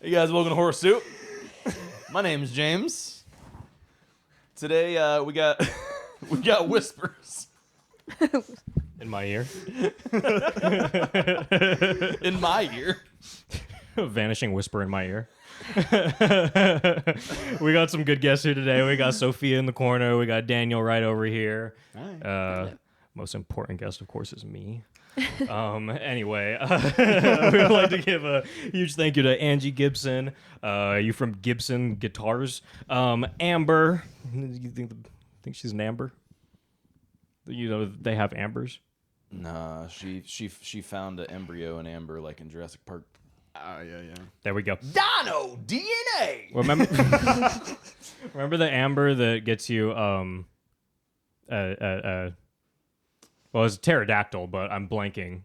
Hey guys, welcome to Horror Soup. My name's James. Today we got whispers In my ear. in my ear. A vanishing whisper in my ear. We got some good guests here today. We got Sophia in the corner. We got Daniel right over here. Most important guest, of course, is me. Anyway, we would like to give a huge thank you to Angie Gibson. You from Gibson Guitars? Amber. You think she's an Amber? You know they have Ambers. Nah, she found an embryo in amber like in Jurassic Park. Yeah. There we go. Dino DNA. Remember, remember the Amber that gets you well, it's pterodactyl, but I'm blanking.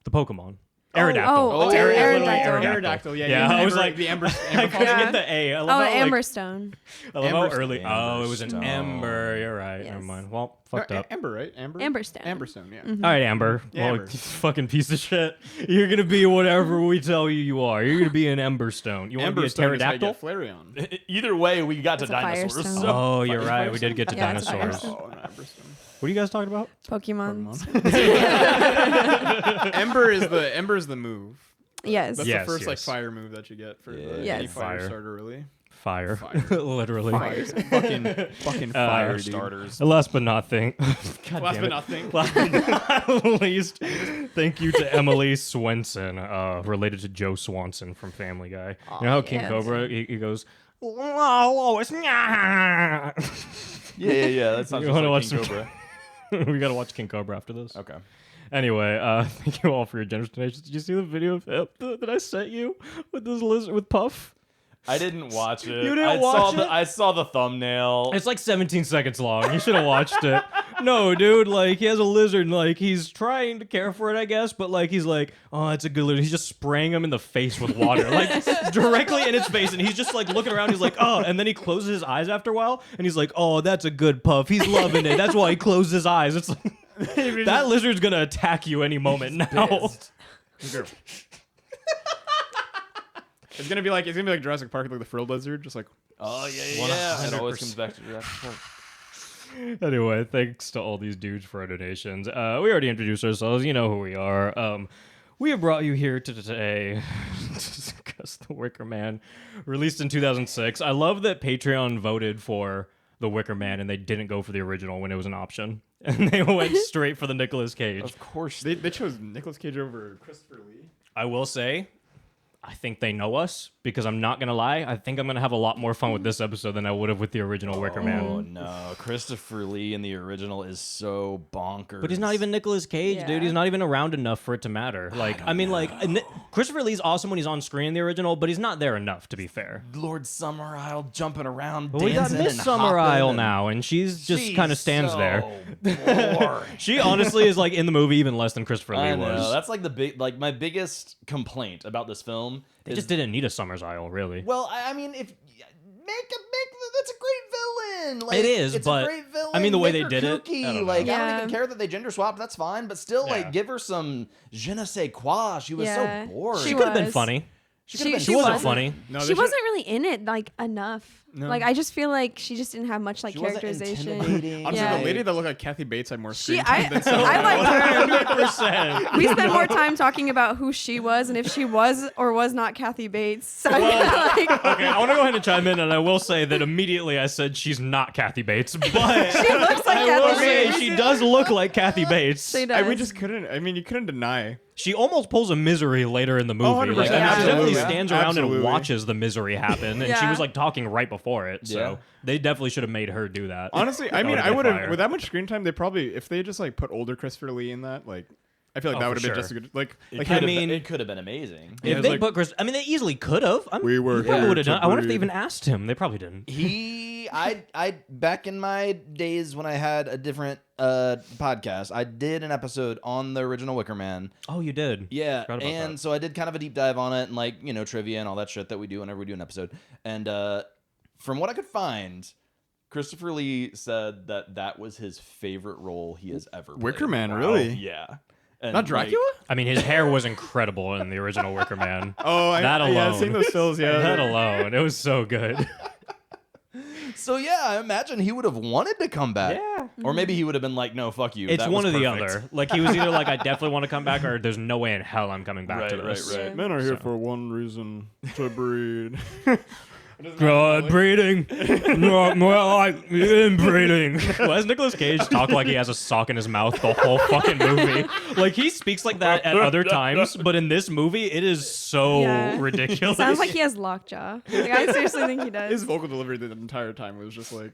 The Pokemon. Aerodactyl. Aerodactyl. Yeah. I was like the Ember. I couldn't get the A. I love how, Emberstone. I love how Emberstone. early. Oh, it was an Emberstone. Ember. You're right. Yes. Never mind. Well, fucked up. Amber, right? Amber. Amberstone. Amberstone. Yeah. Mm-hmm. All right, Amber. Yeah, Well, Amber. you fucking piece of shit. You're gonna be whatever we tell you are. You're gonna be an Emberstone. You want to be a Amberstone is how you pterodactyl? get Flareon. Either way, we got to It's a dinosaurs. firestone. So Oh, you're right. We did get to Yeah, it's a dinosaurs. firestone. Oh, an Amberstone. What are you guys talking about? Pokemon. Ember is the move. Yes. That's Yes, the first like yes. fire move that you get for the Yes. any fire Fire. starter, really. Fire. Fire. Literally. Fire. fucking fire, dude. starters. And last but not God Last damn but it. nothing. Last but not least, thank you to Emily Swenson, related to Joe Swanson from Family Guy. You know how King yes. Cobra, he goes, oh, Lois, Yeah. That's not You just wanna like watch King some- Cobra. we gotta watch King Cobra after this. Okay. Anyway, thank you all for your generous donations. Did you see the video that I sent you with this lizard with Puff? I didn't watch it. You didn't I watch it? I saw the thumbnail. It's like 17 seconds long. You should have watched it. No, dude, like, he has a lizard, and, like, he's trying to care for it, I guess, but, like, he's like, oh, it's a good lizard. He's just spraying him in the face with water, like, directly in his face, and he's just, like, looking around, he's like, oh, and then he closes his eyes after a while, and he's like, oh, that's a good puff. He's loving it. That's why he closed his eyes. It's like, that lizard's gonna attack you any moment now. pissed. It's gonna be like Jurassic Park, like the frilled lizard, just like Oh yeah. It always 100%. comes back to Jurassic Park. Anyway, thanks to all these dudes for our donations. We already introduced ourselves. You know who we are. We have brought you here today to discuss The Wicker Man, released in 2006. I love that Patreon voted for The Wicker Man and they didn't go for the original when it was an option. And they went straight for the Nicolas Cage. Of course. they chose Nicolas Cage over Christopher Lee. I will say, I think they know us, because I'm not going to lie, I think I'm going to have a lot more fun with this episode than I would have with the original Wicker Man. Oh no, Christopher Lee in the original is so bonkers. But he's not even Nicolas Cage, dude. Yeah. He's not even around enough for it to matter. Like, I mean, like, Christopher Lee's awesome when he's on screen in the original, but he's not there enough, to be fair. Lord Summer Isle jumping around, But we got dancing Miss and Summer hopping Isle and- now, and she's just She's kind of stands so there. boring. She honestly is like in the movie even less than Christopher Lee I know. was. That's like my biggest complaint about this film. They is, just didn't need a Summer's Isle, really. Well, I mean, if that's a great villain. Like, It is, it's but, a great villain. I mean, the way Make they her did it, kooky. I don't know. Like, I Yeah. don't even care that they gender swapped. That's fine, but still, Yeah. like, give her some je ne sais quoi. She was Yeah. so boring. She could have been was. funny. She She wasn't funny. No, She wasn't really in it like enough. No. Like I just feel like she just didn't have much like She wasn't characterization. intimidating. Honestly, Yeah. the lady that looked like Kathy Bates had more screen She, time than Summer I Isle. liked her. 100%. We spent more time talking about who she was and if she was or was not Kathy Bates. So I feel like Okay, I want to go ahead and chime in, and I will say that immediately I said she's not Kathy Bates, but she looks like I will Kathy say Bates. she does look like Kathy Bates. She does. We just couldn't. I mean, you couldn't deny. She almost pulls a Misery later in the movie. 100%, Like, I mean, she absolutely. definitely stands around Absolutely. and watches the misery happen, and she Yeah. was like talking right before it. So Yeah. they definitely should have made her do that. Honestly, I That mean, would've I been would fire. have with that much screen time. They probably, if they just like put older Christopher Lee in that, like, I feel like Oh, that would for have been sure. just a good. Like I mean, it could have been amazing. Yeah, If it's they like- put Chris, I mean, they easily could have. We were They probably here would have to done. I wonder if they breathe. even asked him. They probably didn't. I back in my days when I had a different podcast, I did an episode on the original Wicker Man. Oh, you did. Yeah, Forgot about and that. so I did kind of a deep dive on it and like, you know, trivia and all that shit that we do whenever we do an episode. And from what I could find, Christopher Lee said that was his favorite role he has ever played. Wicker Man, really? Yeah. And, Not Dracula? I mean, his hair was incredible in the original Wicker Man. Oh, That yeah, I've alone. seen those stills. Yeah, That alone, it was so good. So yeah, I imagine he would have wanted to come back. Yeah. Or maybe he would have been like, no, fuck you. It's That one was or the perfect. other. Like, he was either like, I definitely want to come back, or there's no way in hell I'm coming back to Right, this. right. Men are here for one reason: to breed. Breeding. Inbreeding. Why does Nicolas Cage talk like he has a sock in his mouth the whole fucking movie? Like, he speaks like that at other times, but in this movie, it is so ridiculous. Sounds like he has lockjaw. Like, I seriously think he does. His vocal delivery the entire time was just like,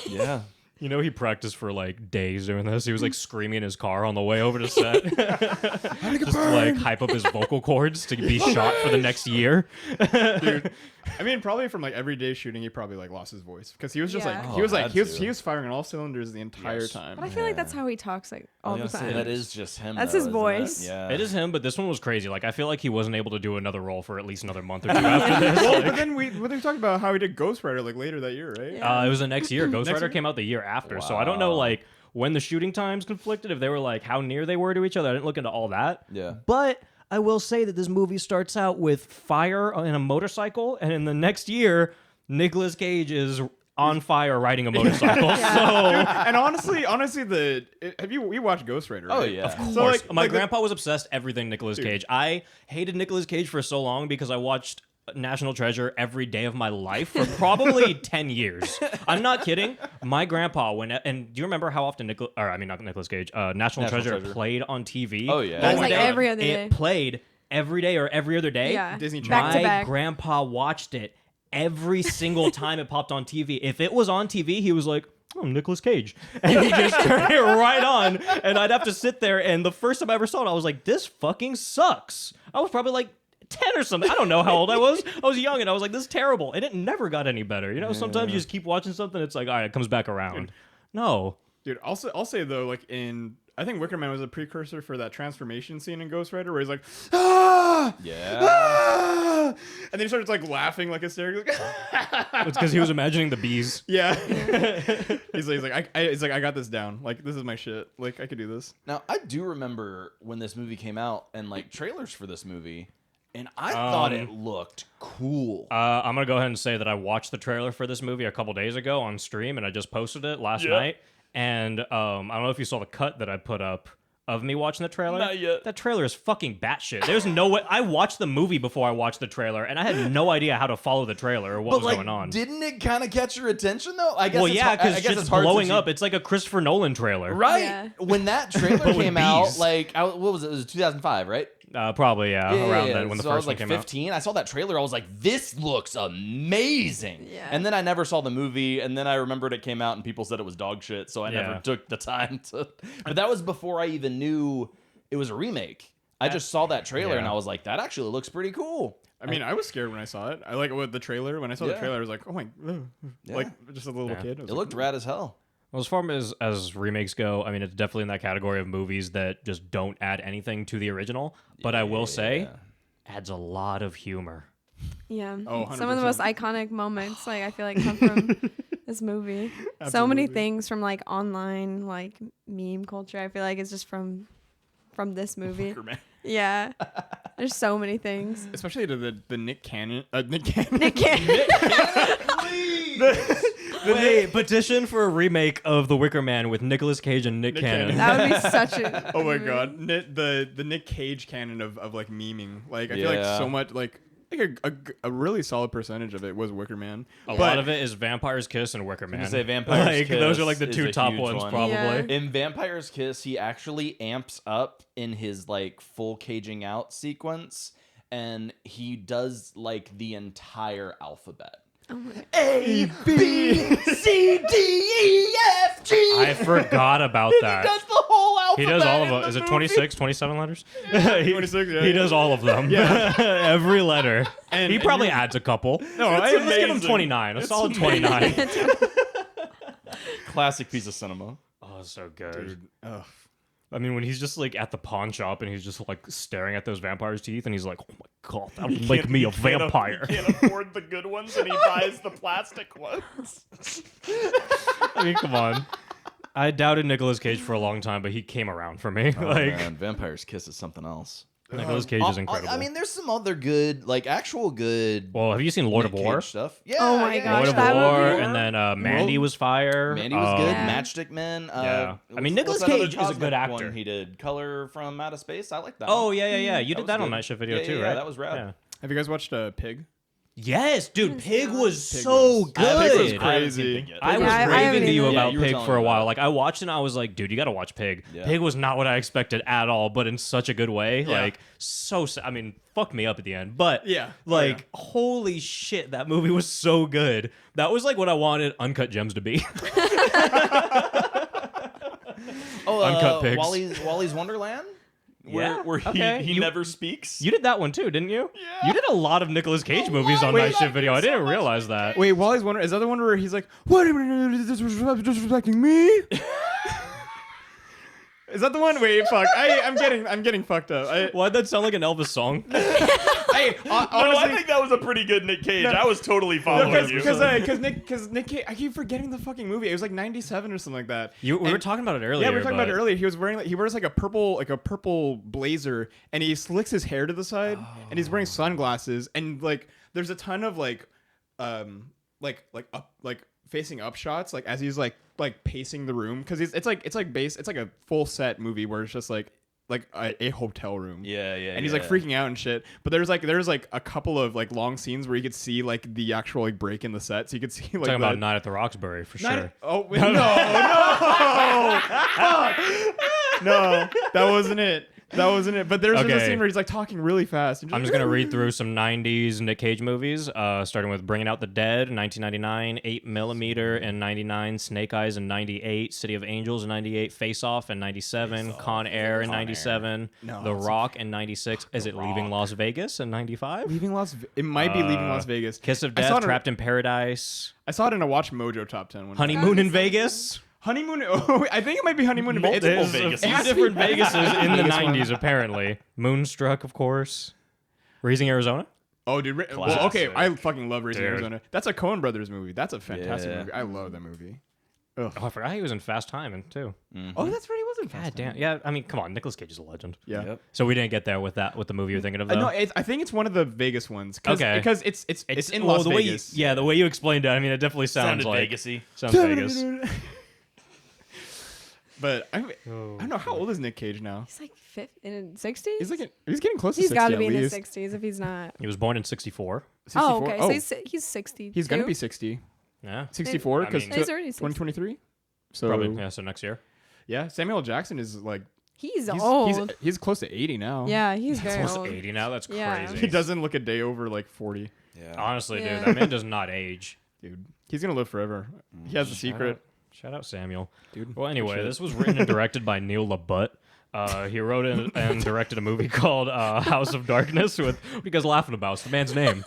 Yeah. You know, he practiced for like days doing this. He was like screaming in his car on the way over to set. Just to, like, hype up his vocal cords to be shot for the next year. dude. I mean, probably from like everyday shooting, he probably like lost his voice because he was just Yeah. like Oh, he was like had he was to. he was firing on all cylinders the entire Yes. time. But I feel like that's how he talks like all the time. That is just him. That's though, his isn't voice. It? Yeah. It is him, but this one was crazy. Like, I feel like he wasn't able to do another role for at least another month or two after this. Well, Like, but then we talked about how he did Ghost Rider like later that year, right? Yeah. it was the next year. Ghost Next Rider year? came out the year after. So I don't know, Wow. like, when the shooting times conflicted, if they were like how near they were to each other. I didn't look into all that. Yeah. But I will say that this movie starts out with fire in a motorcycle, and in the next year, Nicolas Cage is on fire riding a motorcycle. And honestly, we watched Ghost Rider? Oh Right? yeah. So, So, like- my like the- grandpa was obsessed everything Nicolas Cage. I hated Nicolas Cage for so long because I watched National Treasure every day of my life for probably 10 years. I'm not kidding. My grandpa and do you remember how often not Nicolas Cage, National Treasure played on TV? Oh, yeah. It was One like day, every other day. It played every day or every other day. Yeah. Disney Back to My back. grandpa watched it every single time it popped on TV. If it was on TV, he was like, oh, Nicolas Cage. And he just turned it right on. And I'd have to sit there. And the first time I ever saw it, I was like, this fucking sucks. I was probably like 10 or something. I don't know how old I was. I was young and I was like, this is terrible. And it never got any better. You know, sometimes you just keep watching something. It's like, all right, it comes back around. No. Dude, I'll say though, like I think Wicker Man was a precursor for that transformation scene in Ghost Rider where he's like, ah, Yeah. ah, and then he starts like laughing like hysterically. It's because he was imagining the bees. Yeah. he's like, I got this down. Like, this is my shit. Like, I could do this. Now I do remember when this movie came out and like trailers for this movie, and I thought it looked cool. I'm going to go ahead and say that I watched the trailer for this movie a couple days ago on stream, and I just posted it last night. And I don't know if you saw the cut that I put up of me watching the trailer. Not yet. That trailer is fucking batshit. There's no way. I watched the movie before I watched the trailer, and I had no idea how to follow the trailer or what was like, going on. Didn't it kind of catch your attention though? I guess. Well, it's yeah, hard- I because guess shit's it's hard blowing since you- up. It's like a Christopher Nolan trailer. Right. Yeah. When that trailer with came out, bees. like, what was it? It was 2005, right? Probably, around then when the So I first was like one came 15. I saw that trailer. I was like, this looks amazing. Yeah. And then I never saw the movie. And then I remembered it came out and people said it was dog shit. So I Yeah. never took the time to. But that was before I even knew it was a remake. I just saw that trailer and Yeah. I was like, that actually looks pretty cool. I mean, I was scared when I saw it. I like with the trailer. When I saw the Yeah. trailer, I was like, oh my, like just a little Yeah. kid. I was It like, looked rad as hell. Well, as far as remakes go, I mean, it's definitely in that category of movies that just don't add anything to the original. But I will say, adds a lot of humor. Yeah. Oh, Some of the most 100%. iconic moments, like, I feel like come from this movie. So many Absolutely. things from like online like meme culture. I feel like it's just from this movie. Wicker Man. Yeah. There's so many things. Especially to the Nick Cannon. Nick Cannon. Nick Cannon. Wait, petition for a remake of The Wicker Man with Nicolas Cage and Nick Nick Cannon. Cannon. That would be such a Oh my movie. god, the Nick Cage canon of like memeing. Like I feel like Yeah. so much like a really solid percentage of it was Wicker Man. A lot of it is Vampire's Kiss and Wicker Man. gonna say Vampire's like, those are like the Kiss two is a top huge ones, one. probably. Yeah. In Vampire's Kiss, he actually amps up in his like full caging out sequence, and he does like the entire alphabet. Oh my- A B C D E F G. I forgot about He that. does the whole alphabet. He does all of in them. the Is it movie. 26, 27 letters? 26, yeah. He does all of them. Yeah. Every letter. And- He and probably you- adds a couple. No, It's let's give him amazing. 29. A solid 29. Classic piece of cinema. Oh, so good. Dude, ugh. I mean, when he's just like at the pawn shop and he's just like staring at those vampire's teeth and he's like, oh my god, that would make me a vampire. Can't afford the good ones, and he buys the plastic ones. I mean, come on. I doubted Nicolas Cage for a long time, but he came around for me. Oh, like man, Vampire's Kiss is something else. Nicolas Cage is incredible. I mean, there's some other good, like actual good. well, have you seen Lord Nick of War? Cage stuff. Yeah. Oh my yeah, gosh, Lord of that War, movie? and then Mandy was fire. Mandy was good. Yeah. Matchstick Men. Yeah. I mean, what's Nicolas that other Cage is a cosmic good actor. one he did Color from Outer Space. I like that. Oh one. yeah. You That did that was on good. Night Shift Video Yeah, too, yeah, right? that was rad. Yeah. Have you guys watched Pig? Yes, dude, Pig was Pig so was- good. Pig was I haven't seen crazy. Pig yet. I was Yeah, I haven't raving to you either. Yeah, about you were Pig telling for a me while. about Like I watched it and I was like, dude, you got to watch Pig. Yeah. Pig was not what I expected at all, but in such a good way. Yeah. Like I mean, fucked me up at the end. But Yeah. like holy shit, that movie was so good. That was like what I wanted Uncut Gems to be. Oh, Uncut Pigs. Wally's Wonderland. Yeah, Where he, okay. he You- never speaks. You did that one too, didn't you? Yeah. You did a lot of Nicolas Cage movies on Wait, Night Shift Video. I didn't realize that. Wait, Wally's Wonder is that the one where he's like, "What are you disrespecting me?" Is that the one? Wait, fuck. I'm getting fucked up. Why'd that sound like an Elvis song? No, I think that was a pretty good Nick Cage. I was totally following you. Because Nick Cage, I keep forgetting the fucking movie. It was like '97 or something like that. We were talking about it earlier. Yeah, we were talking about it but- earlier. He wears like a purple blazer, and he slicks his hair to the side, and he's wearing sunglasses, and like there's a ton of like facing up shots, like as he's like pacing the room, because it's like a full set movie where it's just like a hotel room. Yeah. And he's like freaking out and shit. But there's like a couple of like long scenes where you could see like the actual like break in the set, so you could see like Talking about Night at the Roxbury for sure. Oh wait, no, fuck. No, that wasn't it. But there's just a Okay. scene where he's like talking really fast. And I'm just gonna read through some '90s Nick Cage movies, starting with Bringing Out the Dead in 1999, 8mm in '99, Snake Eyes in '98, City of Angels in '98, Face Off in '97, Con Air in '97, No, The it's- Rock in '96. Is it Leaving Las Vegas in '95? It might be leaving Las Vegas. Kiss of I saw Death, it in- Trapped in Paradise, I saw it in a Watch Mojo top 10 one. Honeymoon in Vegas. Honeymoon. Oh, I think it might be Honeymoon in Vegas. There's Vegas. a few different Vegases in the Vegas one. 90s, apparently. Moonstruck, of course. Raising Arizona. Oh, dude. Well, okay. I fucking love Racing Dude. Arizona. That's a Coen Brothers movie. That's a fantastic Yeah. movie. I love that movie. Oh, I forgot he was in Fast Timing, too. Oh, that's right. He wasn't God fast. damn. Yeah, I mean, come on. Nicolas Cage is a legend. Yeah. Yep. So we didn't get there with the movie you're thinking of, though? No, I think it's one of the Vegas ones. Okay. Because it's in well, Las the Vegas. Way the way you explained it, I mean, it definitely sounds Sounded like Vegasy. Sounds Vegas. But I don't know, how old is Nick Cage now? He's like in 60s. He's getting close to He's 60 got to at be in his least. 60s if he's not. He was born in '64. 64? Oh, okay. So he's 60. He's gonna be 60. Yeah, 64 I because mean- He's already 60. 2023. So probably. Yeah, so next year. yeah, Samuel L. Jackson is like He's old. he's close to 80 now. Yeah, he's very Almost old. 80 now. That's Yeah. crazy. He doesn't look a day over like 40. Yeah. Honestly, Yeah. dude, that man does not age. Dude, he's gonna live forever. He has a secret. Shout out Samuel. Dude. Well, anyway, Shit. this was written and directed by Neil LaBute. He wrote and directed a movie called House of Darkness with, what are you guys laughing about? It's the man's name.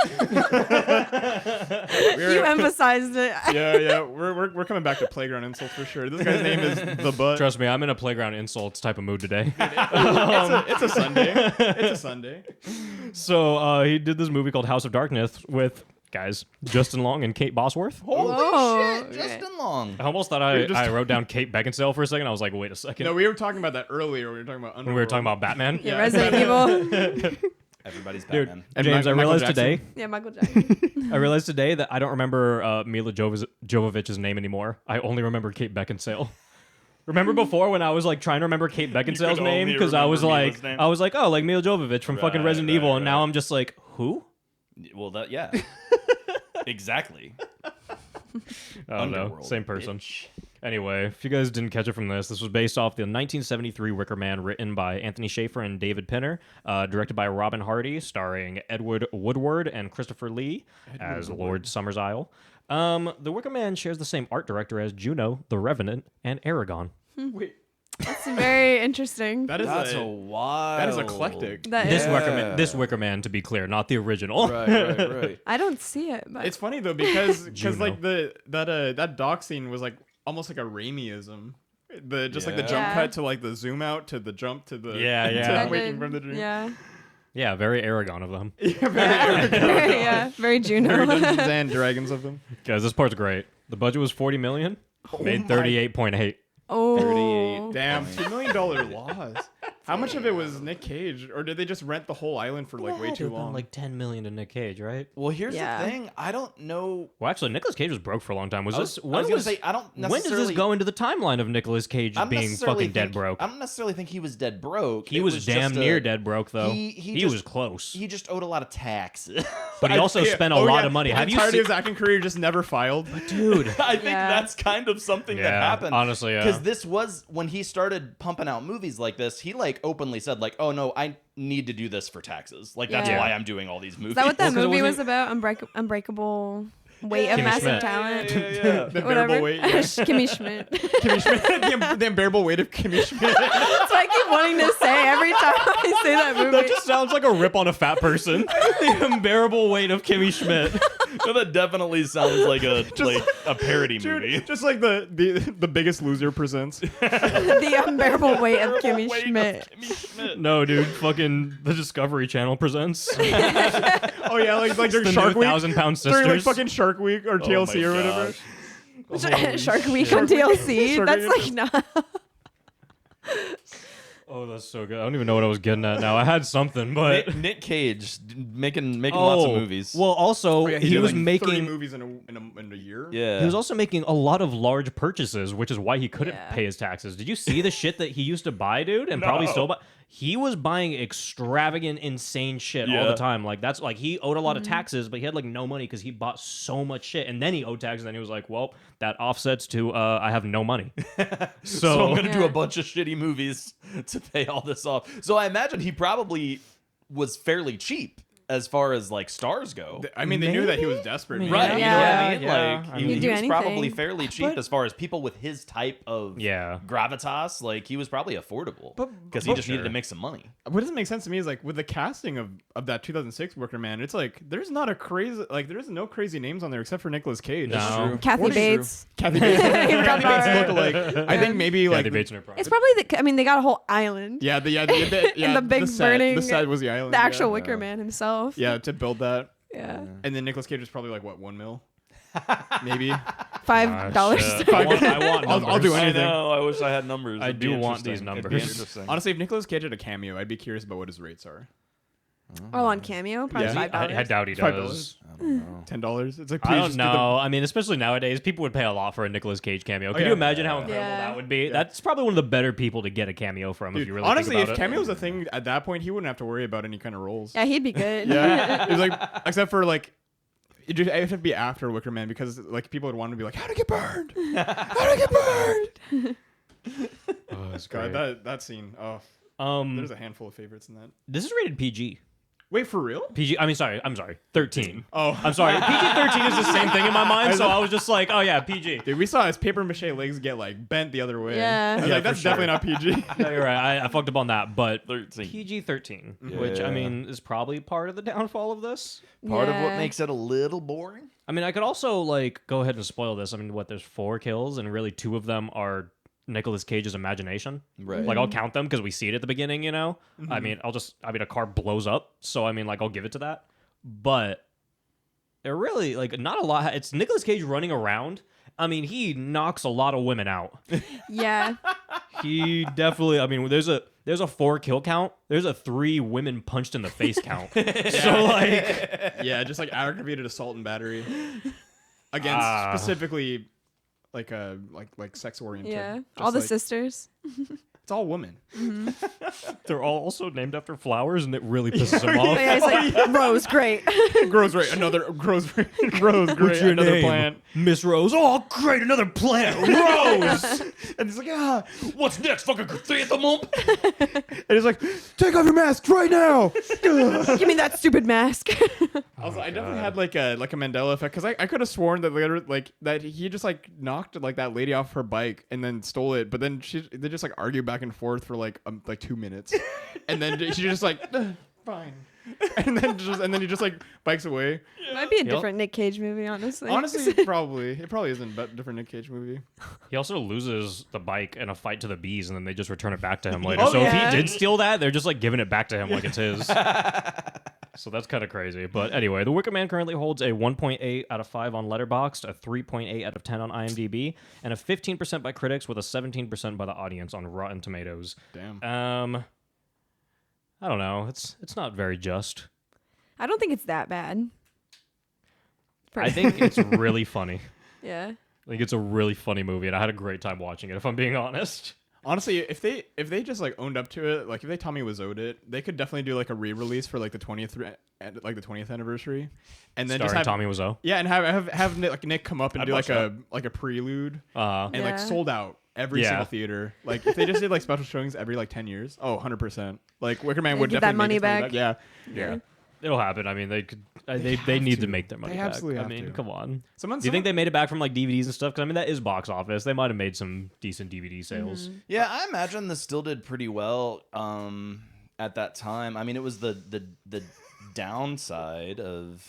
You emphasized it. Yeah, we're coming back to playground insults for sure. This guy's name is the Butt. Trust me, I'm in a playground insults type of mood today. It's a Sunday. It's a Sunday. So he did this movie called House of Darkness with, guys, Justin Long and Kate Bosworth. Holy Whoa, shit, okay. Justin Long. I almost thought I wrote down Kate Beckinsale for a second. I was like, wait a second. No, we were talking about that earlier. We were talking about when we were talking about Batman. Yeah, Yeah. Resident Evil. Everybody's Dude, Batman. And James, I Michael realized Jackson. today. Yeah, Michael Jackson. I realized today that I don't remember Mila Jovovich's name anymore. I only remember Kate Beckinsale. Remember before when I was like trying to remember Kate Beckinsale's could name only because I was remember like, Mila's name? oh, like Mila Jovovich from fucking Right, Resident right, Evil, and now right. I'm just like, who? Well, yeah. Exactly. I don't know. Underworld, Same person. bitch. Anyway, if you guys didn't catch it from this was based off the 1973 Wicker Man, written by Anthony Schaefer and David Pinner, directed by Robin Hardy, starring Edward Woodward and Christopher Lee as Lord Summersisle. The Wicker Man shares the same art director as Juno, The Revenant, and Aragon. Wait, It's very interesting. that is That's a a wild. that is eclectic. That This is- Wicker Man, to be clear, not the original. Right. I don't see it, but It's funny though because Juno. like that dock scene was like almost like a Raimiism. Like the jump Yeah. cut to like the zoom out to the jump to the Yeah, to yeah. waking from the dream. Yeah. Yeah, very Aragon of them. Yeah, very Juno. Very Dungeons and Dragons of them. Guys, this part's great. The budget was $40 million, made 38.8. Oh. 38. Damn, $2 million loss. How much of it was Nick Cage, or did they just rent the whole island for like way too long? Like $10 million to Nick Cage, right? Well, here's Yeah. the thing. I don't know. Well, actually, Nicolas Cage was broke for a long time. Was I was this? gonna say I don't necessarily. When does this go into the timeline of Nicolas Cage I don't being necessarily fucking dead think- broke? I don't necessarily think he was dead broke. He It was damn just near dead broke though. he was just- close, He just owed a lot of taxes. but he also spent a lot of money. The Have you entirety seen, of his acting career just never filed. dude? I think Yeah. that's kind of something that Yeah, happened. honestly, yeah. Because this was when he started pumping out movies like this. He like openly said like, "Oh no, I need to do this for taxes. Like that's Yeah. why I'm doing all these movies." Is that what that Well, 'cause it movie was wasn't- about? Unbreakable Weight of Kimmy Massive Schmidt. Talent. Yeah. The Whatever. unbearable weight. Yeah. Kimmy Schmidt. Kimmy Schmidt. The unbearable weight of Kimmy Schmidt. That's what I keep wanting to say every time I say that movie. That just sounds like a rip on a fat person. The unbearable weight of Kimmy Schmidt. No, that definitely sounds like a parody movie. Dude, just like the Biggest Loser presents. The unbearable weight of Kimmy Weight of Schmidt. Kimmy Schmidt. No, dude, fucking the Discovery Channel presents. Oh yeah, like during the Shark new Week. 1,000-pound During like sisters. fucking Shark Week or TLC or whatever. gosh. Shark Week on TLC. Shark That's Week. like not. Oh, that's so good. I don't even know what I was getting at now. I had something, but Nick Cage making lots of movies. Well, also Oh, yeah, he did, was like, 30 making. movies in a year. yeah, He was also making a lot of large purchases, which is why he couldn't Yeah. pay his taxes. Did you see the shit that he used to buy, dude? And probably still buy. He was buying extravagant, insane shit all Yeah. the time. Like that's like he owed a lot of taxes, but he had like no money because he bought so much shit, and then he owed taxes. And then he was like, "Well, that offsets to I have no money." So I'm gonna do Yeah. a bunch of shitty movies to pay all this off. So I imagine he probably was fairly cheap as far as like stars go. I mean, they knew that he was desperate. Maybe. Right, Yeah. you know what I mean? Yeah, Like I he, mean- he do was probably anything. fairly cheap as far as people with his type of Yeah. gravitas. Like he was probably affordable because he but just needed sure. to make some money. What doesn't make sense to me is like with the casting of that 2006 Wicker Man, it's like there's not a crazy there's no crazy names on there except for Nicolas Cage. No. True. Kathy What is true? Bates. Kathy Bates. He forgot Kathy Bates about look alike. I think maybe Kathy like Bates in her prime. It's probably they got a whole island. yeah yeah the big set, burning- the set was the island. The actual yeah. Wicker Man himself. Yeah, to build that, Yeah. and then Nicolas Cage was probably like what $1 million, maybe. $5. Shit. I want I'll do numbers. anything. I wish I had numbers. I It'd be do want these interesting. It'd be numbers. interesting. Honestly, if Nicolas Cage had a cameo, I'd be curious about what his rates are. Oh, on Cameo? Probably Yeah. $5. I doubt he $5. does. $10. It's like I please don't just do know. I mean, especially nowadays, people would pay a lot for a Nicolas Cage cameo. Can yeah. you imagine how incredible Yeah. that would be? Yeah. That's probably one of the better people to get a cameo from. Dude, if you really honestly, think if about cameo was a thing at that point, he wouldn't have to worry about any kind of roles. Yeah, he'd be good. Yeah, it was like except for like it'd have to be after Wicker Man because like people would want to be like, how to get burned? How to get burned? it. Oh, that's God, great. that scene. Oh, Um, there's a handful of favorites in that. this is rated PG. Wait, for real? PG. I mean, sorry. I'm sorry. 13. Oh, I'm sorry. PG-13 is the same thing in my mind, so I was just like, oh yeah, PG. dude, we saw his paper mache legs get like bent the other way. Yeah. I was Yeah, like, for that's sure. definitely not PG. No, you're right. I fucked up on that, but 13. PG-13, which I Yeah. mean is probably part of the downfall of this. Part of what Yeah. makes it a little boring. I mean, I could also like go ahead and spoil this. I mean, what? There's 4 kills, and really 2 of them are Nicolas Cage's imagination. Right. Like I'll count them because we see it at the beginning. You know. I mean, a car blows up, so I mean, like I'll give it to that. But they're really like not a lot. It's Nicolas Cage running around. I mean, he knocks a lot of women out. Yeah. He definitely. I mean, there's a 4 kill count. There's a 3 women punched in the face count. So like, Yeah, just like aggravated assault and battery against specifically like sex oriented. Yeah. All the sisters. It's all women. they're all also named after flowers, and it really pisses him off. Yeah, he's like, Rose, great. Grows right. Grows great. Another plant. Miss Rose? Oh, great, another plant, Rose. And he's like, what's next? Fucking chrysanthemum? And he's like, take off your mask right now. Give me that stupid mask. Also, I definitely had like a Mandela effect because I could have sworn that later that he just like knocked like that lady off her bike and then stole it, but then they just like argue back and forth for like 2 minutes, and then she just like fine, and then he just like bikes away. Might be a different Nick Cage movie, honestly. Honestly, it probably isn't a different Nick Cage movie. He also loses the bike in a fight to the bees, and then they just return it back to him later. Oh, so yeah. if he did steal that, they're just like giving it back to him like it's his. So that's kind of crazy. But anyway, The Wicker Man currently holds a 1.8 out of 5 on Letterboxd, a 3.8 out of 10 on IMDb, and a 15% by critics with a 17% by the audience on Rotten Tomatoes. Damn. I don't know. It's not very just. I don't think it's that bad. I think it's really funny. Yeah. I think it's a really funny movie, and I had a great time watching it, if I'm being honest. Honestly, if they just like owned up to it, like if they Tommy Wiseau'd it, they could definitely do like a re-release for like the 20th anniversary, and then just Starring have Tommy Wiseau. yeah, and have Nick come up and I'd do watch like a prelude and Yeah. like sold out every Yeah. single theater. Like if they just did like special showings every like 10 years, 100%. Like Wicker Man They would get that definitely money make its money back. Yeah. It'll happen. I mean, they could. They have need to. to make their money They back. absolutely I have mean, to. come on. Someone, Do you think they made it back from like DVDs and stuff? Because I mean, that is box office. They might have made some decent DVD sales. Yeah, I imagine this still did pretty well at that time. I mean, it was the downside of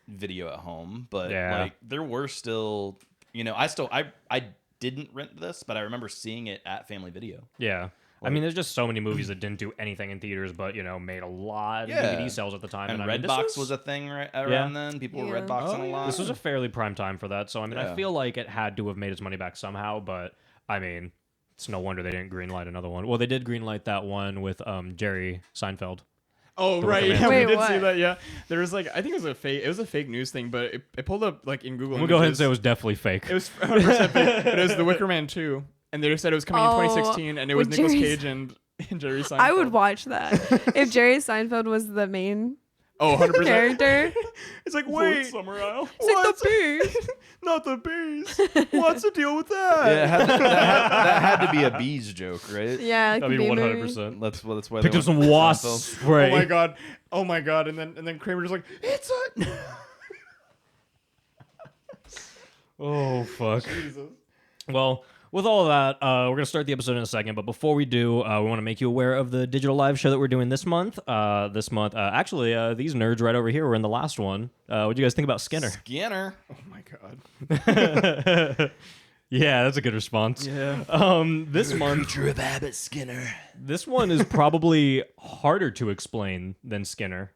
video at home, but Yeah. like there were still, I didn't rent this, but I remember seeing it at Family Video. Yeah. I mean, there's just so many movies that didn't do anything in theaters, but made a lot of DVD sales at the time. And I mean, Redbox was a thing around then. People were Yeah. Redboxing Oh, a yeah. lot. This was a fairly prime time for that, so I mean, I Yeah. feel like it had to have made its money back somehow. But I mean, it's no wonder they didn't greenlight another one. Well, they did greenlight that one with Jerry Seinfeld. Oh The right, Wicker Man. yeah, Wait, we did see what? that. Yeah, there was like I think it was a fake news thing, but it pulled up like in Google. I'm gonna go ahead and Images. say it was definitely fake. It was 100% fake, but it was The Wicker Man 2, and they just said it was coming in 2016, and it was with Nicolas Jerry Cage and Jerry Seinfeld. I would watch that if Jerry Seinfeld was the main 100%. character. It's like wait, Summer Isle. It's like the bees. not the bees. What's the deal with that? Yeah, that had to be a bees joke, right? Yeah, like I the mean, bee movie. 100%. That's why Picked they up went some with wasp Seinfeld. spray. Oh my god, and then Kramer just like it's a Oh fuck. Jesus. Well, with all of that, we're going to start the episode in a second. But before we do, we want to make you aware of the digital live show that we're doing this month. Actually, these nerds right over here were in the last one. What do you guys think about Skinner? Skinner. Oh my god. Yeah, that's a good response. Yeah. This month, Creature of Abbott Skinner. this one is probably harder to explain than Skinner.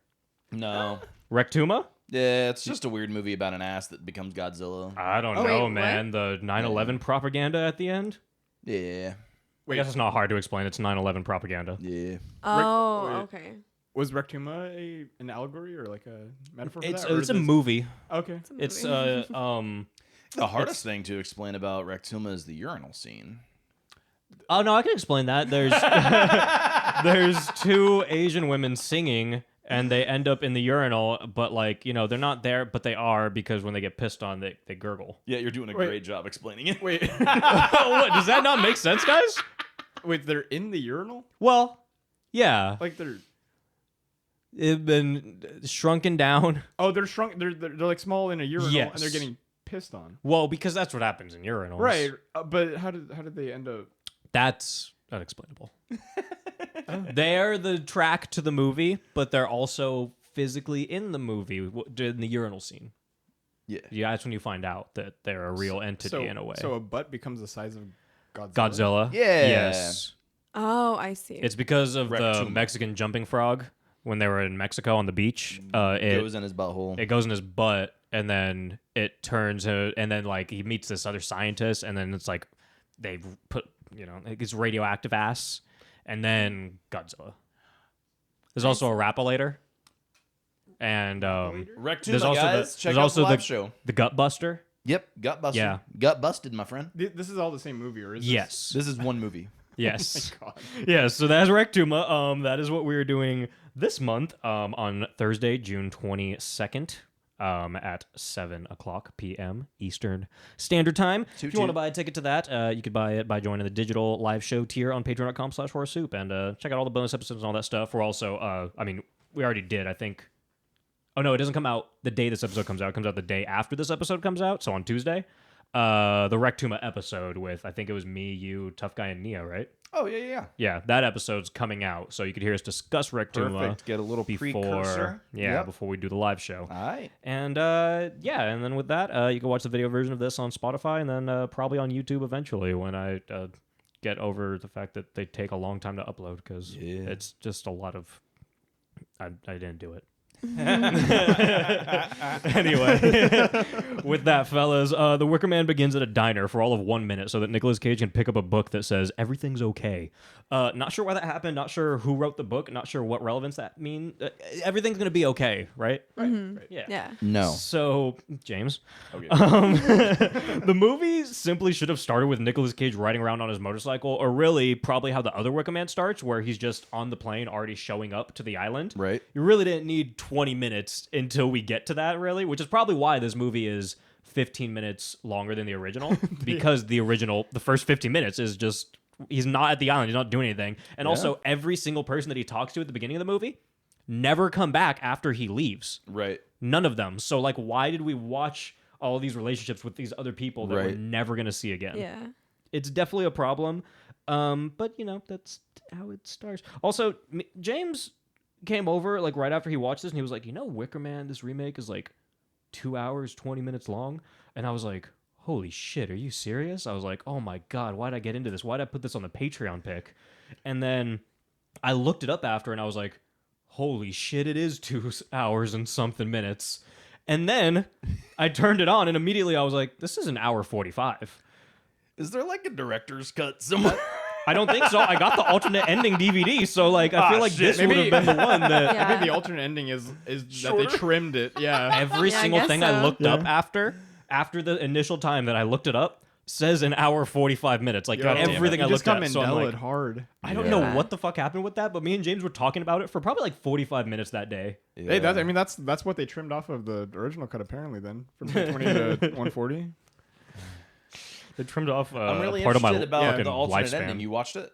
No. Rectuma? Yeah, it's just a weird movie about an ass that becomes Godzilla. I don't Oh, know, wait, man. The 9/11 propaganda at the end? Yeah. I Wait, guess it's not hard to explain. It's 9/11 propaganda. Yeah. Oh, Wait. okay. was Rectuma an allegory or like a metaphor for It's that? Or it's a is- movie. Okay. It's The hardest thing to explain about Rectuma is the urinal scene. Oh no, I can explain that. There's there's two Asian women singing and they end up in the urinal, but they're not there, but they are because when they get pissed on, they gurgle. Yeah, you're doing a Wait. great job explaining it. Wait. What, does that not make sense, guys? Wait, they're in the urinal? Well, yeah. Like they're It's been shrunken down. oh, they're shrunk. They're like small in a urinal, and Yes. they're getting pissed on. Well, because that's what happens in urinals. Right, but how did they end up? That's unexplainable. They're the track to the movie, but they're also physically in the movie in the urinal scene. Yeah. Yeah, that's when you find out that they're a real entity in a way. So a butt becomes the size of Godzilla. Godzilla. Yeah. Yes. Oh, I see. It's because of the Rectuma. Mexican jumping frog when they were in Mexico on the beach. It goes in his butthole. It goes in his butt, and then it turns, and then he meets this other scientist, and then it's like they put, it's radioactive ass, and then Godzilla. There's also a Rapolator, and Rectuma, there's also guys. the, Check there's out also the live the show. the Gut Buster. Yep, Gut Buster. Yeah. Gut busted, my friend. This is all the same movie, or is Yes, This is one movie. yes. Oh my God. Yes, so that's Rectuma. That is what we are doing this month on Thursday, June 22nd at 7 o'clock p.m. Eastern Standard Time. If you want to buy a ticket to that, you could buy it by joining the digital live show tier on patreon.com/horrorsoup and check out all the bonus episodes and all that stuff. We're also, we already did, I think. Oh, no, it doesn't come out the day this episode comes out. It comes out the day after this episode comes out, so on Tuesday. The Rectuma episode with, I think it was me, you, Tough Guy, and Nia, right? Oh, yeah. Yeah, that episode's coming out, so you could hear us discuss Rectuma Perfect. Get a little precursor. before we do the live show. All right. And and then with that, you can watch the video version of this on Spotify, and then probably on YouTube eventually when I get over the fact that they take a long time to upload because Yeah. it's just a lot of. I didn't do it. Anyway, with that, fellas, the Wicker Man begins at a diner for all of 1 minute so that Nicolas Cage can pick up a book that says everything's okay. Not sure why that happened. Not sure who wrote the book. Not sure what relevance that mean. Everything's gonna be okay, right? Right. Yeah. Yeah. No. So, James, Okay. the movie simply should have started with Nicolas Cage riding around on his motorcycle, or really probably how the other Wicker Man starts, where he's just on the plane already showing up to the island. Right. You really didn't need 20 minutes until we get to that, really, which is probably why this movie is 15 minutes longer than the original, because the first 15 minutes is just, he's not at the island, he's not doing anything. And also, every single person that he talks to at the beginning of the movie never come back after he leaves. Right. None of them. So, like, why did we watch all these relationships with these other people that we're Right. never going to see again? Yeah. It's definitely a problem. But, you know, that's how it starts. Also, James came over, like, right after he watched this, and he was like, you know, Wicker Man, this remake is, like, 2 hours, 20 minutes long. And I was like, holy shit, are you serious? I was like, oh my God, why'd I get into this? Why'd I put this on the Patreon pick? And then I looked it up after, and I was like, holy shit, it is 2 hours and something minutes. And then I turned it on, and immediately I was like, this is an hour 45. Is there like a director's cut somewhere? I don't think so. I got the alternate ending DVD, so like I feel like shit. this would have been the one that Yeah. Maybe the alternate ending is that they trimmed it. Yeah. every Yeah, I single guess thing I so. looked up after the initial time that I looked it up says an hour 45 minutes. Like Yo, everything I you just looked got at. So I'm Mandela like, hard. I don't know Yeah. what the fuck happened with that, but me and James were talking about it for probably like 45 minutes that day. Hey, that's what they trimmed off of the original cut apparently. Then from 220 to 140. They trimmed off I'm really part of my interested about fucking the alternate lifespan. ending. You watched it?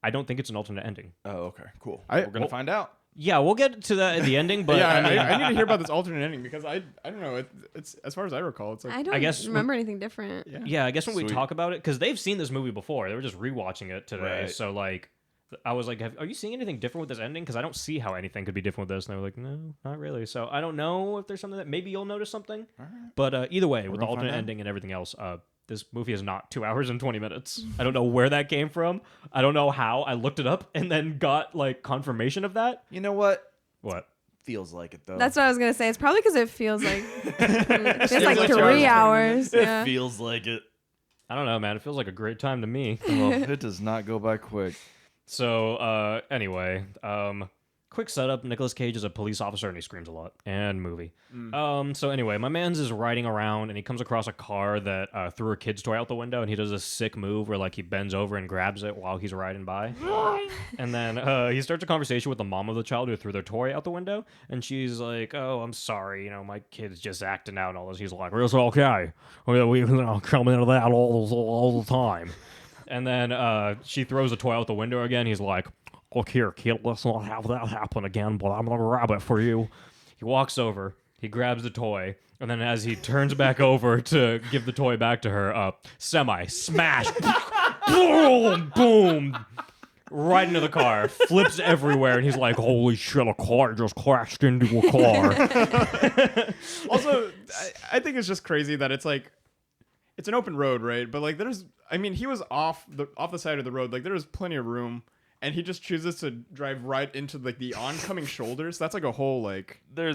I don't think it's an alternate ending. Oh, okay, cool. I- We're gonna well- find out. Yeah, we'll get to that at the ending, but yeah, I mean, I need to hear about this alternate ending because I don't know. It's as far as I recall, it's like I don't guess remember anything different. yeah, I guess when we Sweet. talk about it, because they've seen this movie before, they were just rewatching it today. Right. So like, I was like, "Are you seeing anything different with this ending?" Because I don't see how anything could be different with this. And they were like, "No, not really." So I don't know if there's something that maybe you'll notice something. But either way, with the gonna find alternate out. ending and everything else, this movie is not 2 hours and 20 minutes. I don't know where that came from. I don't know how. I looked it up and then got like confirmation of that. You know what? What? Feels like it though. That's what I was gonna say. It's probably because it feels like it's Feels like like 2 3 hours, hours. It Yeah. feels like it. I don't know, man. It feels like a great time to me. Well, it does not go by quick. So, anyway, quick setup. Nicolas Cage is a police officer and he screams a lot. And movie. So anyway, my man's is riding around and he comes across a car that threw a kid's toy out the window, and he does a sick move where like he bends over and grabs it while he's riding by. And then he starts a conversation with the mom of the child who threw their toy out the window, and she's like, "Oh, I'm sorry, you know, my kid's just acting out and all this." He's like, "It's okay. We come into that all the time." And then she throws the toy out the window again. He's like, "Look here, kid, let's not have that happen again, but I'm going to grab it for you." He walks over, he grabs the toy, and then as he turns back over to give the toy back to her, smash, boom, boom, right into the car, flips everywhere, and he's like, "Holy shit, a car just crashed into a car." also I think it's just crazy that it's like it's an open road, right? But like he was off the side of the road, like there was plenty of room, and he just chooses to drive right into like the oncoming shoulders. That's like a whole like There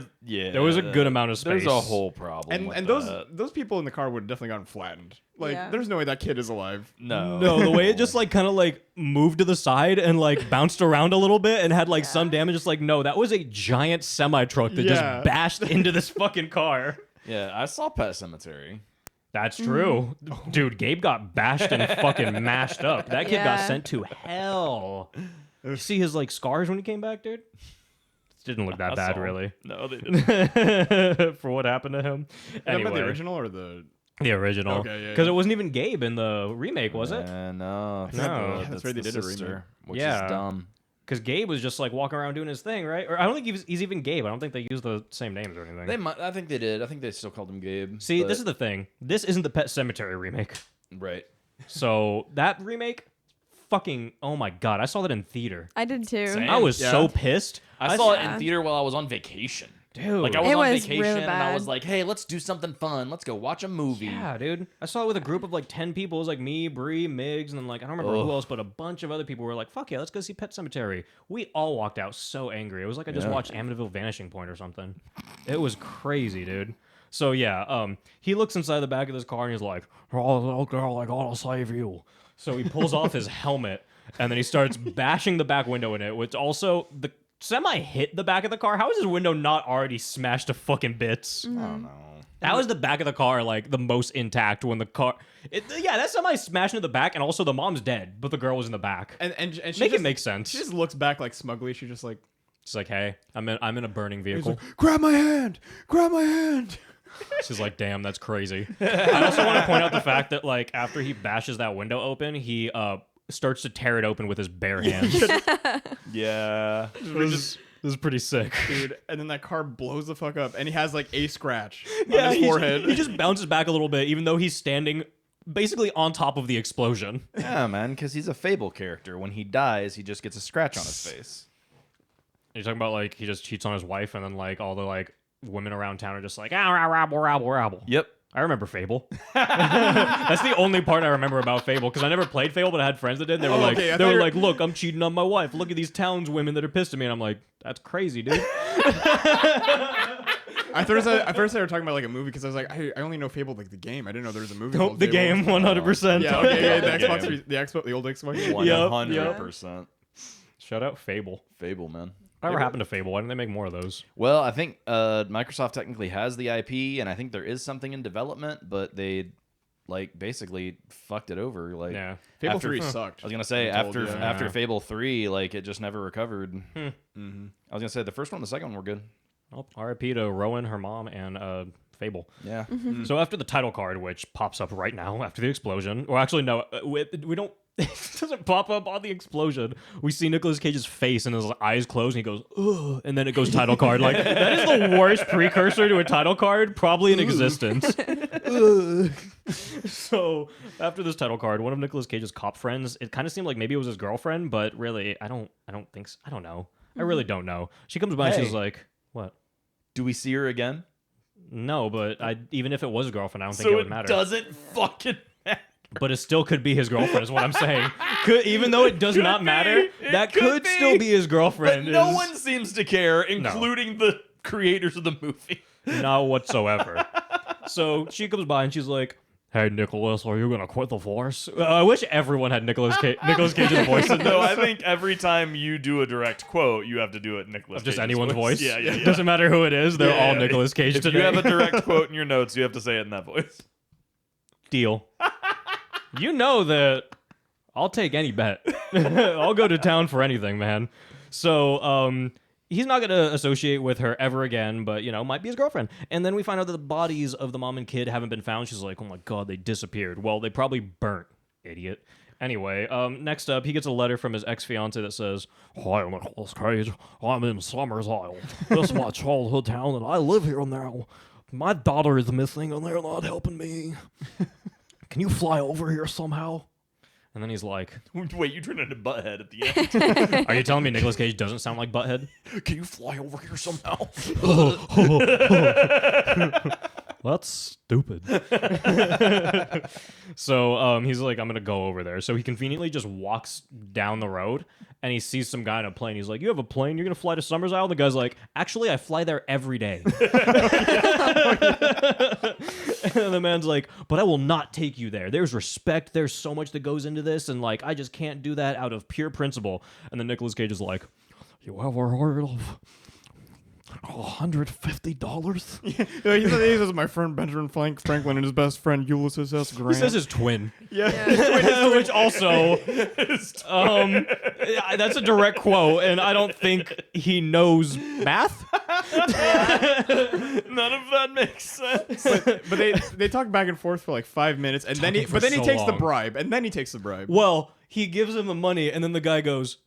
was a good amount of space. There's a whole problem. and with those that. those people in the car would have definitely gotten flattened. Like Yeah. there's no way that kid is alive. No. No, the way it just like kind of like moved to the side and like bounced around a little bit and had like some damage. It's like, no, that was a giant semi truck that Yeah. just bashed into this fucking car. Yeah, I saw Pet Cemetery. That's true. Dude, Gabe got bashed and fucking mashed up. That kid got Yeah. sent to hell. You see his like scars when he came back, dude? Didn't look that I bad, saw 'em. really. No, they didn't. For what happened to him. Is that Anyway, about the original or the The original. Okay, yeah, Because yeah. it wasn't even Gabe in the remake, was it? No. No. That's right, they did a sister, remake. which Yeah. is dumb. Because Gabe was just like walking around doing his thing, right? Or I don't think he's even Gabe. I don't think they use the same names or anything. They might. I think they did. I think they still called him Gabe. See, but- this is the thing. This isn't the Pet Cemetery remake. right. So that remake, fucking, oh my god, I saw that in theater. I did too. Same. I was Yeah. so pissed. I saw it Yeah. in theater while I was on vacation. Dude. Like I was It on was vacation real and I was bad. like, hey, let's do something fun. Let's go watch a movie. Yeah, dude. I saw it with a group of like 10 people. It was like me, Bree, Miggs, and then like I don't remember who Ugh. else, but a bunch of other people were like, "Fuck yeah, let's go see Pet Cemetery." We all walked out so angry. It was like I just Yeah. watched Amityville Vanishing Point or something. It was crazy, dude. So yeah, he looks inside the back of this car and he's like, "Oh, little girl, I gotta save you." So he pulls off his helmet and then he starts bashing the back window in it, which also the semi hit the back of the car. How is his window not already smashed to fucking bits? I don't know. How is the back of the car like the most intact when the car? Yeah, that semi smashed into the back, and also the mom's dead, but the girl was in the back. And she Make just, it make sense. She just looks back like smugly. She's just like, She's like, "Hey, I'm in a burning he's vehicle." like, grab my hand, grab my hand. She's like, "Damn, that's crazy." I also want to point out the fact that like after he bashes that window open, he starts to tear it open with his bare hands. Yeah. This is pretty sick. Dude, and then that car blows the fuck up, and he has like a scratch Yeah, on his forehead. he just bounces back a little bit, even though he's standing basically on top of the explosion. Yeah, man, because he's a Fable character. When he dies, he just gets a scratch on his face. You're talking about like he just cheats on his wife, and then like all the like women around town are just like, "Ah, rabble, rabble, rabble." Yep. I remember Fable. That's the only part I remember about Fable because I never played Fable, but I had friends that did. They were like, okay, I they thought were you were- like, "Look, I'm cheating on my wife. Look at these townswomen that are pissed at me," and I'm like, "That's crazy, dude." I first they were talking about like a movie because I was like, I only know Fable like the game. I didn't know there was a movie. called The Fable. game, 100%. Yeah, okay, yeah, the Yeah. Xbox, the Xbox, the old Xbox. 100%. Shout out Fable. Fable, man. Whatever happened to Fable? Why didn't they make more of those? Well, I think Microsoft technically has the IP, and I think there is something in development, but they like basically fucked it over. Like, Yeah. Fable after- 3 sucked. I was gonna say I'm told, after yeah. after Fable 3, like it just never recovered. Mm-hmm. I was gonna say the first one and the second one were good. Well, RIP to Rowan, her mom, and Fable. Yeah. So after the title card, which pops up right now after the explosion, or actually no, we don't. It doesn't pop up on the explosion. We see Nicolas Cage's face and his eyes close, and he goes, "Ugh," and then it goes title card. Like that is the worst precursor to a title card probably in existence. So after this title card, one of Nicolas Cage's cop friends, it kind of seemed like maybe it was his girlfriend, but really, I don't think so. I don't know. I really don't know. She comes by and Hey. she's like, "What?" Do we see her again? No, but even if it was a girlfriend, I don't think So it would matter. doesn't fucking matter. But it still could be his girlfriend, is what I'm saying. Even though it does not be. matter, It that could could be. still be his But girlfriend. no is one seems to care, including the creators of the movie. not whatsoever. So she comes by and she's like, "Hey, Nicholas, are you gonna quit the force?" I wish everyone had Nicolas Cage's voice in No, this. I think every time you do a direct quote, you have to do it in Nicolas Just Cage's anyone's voice. Yeah, yeah, yeah. Doesn't matter who it is. They're all Nicolas Cage If today. you have a direct quote in your notes, you have to say it in that voice. Deal. You know that I'll take any bet. I'll go to town for anything, man. So, he's not going to associate with her ever again, but, might be his girlfriend. And then we find out that the bodies of the mom and kid haven't been found. She's like, "Oh my God, they disappeared." Well, they probably burnt, idiot. Anyway, next up, he gets a letter from his ex-fiance that says, "Hi, Nicolas Cage. I'm in Summers Isle. This is my childhood town, and I live here now. My daughter is missing, and they're not helping me. Can you fly over here somehow?" And then he's like, Wait, you turn into Butthead at the end. "Are you telling me Nicolas Cage doesn't sound like Butthead?" Can you fly over here somehow? That's stupid. So he's like, "I'm going to go over there." So he conveniently just walks down the road and he sees some guy in a plane. He's like, "You have a plane? You're going to fly to Summers Isle?" The guy's like, "Actually, I fly there every day." And the man's like, "But I will not take you there. There's respect. There's so much that goes into this. And like, I just can't do that out of pure principle." And then Nicolas Cage is like, "You ever heard of $150? Yeah, he says my friend Benjamin Franklin and his best friend Ulysses S. Grant. He says his twin. yeah. Which also, that's a direct quote, and I don't think he knows math. None of that makes sense. but they talk back and forth for like 5 minutes, and then he Talking for so takes the long. bribe, and then he takes the bribe. Well, he gives him the money, and then the guy goes,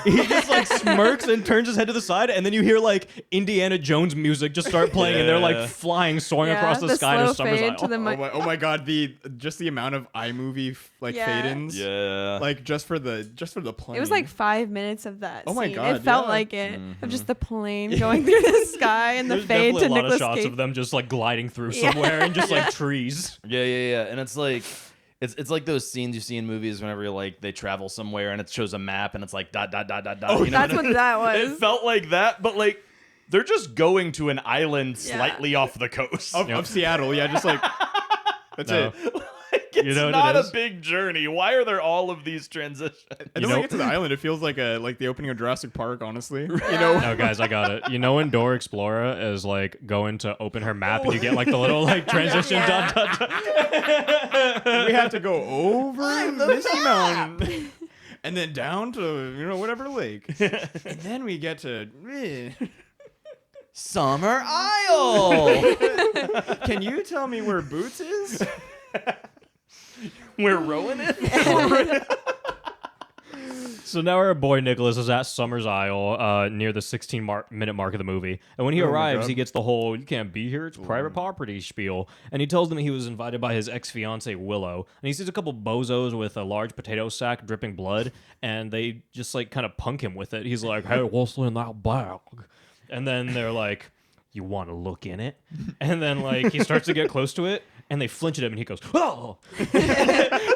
He just like smirks and turns his head to the side, and then you hear like Indiana Jones music just start playing, and they're like flying, soaring across the sky to slow Summer's fade Isle. to the Oh my god, the amount of iMovie fade-ins. Yeah. Like just for the plane. It was like 5 minutes of that. Oh my scene. God, It felt yeah. like it of just the plane going through the sky and the There's fade definitely to a lot Nicolas of shots Cage. of them just like gliding through Yeah. somewhere and just like trees. Yeah. And it's like it's like those scenes you see in movies whenever like they travel somewhere and it shows a map and it's like ... Oh, you know That's what that was. It felt like that, but like they're just going to an island Yeah. slightly off the coast. of Seattle. Yeah, just like that's No. it. Like, it's You know what not it a is? big journey. Why are there all of these transitions? And You then when know- we get to the island, it feels like the opening of Jurassic Park. Honestly, you know. No, guys, I got it. You know when Dora Explorer is like going to open her map and you get like the little like transition Yeah. dot. We have to go over Misty Mountain and then down to whatever lake, and then we get to. Summer Isle. Can you tell me where Boots is? We're rowing it. So now our boy Nicholas is at Summer's Isle near the 16-minute mark of the movie. And when he Oh my arrives, God. he gets the whole, you can't be here, it's private property spiel. And he tells them he was invited by his ex-fiancée, Willow. And he sees a couple bozos with a large potato sack dripping blood. And they just like kind of punk him with it. He's like, hey, what's in that bag? And then they're like, you want to look in it? And then like he starts to get close to it. And they flinch at him, and he goes, "Oh!"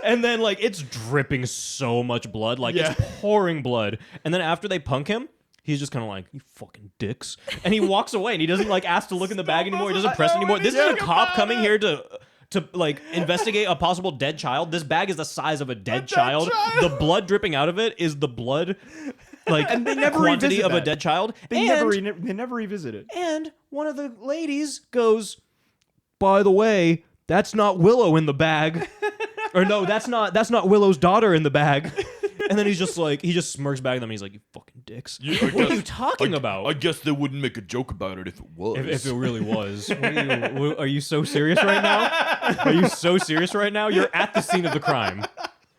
And then, like, it's dripping so much blood, like Yeah. it's pouring blood. And then after they punk him, he's just kind of like, "You fucking dicks!" And he walks away, and he doesn't like ask to look in the bag anymore. He doesn't press anymore. This is a cop coming here to like investigate a possible dead child. This bag is the size of a dead child. The blood dripping out of it is the blood, like, And they never quantity revisit of a that. dead child. They And- never revisit it. and one of the ladies goes, by the way, that's not Willow in the bag. Or no, that's not Willow's daughter in the bag. And then he's just like, he just smirks back at them. And he's like, you fucking dicks. What are you talking about? I guess they wouldn't make a joke about it if it was. If it really was. Are you so serious right now? Are you so serious right now? You're at the scene of the crime.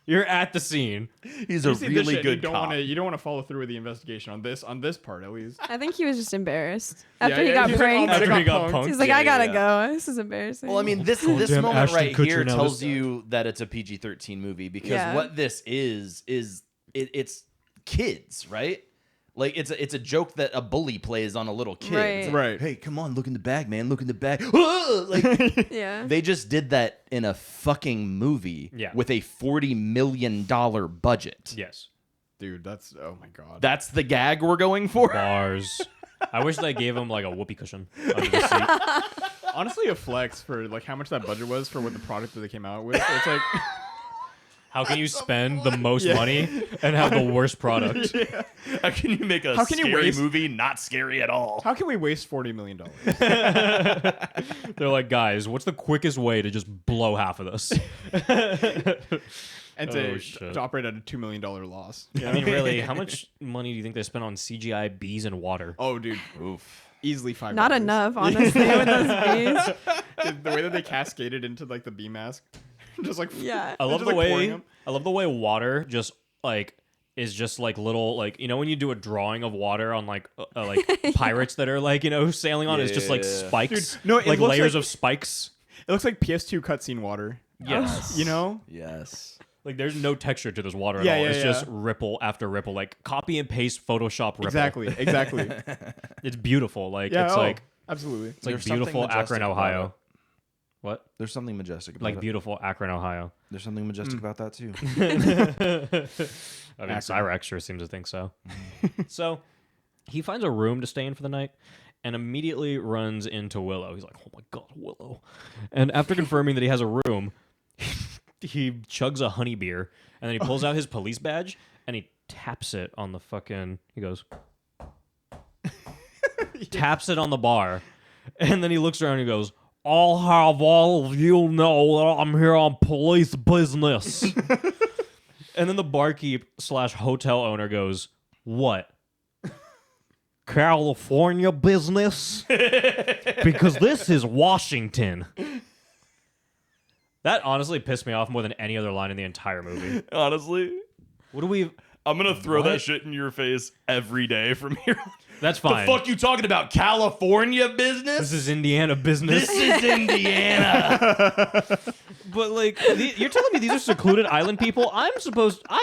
You're at the scene. He's a You see this really shit, good you cop. don't want to follow through with the investigation on this part at least. I think he was just embarrassed after he yeah, got he's like, oh pranked. my After he got punked. punked. He's like, Yeah, I gotta yeah. go. This is embarrassing. Well, I mean, this Goddamn moment Ashton right Kutcher here now tells this- you that it's a PG-13 movie because Yeah. what this is it's kids, right? Like it's a joke that a bully plays on a little kid. It's like, Right. Hey, come on, look in the bag, man. Look in the bag. Like yeah. they just did that in a fucking movie Yeah. with a $40 million budget. Yes. Dude, that's oh my god. That's the gag we're going for. Bars. I wish they gave him like a whoopee cushion under the seat. Honestly a flex for like how much that budget was for what the product that they came out with. It's like How can you spend the most money and have the worst product? How can you make a How can you scary waste- movie not scary at all? how can we waste $40 million? They're like, guys, what's the quickest way to just blow half of this? And Oh, to shit. operate at a $2 million loss. I mean, really, how much money do you think they spent on CGI bees and water? Oh dude. Oof. Easily $5. Not enough, honestly, with those bees. The way that they cascaded into like the bee mask. Just like Yeah. I love just, the like, pouring way them. I love the way water just like is just like little like when you do a drawing of water on like like pirates that are like sailing on, it's just like Yeah. spikes, Dude, no, it like looks layers like- of spikes. It looks like PS2 cutscene water. Yes, You know? Yes. like there's no texture to this water at Yeah, all. yeah, It's yeah. just ripple after ripple, like copy and paste Photoshop ripple. Exactly. It's beautiful. Like Yeah, it's like absolutely. it's like There's something beautiful majestic Akron, about Ohio. it. What? There's something majestic about Like it. beautiful Akron, Ohio. There's something majestic about that too. I mean, Cyrex sure seems to think so. So he finds a room to stay in for the night and immediately runs into Willow. He's like, oh my God, Willow. And after confirming that he has a room, he chugs a honey beer and then he pulls out his police badge and he taps it on the fucking. He goes, taps it on the bar. And then he looks around and he goes, I'll have all of you know that I'm here on police business. And then the barkeep / hotel owner goes, what? California business? Because this is Washington. That honestly pissed me off more than any other line in the entire movie. Honestly, What do we... I'm gonna throw What? that shit in your face every day from here on. That's The fine. fuck you talking about? California business? This is Indiana business. This is Indiana. But like, you're telling me these are secluded island people? I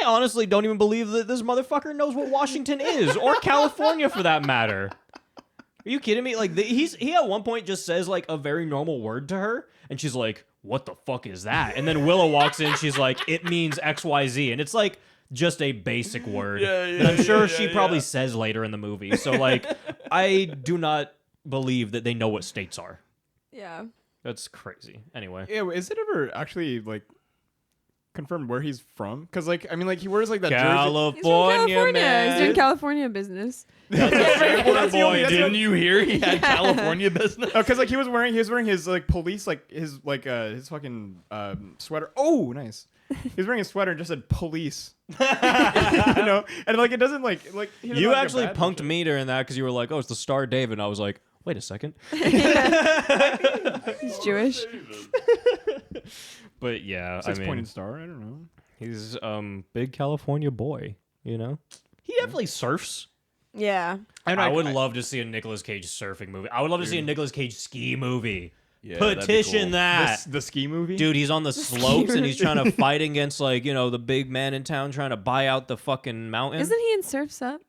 honestly don't even believe that this motherfucker knows what Washington is, or California for that matter. Are you kidding me? Like, he at one point just says like a very normal word to her, and she's like, "What the fuck is that?" And then Willow walks in, she's like, "It means XYZ," and it's like just a basic word that I'm sure she probably says later in the movie. So like, I do not believe that they know what states are. Yeah. That's crazy. Anyway. Yeah, is it ever actually like confirmed where he's from? Because like, I mean, like he wears like that jersey. California, He's from California. man. He's doing California business. Well, that's the only- that's the Didn't only- you hear he had California business? Because like he was wearing his like police his fucking sweater. Oh, nice. He was wearing his sweater and just said police. You know, and like it doesn't like he doesn't You have, like, a actually badge and punked shit. me during that because you were like, "Oh, it's the Star David," and I was like, "Wait a second." He's Jewish. But yeah, I Six-pointed mean, star. I don't know. he's big California boy. You know, he definitely surfs. Yeah. I would love to see a Nicolas Cage surfing movie. I would love to see a Nicolas Cage ski movie. Yeah, that'd be Petition cool. that. The ski movie, Dude, he's on the slopes and he's trying to fight against, like, you know, the big man in town trying to buy out the fucking mountain. Isn't he in Surf's Up?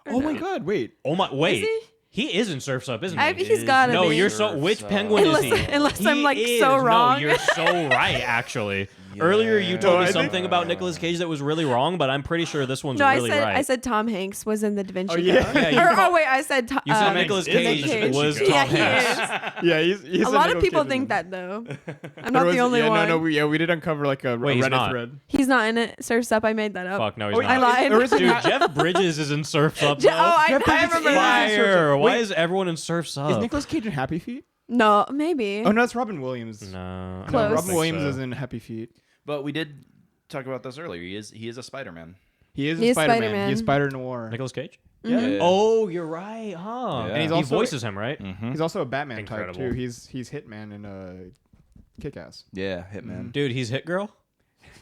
Or Oh no? my god! Wait. Oh my, wait. Is He is in Surf's Up, isn't he? I think he's gotta No, be. you're so. Which Surf's penguin Up. is he? Unless I'm, He like, is. so No, wrong. you're so right, actually. Earlier, you told No, me I something think- about Nicolas Cage that was really wrong, but I'm pretty sure this one's No, really I right. said Tom Hanks was in the Da Vinci Oh, yeah? Code. Yeah, you Or, call- oh wait, I said you said Tom Nicolas Hanks is Cage in the Da Vinci was Code. Tom Yeah, he Hanks. is. Yeah, he's A lot of people think that though. I'm not the only one. No, we did uncover like a Wait, he's Reddit not. thread. He's not in it. Surf's Up. I made that up. Fuck, no, he's Oh, not. I lied. Or is it Dude, not- Jeff Bridges is in Surf's Up. Oh, I Jeff Bridges remember is that. in Surf's Up. Fire! Why Wait. is everyone in Surf's Up? Is Nicolas Cage in Happy Feet? No, maybe. Oh no, that's Robin Williams. No, I don't Close. Robin think Williams so. is in Happy Feet. But we did talk about this earlier. He is a Spider-Man. He is He is Spider-Man. Spider-Man. He is Spider Noir. Nicolas Cage. Yeah. Oh, you're right, huh? Yeah. And he's he also- voices him, right? He's also a Batman Incredible. type too. He's Hitman in Kick-Ass. Yeah, Hitman. Dude, he's Hit Girl.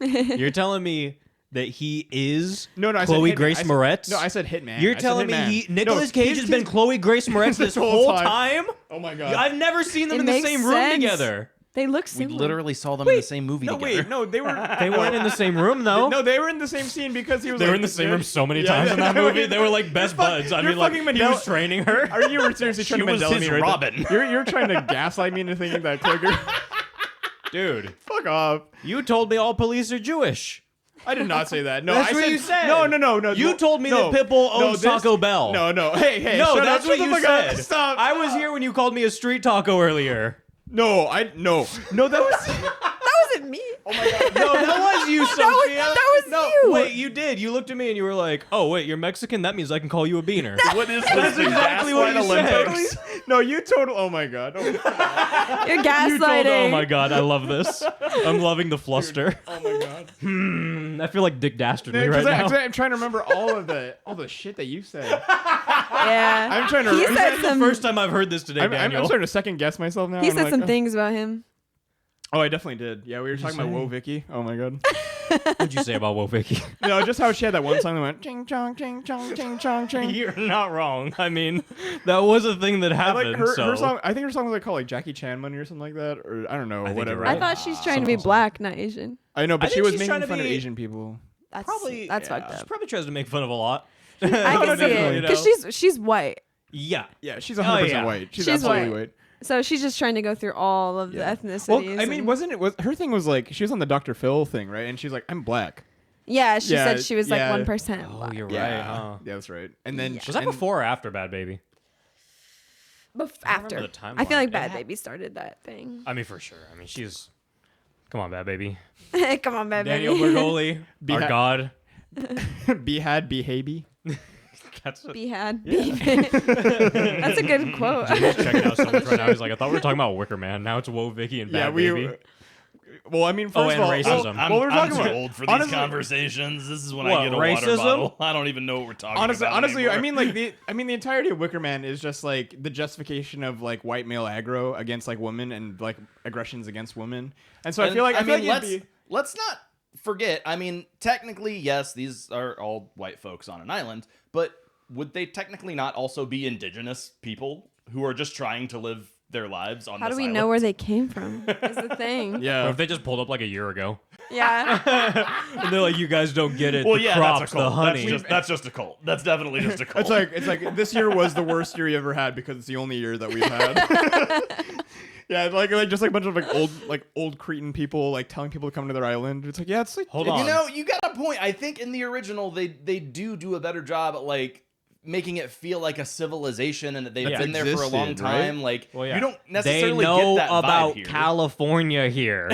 You're telling me that he is No, I said Chloe Hitman. Grace I said- Moretz? No, I said Hitman. You're I said telling me Hitman. Nicolas No, Cage has been Chloe Grace Moretz this whole time? Oh my god. I've never seen them It in the makes same room sense. together. They look We similar. literally saw them in the same movie No, together. wait, no, they were. They weren't in the same room though. No, they were in the same scene because he was. They were like, in the same room so many Yeah, times yeah, in that they were- movie. They were like best You're buds. I you're mean, like fucking he Mandela- was training her. Are you seriously trying She to was Mandela his me right Robin. there? You're trying to gaslight me into thinking that Chloe Grace. Dude, Fuck off. you told me all police are Jewish. I did not say that. No, That's I what said, you said. No. You told me no, that Pitbull no, owns this- Taco Bell. No. Hey. No, shut that's up, what shut you the fuck up. said. Stop. I was here when you called me a street taco earlier. No. That was. That wasn't me. Oh my god. No, that was you, Sophia. that was no, you. Wait, you did. You looked at me and you were like, "Oh, wait, you're Mexican. That means I can call you a beaner." What is That's this? exactly what you Olympics? said. No, you total. Oh my god. Oh, You're You gaslighting. told. Oh my god, I love this. I'm loving the fluster. oh my god. I feel like Dick Dastardly Because right now. I'm trying to remember all the shit that you said. Yeah. I'm trying to. He I'm, said That's the some. first time I've heard this today, I'm Daniel. starting to second guess myself now. He I'm said like, some oh. things about him. Oh, I definitely did. Yeah, we were talking about say? Whoa Vicky. Oh my god. What'd you say about Wofiki? No, just how she had that one song that went ching chong ching chong ching chong ching. You're not wrong. I mean, that was a thing that I happened. like her so. song. I think her song was like called like Jackie Chan Money or something like that, or I don't know, think whatever. you're I right. thought she's trying to be black, not Asian. I know, I but she think was she's making trying to fun of be- Asian people. That's Probably that's yeah, fucked She up. probably tries to make fun of a lot. I can see definitely. it because she's white, Yeah, she's Oh, 100% yeah. white. She's She's absolutely white. white. so she's just trying to go through all of Yeah. the ethnicities. Well, I mean, and- wasn't it? Was her thing was like she was on the Dr. Phil thing, right? And she's like, I'm black. yeah, she Yeah, said she was like yeah. 1% Oh, black. you're right, Yeah, huh? yeah, that's right. And then Yeah. Was that before or after Bad Baby? After. the timeline. I feel like It Bad ha- Baby started that thing. I mean, for sure. I mean, she's. Come on, Bad Baby. Come on, Bad Daniel Baby. Bergoli, our Beha- god. be haby? That's a, Be had. That's a good quote. Jimmy's checking out so much right now. He's like, I thought we were talking about Wicker Man. Now it's Woe Vicky and Bad Yeah, Baby. Well, I mean, first Oh, of and all, racism. I'm, well, we're I'm talking too about old for these honestly- conversations. This is when What, I get a water racism? bottle. I don't even know what we're talking Honestly, about. I anymore. mean, like the entirety of Wicker Man is just like the justification of like white male aggro against like women and like aggressions against women. And so I And, feel like I mean, like it'd be- let's not forget. I mean, technically, yes, these are all white folks on an island, but would they technically not also be indigenous people who are just trying to live their lives on How this do we island? know where they came from? Is the thing. Or Yeah. if they just pulled up like a year ago. Yeah. And they're like, you guys don't get it. Well, the yeah, crops, that's a cult. the honey. That's just a cult. That's definitely just a cult. It's like this year was the worst year you ever had because it's the only year that we've had. Yeah, like just like a bunch of old Cretan people like telling people to come to their island. It's like, yeah, it's like Hold on. You know, you got a point. I think in the original, they do a better job at like making it feel like a civilization and that they've been there for a long existed, right? time. Like, Well, yeah. you don't They necessarily know get that about vibe here. California here.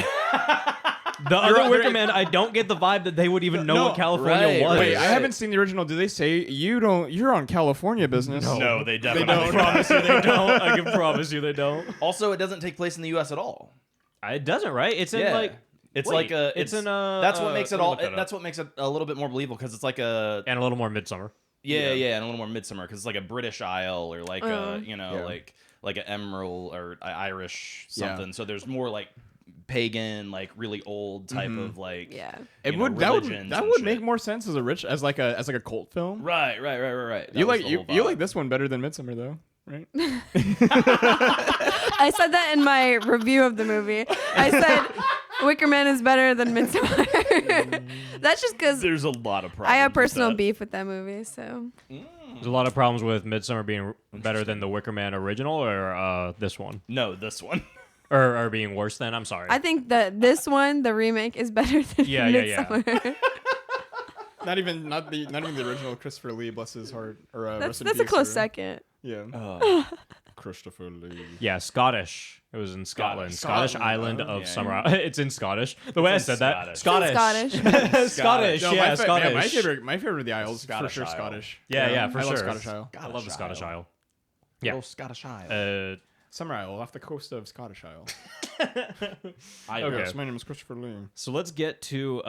The other Wicker Man, I don't get the vibe that they would even know what California right, was. Wait, I Right. haven't seen the original. Do they say you're on California business? No, they definitely I don't. promise you they don't. I can promise you they don't. Also, it doesn't take place in the U.S. at all. It doesn't, right? It's in Yeah. like It's wait, like a. it's in a. That's what makes it let me all. look that up. That's what makes it a little bit more believable because it's like a. And a little more midsummer. Yeah, and a little more midsummer because it's like a British Isle or like a Yeah. like an Emerald or Irish Yeah. something. So there's more like pagan, like really old type of like. Yeah. It you know, would religions that and would make shit. more sense as as like a cult film. Right. That You was like the you, whole you vibe. like this one better than Midsummer though, right? I said that in my review of the movie. I said Wicker Man is better than Midsommar. That's just because There's a lot of problems. I have with personal that. beef with that movie. So There's a lot of problems with Midsummer being better than the Wicker Man original, or this one, No, this one. or being worse than. I'm sorry. I think that this one, the remake, is better than Yeah. Midsommar. not even the original Christopher Lee, bless his heart. Or That's rest in a peace, close or- second. Yeah. Christopher Lee. Yeah, Scottish. It was in Scotland. Scottish Scotland, island oh, of yeah, Summer. It's in Scottish. The way I in said that. Scottish. Scottish. Scottish. Scottish. No, Yeah, my Scottish. my favorite of the Isles for Scottish sure Isle. Scottish. Yeah, for I sure. love Scottish Isle. I love the Scottish Isle. Yeah. Yeah. Scottish Isle. Summer Isle off the coast of Scottish Isle. Okay. Yes, my name is Christopher Lee. So let's get to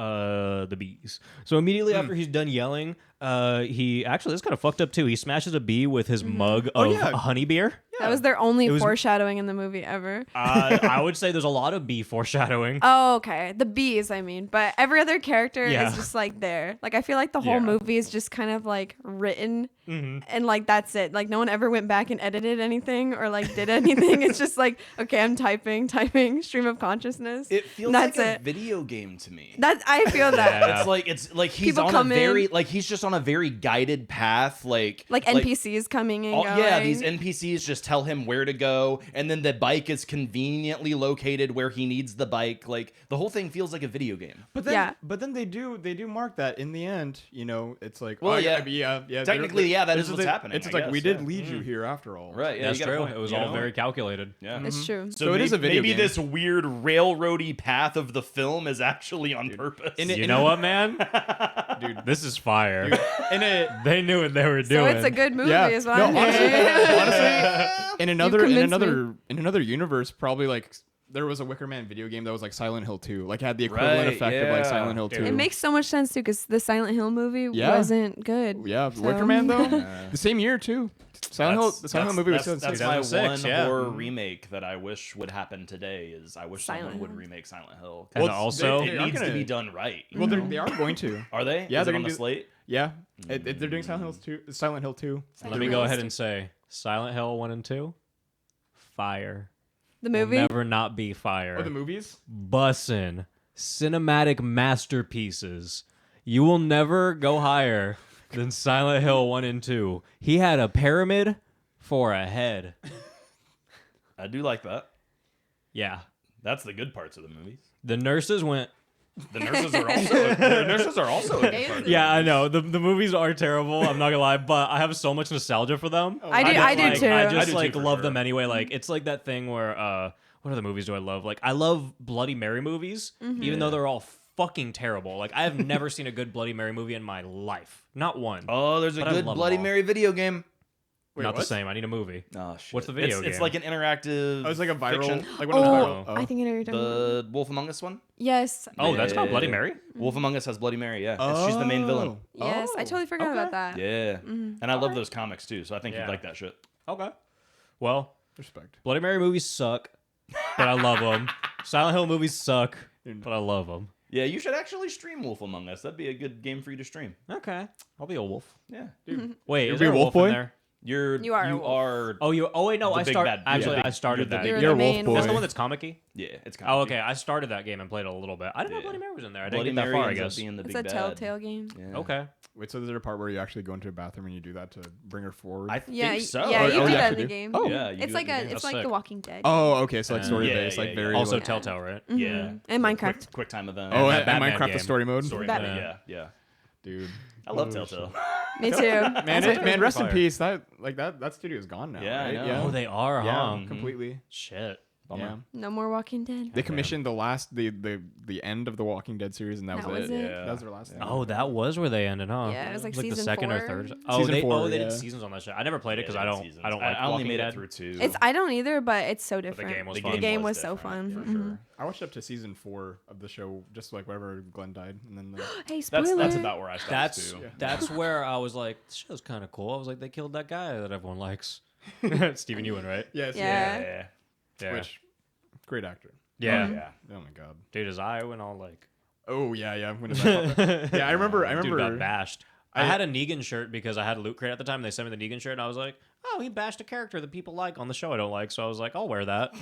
the bees. So immediately after he's done yelling, he actually, this kind of fucked up too. He smashes a bee with his mug of yeah. honey beer. That was their only It was- foreshadowing in the movie ever. I would say there's a lot of bee foreshadowing. Oh, okay. The bees, I mean. But every other character Yeah. is just like there. Like, I feel like the whole Yeah. movie is just kind of like written Mm-hmm. and like that's it. Like, no one ever went back and edited anything or like did anything. It's just like, okay, I'm typing, stream of consciousness. It feels That's like a it. video game to me. I feel that. Yeah. It's like he's People on a come in. very like he's just on a very guided path. Like NPCs coming and going. yeah, these NPCs just tell him where to go, and then the bike is conveniently located where he needs the bike. Like the whole thing feels like a video game. But then, Yeah. but then they do mark that in the end. You know, it's like, Well, oh, yeah. yeah. Technically, yeah, that this is what's happening, It's I like guess, we did yeah. lead you here after all. Right? Yeah, That's you got a true. point, It was you all know? very calculated. Yeah. It's true. So it is a video maybe game. this weird railroady path of the film is actually on purpose. You know what, man? Dude. This is fire. In a They knew what they were So doing. it's a good movie, Yeah. is what No, I'm honestly- hearing. honestly, in another convinced in another universe, probably like there was a Wicker Man video game that was like Silent Hill 2, like had the equivalent Right, effect of like yeah. Silent Hill Dude. 2. It makes so much sense too, because the Silent Hill movie Yeah. wasn't good. yeah, So- Wicker Man though, the same year too. The Silent Hill movie was that's 2006. my 2006, one yeah. horror remake that I wish would happen today. Is I wish Silent someone would Hill. remake Silent Hill. And Well, also, they It are needs to gonna- be done right. you Well, know? they are going to. Are they? Yeah, Is they're it on gonna the do- slate. Yeah, they're doing Silent Hill 2. let me go ahead and say Silent Hill 1 and 2, fire. The Will movie? never not be fire. Oh, the movies? Bussin'. Cinematic masterpieces. You will never go higher than Silent Hill 1 and 2. He had a pyramid for a head. I do like that. Yeah. That's the good parts of the movies. The nurses went. The nurses are also. The nurses are also. A good part of the Yeah, I movies. know. The movies are terrible. I'm not gonna lie, but I have so much nostalgia for them. I do like, too. I I just do like too, for love sure. them anyway. Like it's like that thing where what other movies do I love? Like I love Bloody Mary movies, even though they're all fucking terrible. Like I have never seen a good Bloody Mary movie in my life. Not one. Oh, there's a But I good love Bloody them all. Mary video game. Wait, not the what? same. I need a movie. Oh shit! What's the video It's game? like an interactive. Oh, it's like a viral. fiction. Like one of those Oh, viral. I think I know what you're talking about. The Wolf Among Us one. Yes. Oh, that's called Bloody Yeah. Mary? Wolf Among Us has Bloody Mary. Yeah, she's the main villain. Yes. I totally forgot okay. about that. Yeah, and I love those comics too, so I think Yeah. you'd like that shit. Okay. Well, Respect. Bloody Mary movies suck, but I love them. Silent Hill movies suck, but I love them. Yeah, you should actually stream Wolf Among Us. That'd be a good game for you to stream. Okay, I'll be a wolf. Yeah. Wait, You'll is be there a a wolf wolf boy? in there? You are a wolf. are. Oh, wait, no, The I big started. bad- Actually, yeah, I started you're the that. big You're You're a the wolf main boy. That's the wolf. one that's comic-y? Yeah, it's kind Oh, of. okay. I started that game and played it a little bit. I didn't know Yeah. Bloody Mary was in there. I Bloody didn't get that Mary far, I ends up guess. being the It's big a bad. Telltale game. Yeah. Okay. Wait, so there's a part where you actually go into a bathroom and you do that to bring her forward? I think Yeah, so. yeah, Oh, you you do that actually in the do? game. Oh. Yeah, you It's do like it in the a, game. it's That's like sick. The Walking Dead. Oh, okay. So like Yeah, story yeah, based, like yeah, very Also like, Telltale, right? Mhm. Yeah. And Minecraft. Quick time event. Oh, that and Batman Minecraft the game. story mode. Story Batman. mode, yeah. Dude. I love Oh, Telltale. Me too. Man, Telltale's man, rest in fire. peace. That studio's gone now. Yeah, I right? know. Yeah. Oh, they are, yeah, huh? Mhm. completely. Shit. Bummer. Yeah. No more Walking Dead. They commissioned the last the end of the Walking Dead series, and that That was was it. it? Yeah. That was their last thing. Oh, that was where they ended, huh? Yeah, it was like the season second or 4. third. Season they, 4, they yeah. did seasons on that shit. I never played it because Yeah, I they don't. did seasons. I don't like I only Walking made Dead. it through 2. I don't either, but it's so the different. game was The fun. The game was was so different, fun. for sure. I watched up to season 4 of the show, just like whenever Glenn died, and then Hey, spoiler. That's about where I stopped That's too. that's where I was like, this show's kind of cool. I was like, they killed that guy that everyone likes. Steven Yeun, right? yes, Yeah. Yeah. Yeah. Which great actor. yeah. Yeah. Oh my god. Dude, his eye went all like. Oh yeah. When did that pop up? Yeah, I remember. Dude got bashed. I I- had a Negan shirt because I had a Loot Crate at the time. And they sent me the Negan shirt, and I was like, "Oh, he bashed a character that people like on the show I don't like." So I was like, "I'll wear that."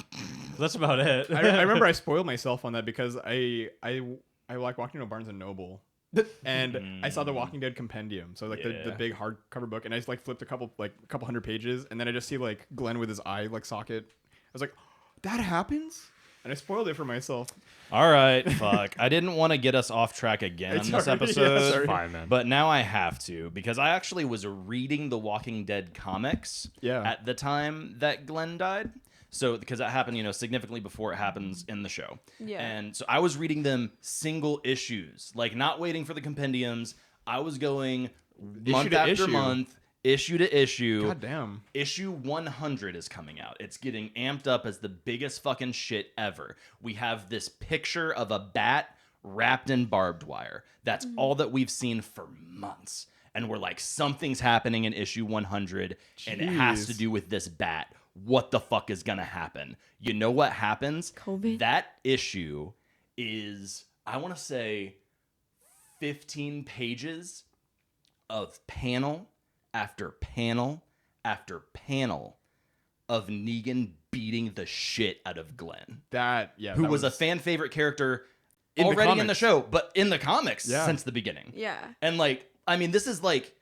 That's about it. I remember I spoiled myself on that because I like walking to Barnes and Noble. And I saw the Walking Dead compendium, so like the Yeah. big hardcover book, and I just like flipped a couple hundred pages, and then I just see like Glenn with his eye like socket. I was like, that happens, and I spoiled it for myself. All right, fuck. I didn't want to get us off track again on this Sorry. Yeah, episode. sorry. Fine, man. But now I have to because I actually was reading the Walking Dead comics Yeah. at the time that Glenn died. So because that happened, significantly before it happens in the show. Yeah. And so I was reading them single issues, like not waiting for the compendiums. I was going month to after issue. month, issue to issue. God damn. Issue 100 is coming out. It's getting amped up as the biggest fucking shit ever. We have this picture of a bat wrapped in barbed wire. That's all that we've seen for months. And we're like, something's happening in issue 100, and it has to Jeez. do with this bat. What the fuck is gonna happen? You know what happens? COVID. That issue is, I want to say, 15 pages of panel after panel after panel of Negan beating the shit out of Glenn, who that was a fan favorite character In the already in the comics. show, but in the comics Yeah. since the beginning. Yeah. And like, I mean, this is like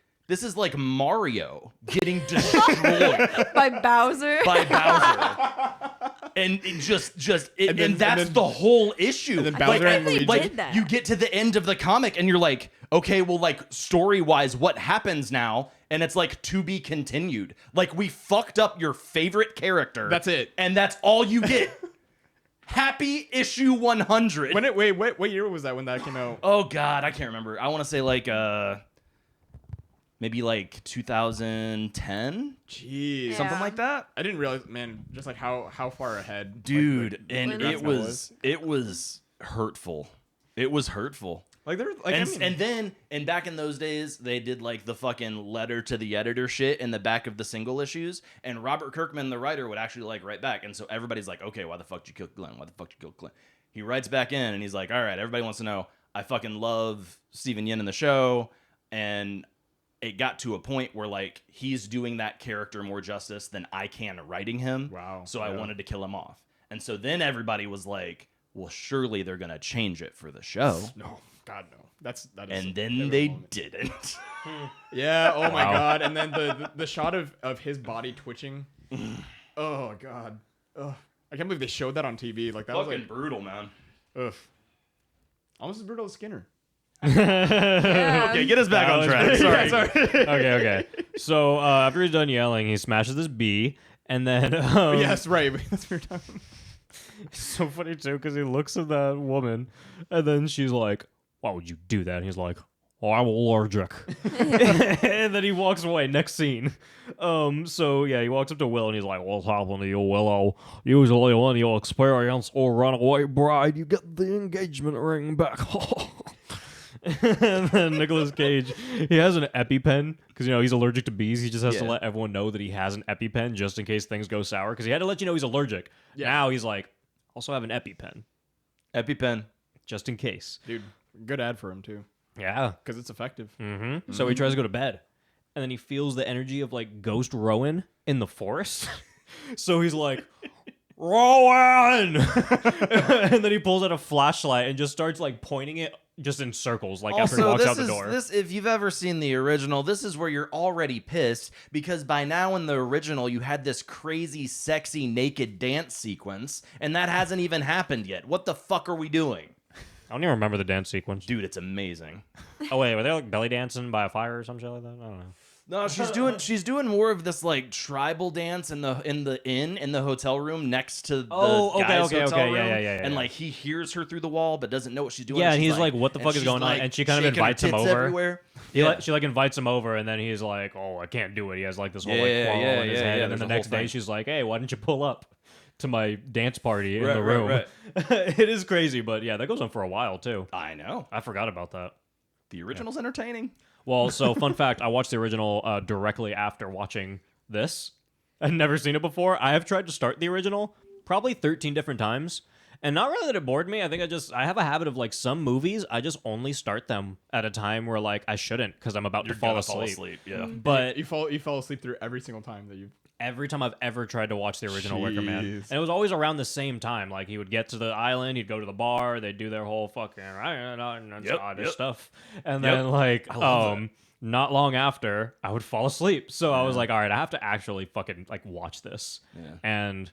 Mario getting destroyed By Bowser. by Bowser. And it and that's then- the whole issue. and then Like, Bowser and they Luigi. like did that. you get to the end of the comic and you're like, okay, well, like story-wise, what happens now? And it's like to be continued. Like we fucked up your favorite character. That's it. And that's all you get. Happy issue 100. What year was that when that came out? Oh God, I can't remember. I want to say like maybe like 2010, Jeez. Yeah. something like that. I didn't realize, man, just like how far ahead. Dude, like, and When it that's was hurtful. It was hurtful. like there, like And back in those days, they did like the fucking letter to the editor shit in the back of the single issues, and Robert Kirkman, the writer, would actually like write back, and so everybody's like, okay, why the fuck did you kill Glenn? Why the fuck did you kill Glenn? He writes back in, and he's like, all right, everybody wants to know, I fucking love Steven Yeun in the show, and it got to a point where like he's doing that character more justice than I can writing him. Wow. So I Yeah. wanted to kill him off, and so then everybody was like, well, surely they're gonna change it for the show. no, God no. That is. And a then pivotal they moment. didn't. Yeah. Oh my Wow. God. And then the shot of his body twitching. Oh God. Ugh. I can't believe they showed that on TV. Like that was like, brutal, man. ugh. Almost as brutal as Skinner. Yeah. Okay, get us back on track. Sorry. Sorry. Okay. So after he's done yelling, he smashes this bee, and then Yes, right. That's what we're talking. it's so funny too because he looks at that woman, and then she's like, "Why would you do that?" And he's like, "Oh, I'm allergic," and then he walks away. Next scene. So yeah, he walks up to Will, and he's like, "What's happening to you, Willow? Usually when you experience or runaway bride, you get the engagement ring back." And then Nicolas Cage, he has an EpiPen because he's allergic to bees. He just has to Yeah. let everyone know that he has an EpiPen just in case things go sour because he had to let you know he's allergic. Yeah. Now he's like, also have an EpiPen. EpiPen. just in case. Dude, good ad for him too, Yeah. because it's effective. So he tries to go to bed, and then he feels the energy of like Ghost Rowan in the forest. So he's like, Rowan! And then he pulls out a flashlight and just starts like pointing it just in circles, like after he Also, walks this out the is door. this. If you've ever seen the original, this is where you're already pissed because by now in the original you had this crazy, sexy, naked dance sequence, and that hasn't even happened yet. What the fuck are we doing, I don't even remember the dance sequence. dude? It's amazing. Oh wait, were they like belly dancing by a fire or some shit like that? I don't know. No, she's doing more of this like tribal dance in the hotel room next to the guy's hotel room, yeah. and like he hears her through the wall but doesn't know what she's doing. Yeah, and she's he's like, "What the fuck is she's, going on?" like, And she kind of shaking her invites him tits over. everywhere. She like invites him over, and then he's like, "Oh, I can't do it." He has like this whole like Yeah, quarrel yeah, in his yeah, head, yeah, and then there's the a next whole day thing. she's like, "Hey, why didn't you pull up to my dance party in Right, the right, room?" right. It is crazy, but yeah, that goes on for a while too. I know. I forgot about that. The original's entertaining. Well, so fun fact, I watched the original directly after watching this. I'd never seen it before. I have tried to start the original probably 13 different times. And not really that it bored me. I think I have a habit of like some movies, I just only start them at a time where like I shouldn't because I'm about to fall asleep. Yeah. But You fall asleep through every single time that you. every time I've ever tried to watch the original Wicker Man, Jeez. and it was always around the same time. Like he would get to the island, he'd go to the bar, they'd do their whole fucking Yep. stuff, and Yep. then like I love that. not long after, I would fall asleep. So I was like, all right, I have to actually fucking like watch this. Yeah. And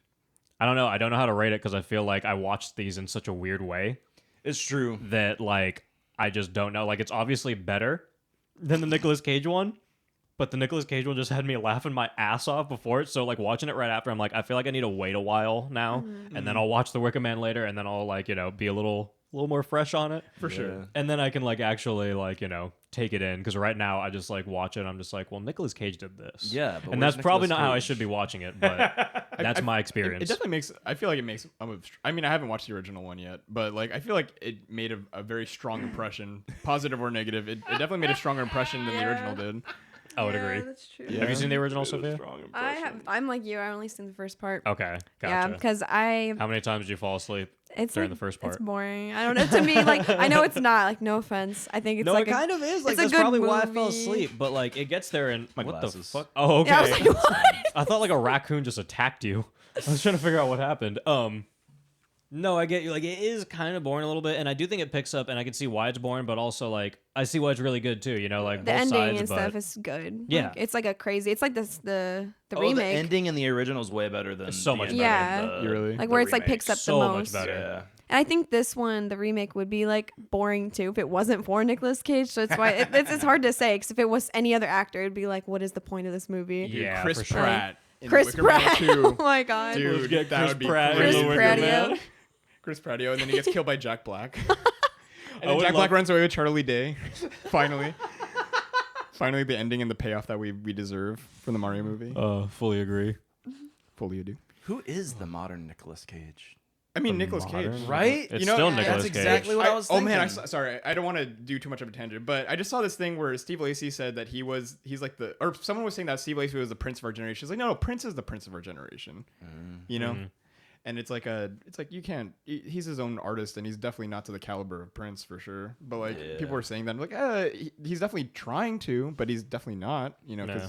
I don't know how to rate it because I feel like I watched these in such a weird way It's true. that like I just don't know. Like it's obviously better than the Nicolas Cage one, but the Nicolas Cage one just had me laughing my ass off before it. So like watching it right after, I'm like, I feel like I need to wait a while now, and then I'll watch the Wicker Man later, and then I'll like be a little more fresh on it For sure. and then I can like actually like take it in because right now I just like watch it. I'm just like, well, Nicolas Cage did this, Yeah, but and where's that's probably Nicolas not how I Cage? should be watching it, but that's my experience. It definitely makes. I feel like it makes. I mean, I haven't watched the original one yet, but like, I feel like it made a very strong impression, positive or negative. It definitely made a stronger impression than the original did. I would Yeah, agree. That's true. Yeah. Have you seen the original, Sophia? I have. I'm like you. I only seen the first part. Okay, Yeah, gotcha. because I. How many times did you fall asleep? It's during like, the first part? It's boring. I don't know. To me, like I know it's not. Like no offense. I think it's No, like it kind of is. Like it's a that's good probably why I fell movie. asleep. But like it gets there and My what glasses. the fuck? Oh, okay. Yeah, I was like, what? I thought like a raccoon just attacked you. I was trying to figure out what happened. No, I get you. Like, it is kind of boring a little bit, and I do think it picks up, and I can see why it's boring, but also, like, I see why it's really good, too, like, The both ending sides, and but stuff is good. Yeah. Like, it's like a crazy. It's like this the The remake. ending in the original is way better than It's so the much ending better. in Yeah. the- You really? like the where it's like remake. picks up So the much most. better. Yeah. And I think this one, the remake, would be like boring too if it wasn't for Nicolas Cage. So it's why it's hard to say. Because if it was any other actor, it'd be like, what is the point of this movie? Dude, Yeah, Chris for sure. Pratt. in Chris Wicker Man Pratt. 2. Oh my god. Dude, Let's get that Chris would be Pratt in crazy. the Chris Wicker Pratt, Man. Chris Pratt, and then he gets killed by Jack Black. I And then would Jack Black love- runs away with Charlie Day. Finally. Finally, the ending and the payoff that we deserve from the Mario movie. Fully agree. Fully do. Who is the modern Nicolas Cage? I mean, The Nicolas Cage. modern- Right? It's You know, still yeah, Nicolas that's Cage. exactly what I was Oh man, thinking. sorry. I don't want to do too much of a tangent, but I just saw this thing where Steve Lacy said that he's like or someone was saying that Steve Lacy was the prince of our generation. He's like, no, Prince is the prince of our generation. You know? Mhm. And it's like you can't. He's his own artist, and he's definitely not to the caliber of Prince for sure. But like Yeah. people were saying that, like, he's definitely trying to, but he's definitely not. No.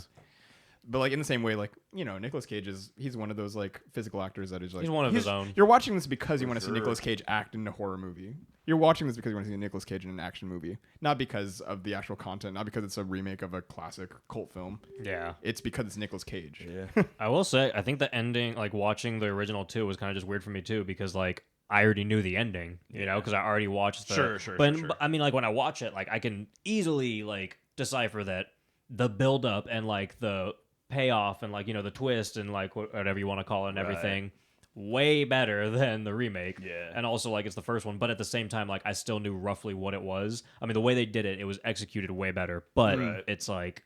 But like in the same way, like Nicolas Cage he's one of those like physical actors that is like He's one of his own. You're watching this because you For want to see sure. Nicolas Cage act in a horror movie. You're watching this because you want to see Nicolas Cage in an action movie, not because of the actual content, not because it's a remake of a classic cult film. Yeah. It's because it's Nicolas Cage. Yeah. I will say, I think the ending, like watching the original too, was kind of just weird for me too, because like I already knew the ending, because I already watched the. Sure. But I mean, like when I watch it, like I can easily like decipher that the build up and like the payoff and like the twist and like whatever you want to call it and Right. everything way better than the remake. Yeah. And also like it's the first one, but at the same time, like I still knew roughly what it was. I mean, the way they did it, it was executed way better, but Right. it's like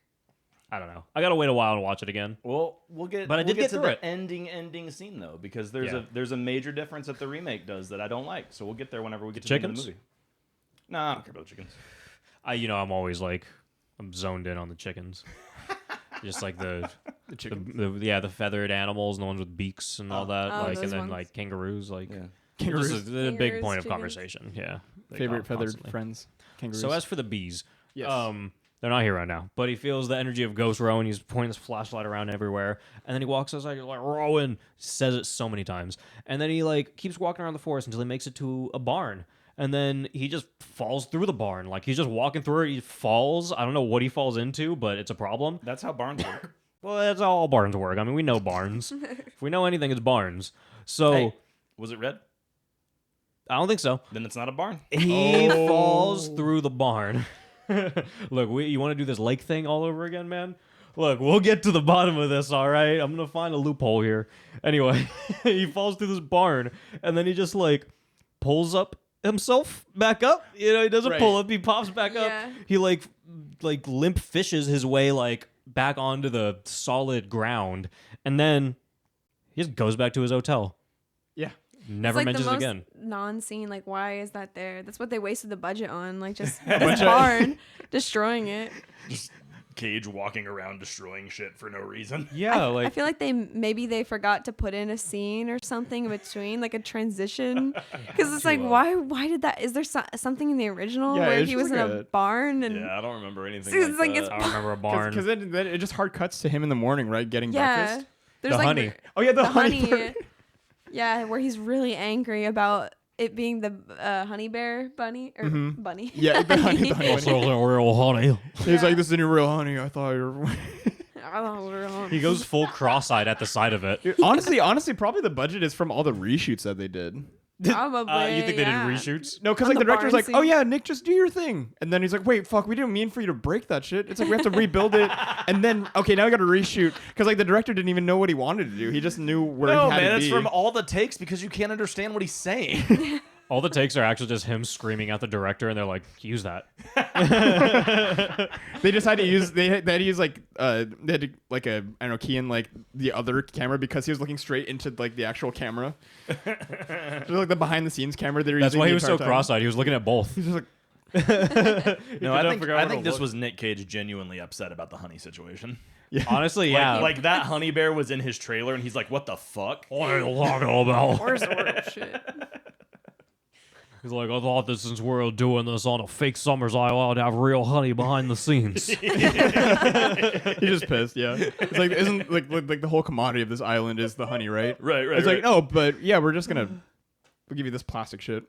I don't know. I gotta wait a while and watch it again. Well, we'll get. But I we'll did get to through the it. ending scene though, because there's Yeah. there's a major difference that the remake does that I don't like. So we'll get there whenever we get to Chickens? the movie. Nah, I don't care about chickens. I'm always like I'm zoned in on the chickens. Just like the chickens? the feathered animals and the ones with beaks and all that, Oh, like those and then ones. like kangaroos, like Yeah. Kangaroos. This is a big Kangaroos, point of chickens. conversation. Yeah, favorite feathered constantly. friends, kangaroos. So as for the bees, Yes. they're not here right now. But he feels the energy of Ghost Rowan. He's pointing his flashlight around everywhere, and then he walks outside. He's like, Rowan says it so many times, and then he like keeps walking around the forest until he makes it to a barn. And then he just falls through the barn. Like, he's just walking through it. He falls. I don't know what he falls into, but it's a problem. That's how barns work. Well, that's how all barns work. I mean, we know barns. If we know anything, it's barns. So, Hey, was it red? I don't think so. Then it's not a barn. He falls through the barn. Look, you want to do this lake thing all over again, man? Look, we'll get to the bottom of this, all right? I'm going to find a loophole here. Anyway, he falls through this barn, and then he just, like, pulls up himself back up. You know, he doesn't Right. pull up, he pops back Yeah. up. He like limp fishes his way like back onto the solid ground, and then he just goes back to his hotel. Yeah. Never It's like mentions the it most again. non-scene. Like, why is that there? That's what they wasted the budget on. Like, just Bunch this of- barn, destroying it. Just Cage walking around destroying shit for no reason. Yeah, I feel like maybe they forgot to put in a scene or something in between, like a transition, because it's like, why did that? Is there something in the original Yeah, where it's he just was like in a a- barn and Yeah, I don't remember anything It's like like that. I don't remember a barn. Because then it just hard cuts to him in the morning, right? Getting yeah, breakfast. there's The like honey. Oh yeah, the the honey. honey, yeah, where he's really angry about it being the honey bear bunny or bunny. Yeah, the honey. The honey. also real honey. He's like, "This isn't real honey. I thought you were." He goes full cross-eyed at the sight of it. honestly, probably the budget is from all the reshoots that they did. Probably. You think they yeah. did reshoots? No, because On like the the director's barn like, scene. "Oh yeah, Nick, just do your thing," and then he's like, "Wait, fuck, we didn't mean for you to break that shit. It's like we have to rebuild it, and then okay, now we got to reshoot because like the director didn't even know what he wanted to do. He just knew where No, he had man, to it's be. from all the takes because you can't understand what he's saying. All the takes are actually just him screaming at the director, and they're like, use that. They just had to use they had to use like they had to like a I don't know key in like the other camera because he was looking straight into like the actual camera. Just like the behind the scenes camera. They were That's using why the he was so entire time. cross-eyed. He was looking at both. He's just like, No, I couldn't think figure out I where think to this look. was Nick Cage genuinely upset about the honey situation. Honestly, yeah. Like that honey bear was in his trailer, and he's like, "What the fuck?" what are you talking about? Where's the real shit? He's like, I thought that since we're doing this on a fake Summer's I ought to have real honey behind the scenes. he's just pissed. Yeah, it's like isn't like the whole commodity of this island is the honey, right? Right, It's like no, but yeah, we're just gonna we'll give you this plastic shit.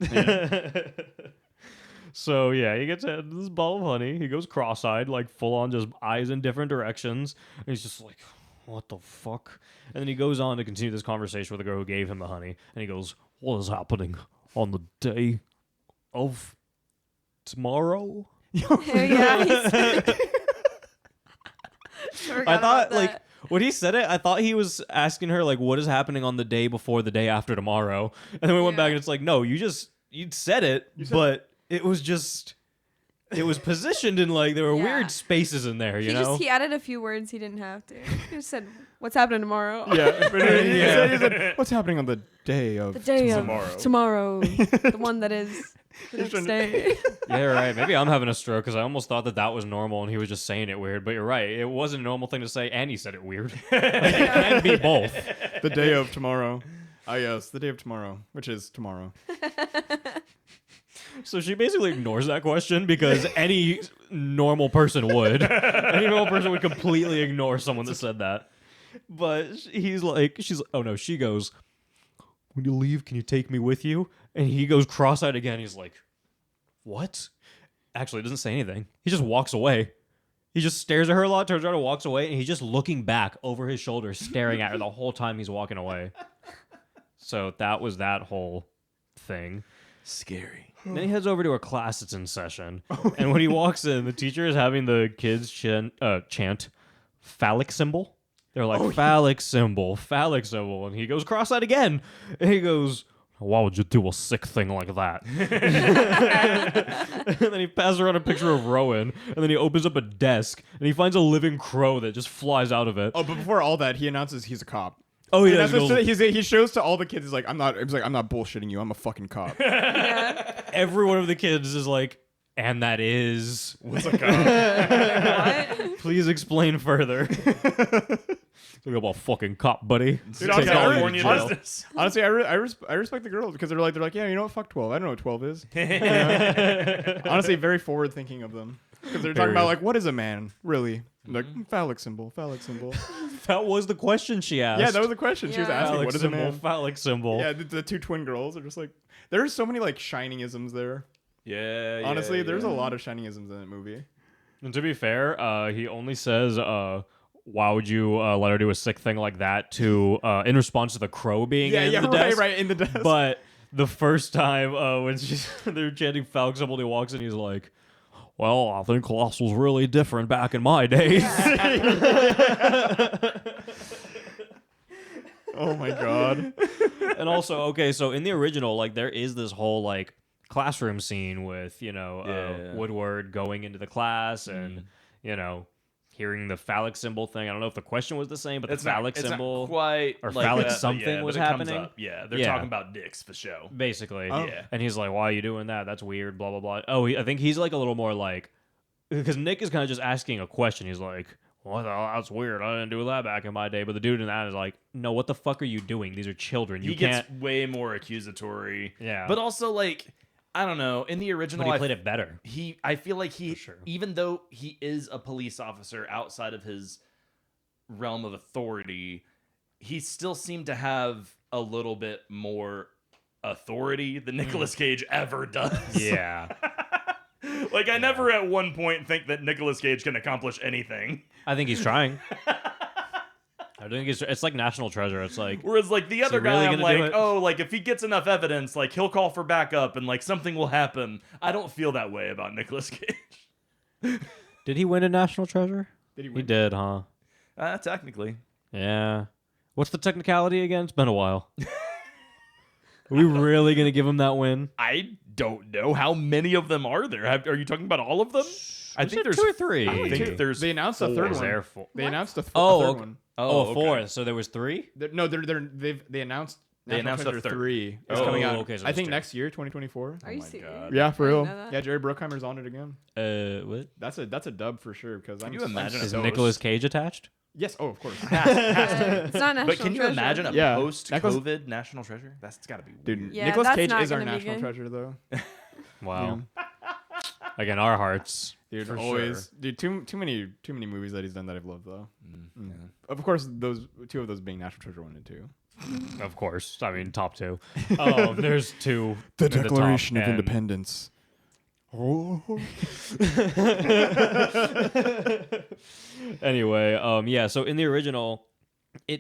So yeah, he gets this bottle of honey. He goes cross-eyed, like full on, just eyes in different directions. And he's just like, "What the fuck?" And then he goes on to continue this conversation with the girl who gave him the honey. And he goes, "What is happening on the day of tomorrow?" Yeah, I thought like when he said it, I thought he was asking her like, "What is happening on the day before the day after tomorrow?" And then we went back Yeah. and it's like, "No, you said it, but it was just." It was positioned in like there were Yeah. weird spaces in there, you he know. he added a few words he didn't have to. He just said, "What's happening tomorrow?" Yeah, but he said, what's happening on the day of The day Tomorrow. of tomorrow, the one that is the next day. Yeah, right. Maybe I'm having a stroke because I almost thought that was normal and he was just saying it weird. But you're right. It wasn't a normal thing to say, and he said it weird. Like, it can be both. the day of tomorrow. Ah yes, the day of tomorrow, which is tomorrow. So she basically ignores that question because any normal person would. Any normal person would completely ignore someone that said that. But she's like, oh no, she goes, "When you leave, can you take me with you?" And he goes cross-eyed again. He's like, "What?" Actually, doesn't say anything. He just walks away. He just stares at her a lot, turns around and walks away, and he's just looking back over his shoulder, staring at her the whole time he's walking away. So that was that whole thing. Scary. Then he heads over to a class that's in session. And when he walks in, the teacher is having the kids chant phallic symbol. They're like, phallic symbol, phallic symbol. And he goes cross-eyed again. And he goes, "Why would you do a sick thing like that?" And then he passes around a picture of Rowan. And then he opens up a desk. And he finds a living crow that just flies out of it. Oh, but before all that, he announces he's a cop. Oh, he And does. that's Goes, what he shows to all the kids. He's like, I'm not bullshitting you. I'm a fucking cop. Yeah. every one of the kids is like, "And that is..." What's a cop? What? Please explain further. Talk about fucking cop, buddy. Dude, Take honestly, all I you really- jail. Honestly, I respect the girls because they're like, yeah, you know what? Fuck 12. I don't know what 12 is. Honestly, very forward thinking of them because they're talking about like, what is a man really? Like phallic symbol. That was the question she asked. Yeah, that was the question she was Yeah. asking. phallic What is a symbol. man? Phallic symbol. Yeah, the two twin girls are just like, there's so many like shiningisms there. Yeah. Honestly, there's a lot of shiningisms in that movie. And to be fair, he only says, "Why would you let her do a sick thing like that?" To in response to the crow being in the desk. right in the desk. But the first time when they're chanting phallic symbol, he walks in, he's like, "Well, I think Colossal's really different back in my days." Oh my god. And also, okay, so in the original, like there is this whole like classroom scene with Woodward going into the class and hearing the phallic symbol thing. I don't know if the question was the same, but the phallic symbol not quite or like phallic that, but something yeah, was but it comes happening. up. Yeah, they're Yeah. talking about dicks for show. Basically. Oh. Yeah. And he's like, "Why are you doing that? That's weird, blah, blah, blah." Oh, I think he's like a little more like, because Nick is kind of just asking a question. He's like, "Well, that's weird. I didn't do that back in my day." But the dude in that is like, "No, what the fuck are you doing? These are children. You He can't." gets way more accusatory. Yeah. But also like I don't know. In the original, But he played it better. I feel like he, For sure. even though he is a police officer outside of his realm of authority, he still seemed to have a little bit more authority than Nicolas Cage ever does. Yeah. Like, I never at one point think that Nicolas Cage can accomplish anything. I think he's trying. I think it's like National Treasure. It's like, Whereas, like, the other he really guy, I'm gonna do like, it? oh, like, if he gets enough evidence, like, he'll call for backup and, like, something will happen. I don't feel that way about Nicolas Cage. did he win a National Treasure? Did he He win? did, huh? Technically. Yeah. What's the technicality again? It's been a while. Are we really going to give him that win? I don't know. How many of them are there? Are you talking about all of them? I think there's 2 or 3. I think there's They announced a third Is one. there 4? They announced a third okay. one. Oh, okay. 4. So there was 3? No, they announced. They National announced a Treasure third. 3 is Oh, coming out. okay, so I there's think 2. next year, 2024. Are you my serious? God. Yeah, for I real. didn't know that. Yeah, Jerry Bruckheimer's on it again. What? That's a dub for sure. Because you imagine Is Those. Nicolas Cage attached? Yes. Oh, of course. It's not National But can you Treasure. imagine a Yeah. post-COVID National Treasure? That's got to be Dude, weird. Yeah, Nicolas that's Cage not is our gonna be national good. treasure, though. Wow. Again, our hearts. Dude, For always. sure. Dude, too many movies that he's done that I've loved though. Yeah. Of course, those 2 of those being National Treasure 1 and 2. Of course. I mean, top 2. There's 2. The in the Declaration top, of and- Independence. Oh. Anyway, yeah, so in the original,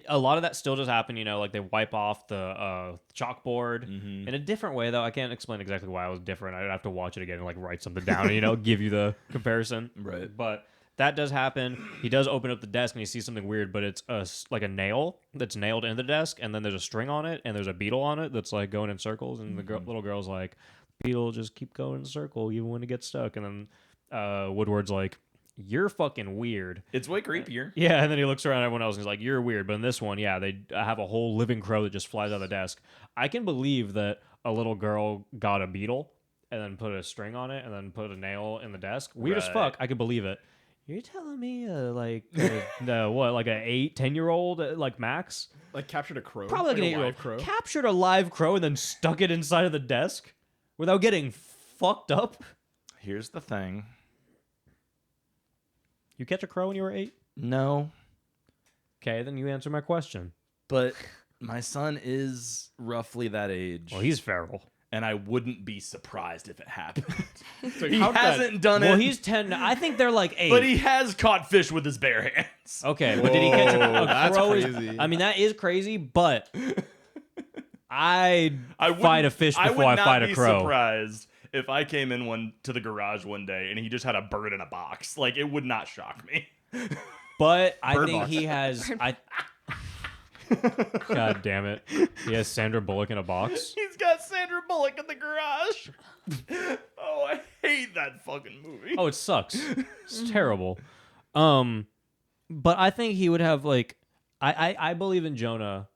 a lot of that still just happened, like they wipe off the chalkboard in a different way, though. I can't explain exactly why it was different. I'd have to watch it again and like write something down and, give you the comparison. Right. But that does happen. He does open up the desk and he sees something weird, but it's like a nail that's nailed in the desk, and then there's a string on it, and there's a beetle on it that's like going in circles, and the little girl's like, "Beetle, just keep going in a circle even when it gets stuck." And then Woodward's like, "You're fucking weird." It's way creepier. Yeah, and then he looks around at everyone else and he's like, "You're weird." But in this one, yeah, they have a whole living crow that just flies out of the desk. I can believe that a little girl got a beetle and then put a string on it and then put a nail in the desk. Weird as Right. fuck. I can believe it. You're telling me like an 8-10-year-old like max? Like captured a crow. Probably like an a 8-year-old live crow. captured a live crow and then stuck it inside of the desk without getting fucked up? Here's the thing. You catch a crow when you were 8? No, Okay, then you answer my question. but my son is roughly that age. Well, he's feral. and I wouldn't be surprised if it happened. So He how'd that- hasn't done Well, it, he's 10. I think they're like 8. but he has caught fish with his bare hands. Okay, but did he catch Whoa, a that's crow? crazy. I mean, that is crazy, but I'd I fight a wouldn't- fish I before would I not fight a be crow. surprised if I came in to the garage one day and he just had a bird in a box. Like, it would not shock me. But I Bird think box. he has. God damn it! He has Sandra Bullock in a box. He's got Sandra Bullock in the garage. Oh, I hate that fucking movie. Oh, it sucks. It's terrible. But I think he would have like. I believe in Jonah,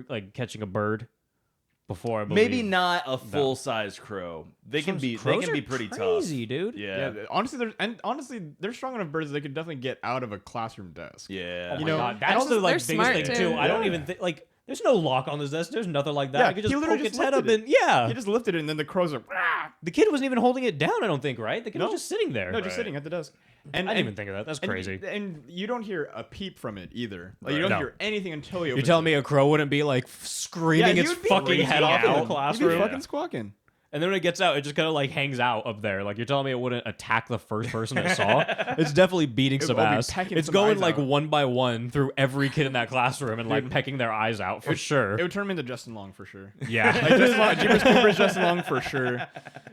like catching a bird. before. I believe. Maybe not a full size crow. They can be pretty crazy, tough. dude. Yeah. Honestly, they're strong enough birds that they could definitely get out of a classroom desk. Yeah. Oh You my know, God. and That's also the like they're biggest smart, thing too. too. I don't Yeah. even think like. There's no lock on this desk. There's nothing like that. Yeah, I could just he literally poke just its head up lifted and yeah. He just lifted it, and then the crows are. The kid wasn't even holding it down. I don't think. Right? The kid No. was just sitting there. No, just sitting at the desk. And I didn't even think of that. That's and- crazy. And you don't hear a peep from it either. Like you Right. don't No. hear anything until he You're opens telling it. me a crow wouldn't be like screaming he its would be fucking freaking head off in out. the He'd be classroom? fucking squawking. And then when it gets out, it just kind of like hangs out up there. Like you're telling me it wouldn't attack the first person it saw. It's definitely beating some will be ass. pecking It's some going eyes like out. one by one through every kid in that classroom and like Dude. pecking their eyes out for sure. It would turn him into Justin Long for sure. Yeah. Like Justin Long, Jeepers Creepers, Justin Long for sure.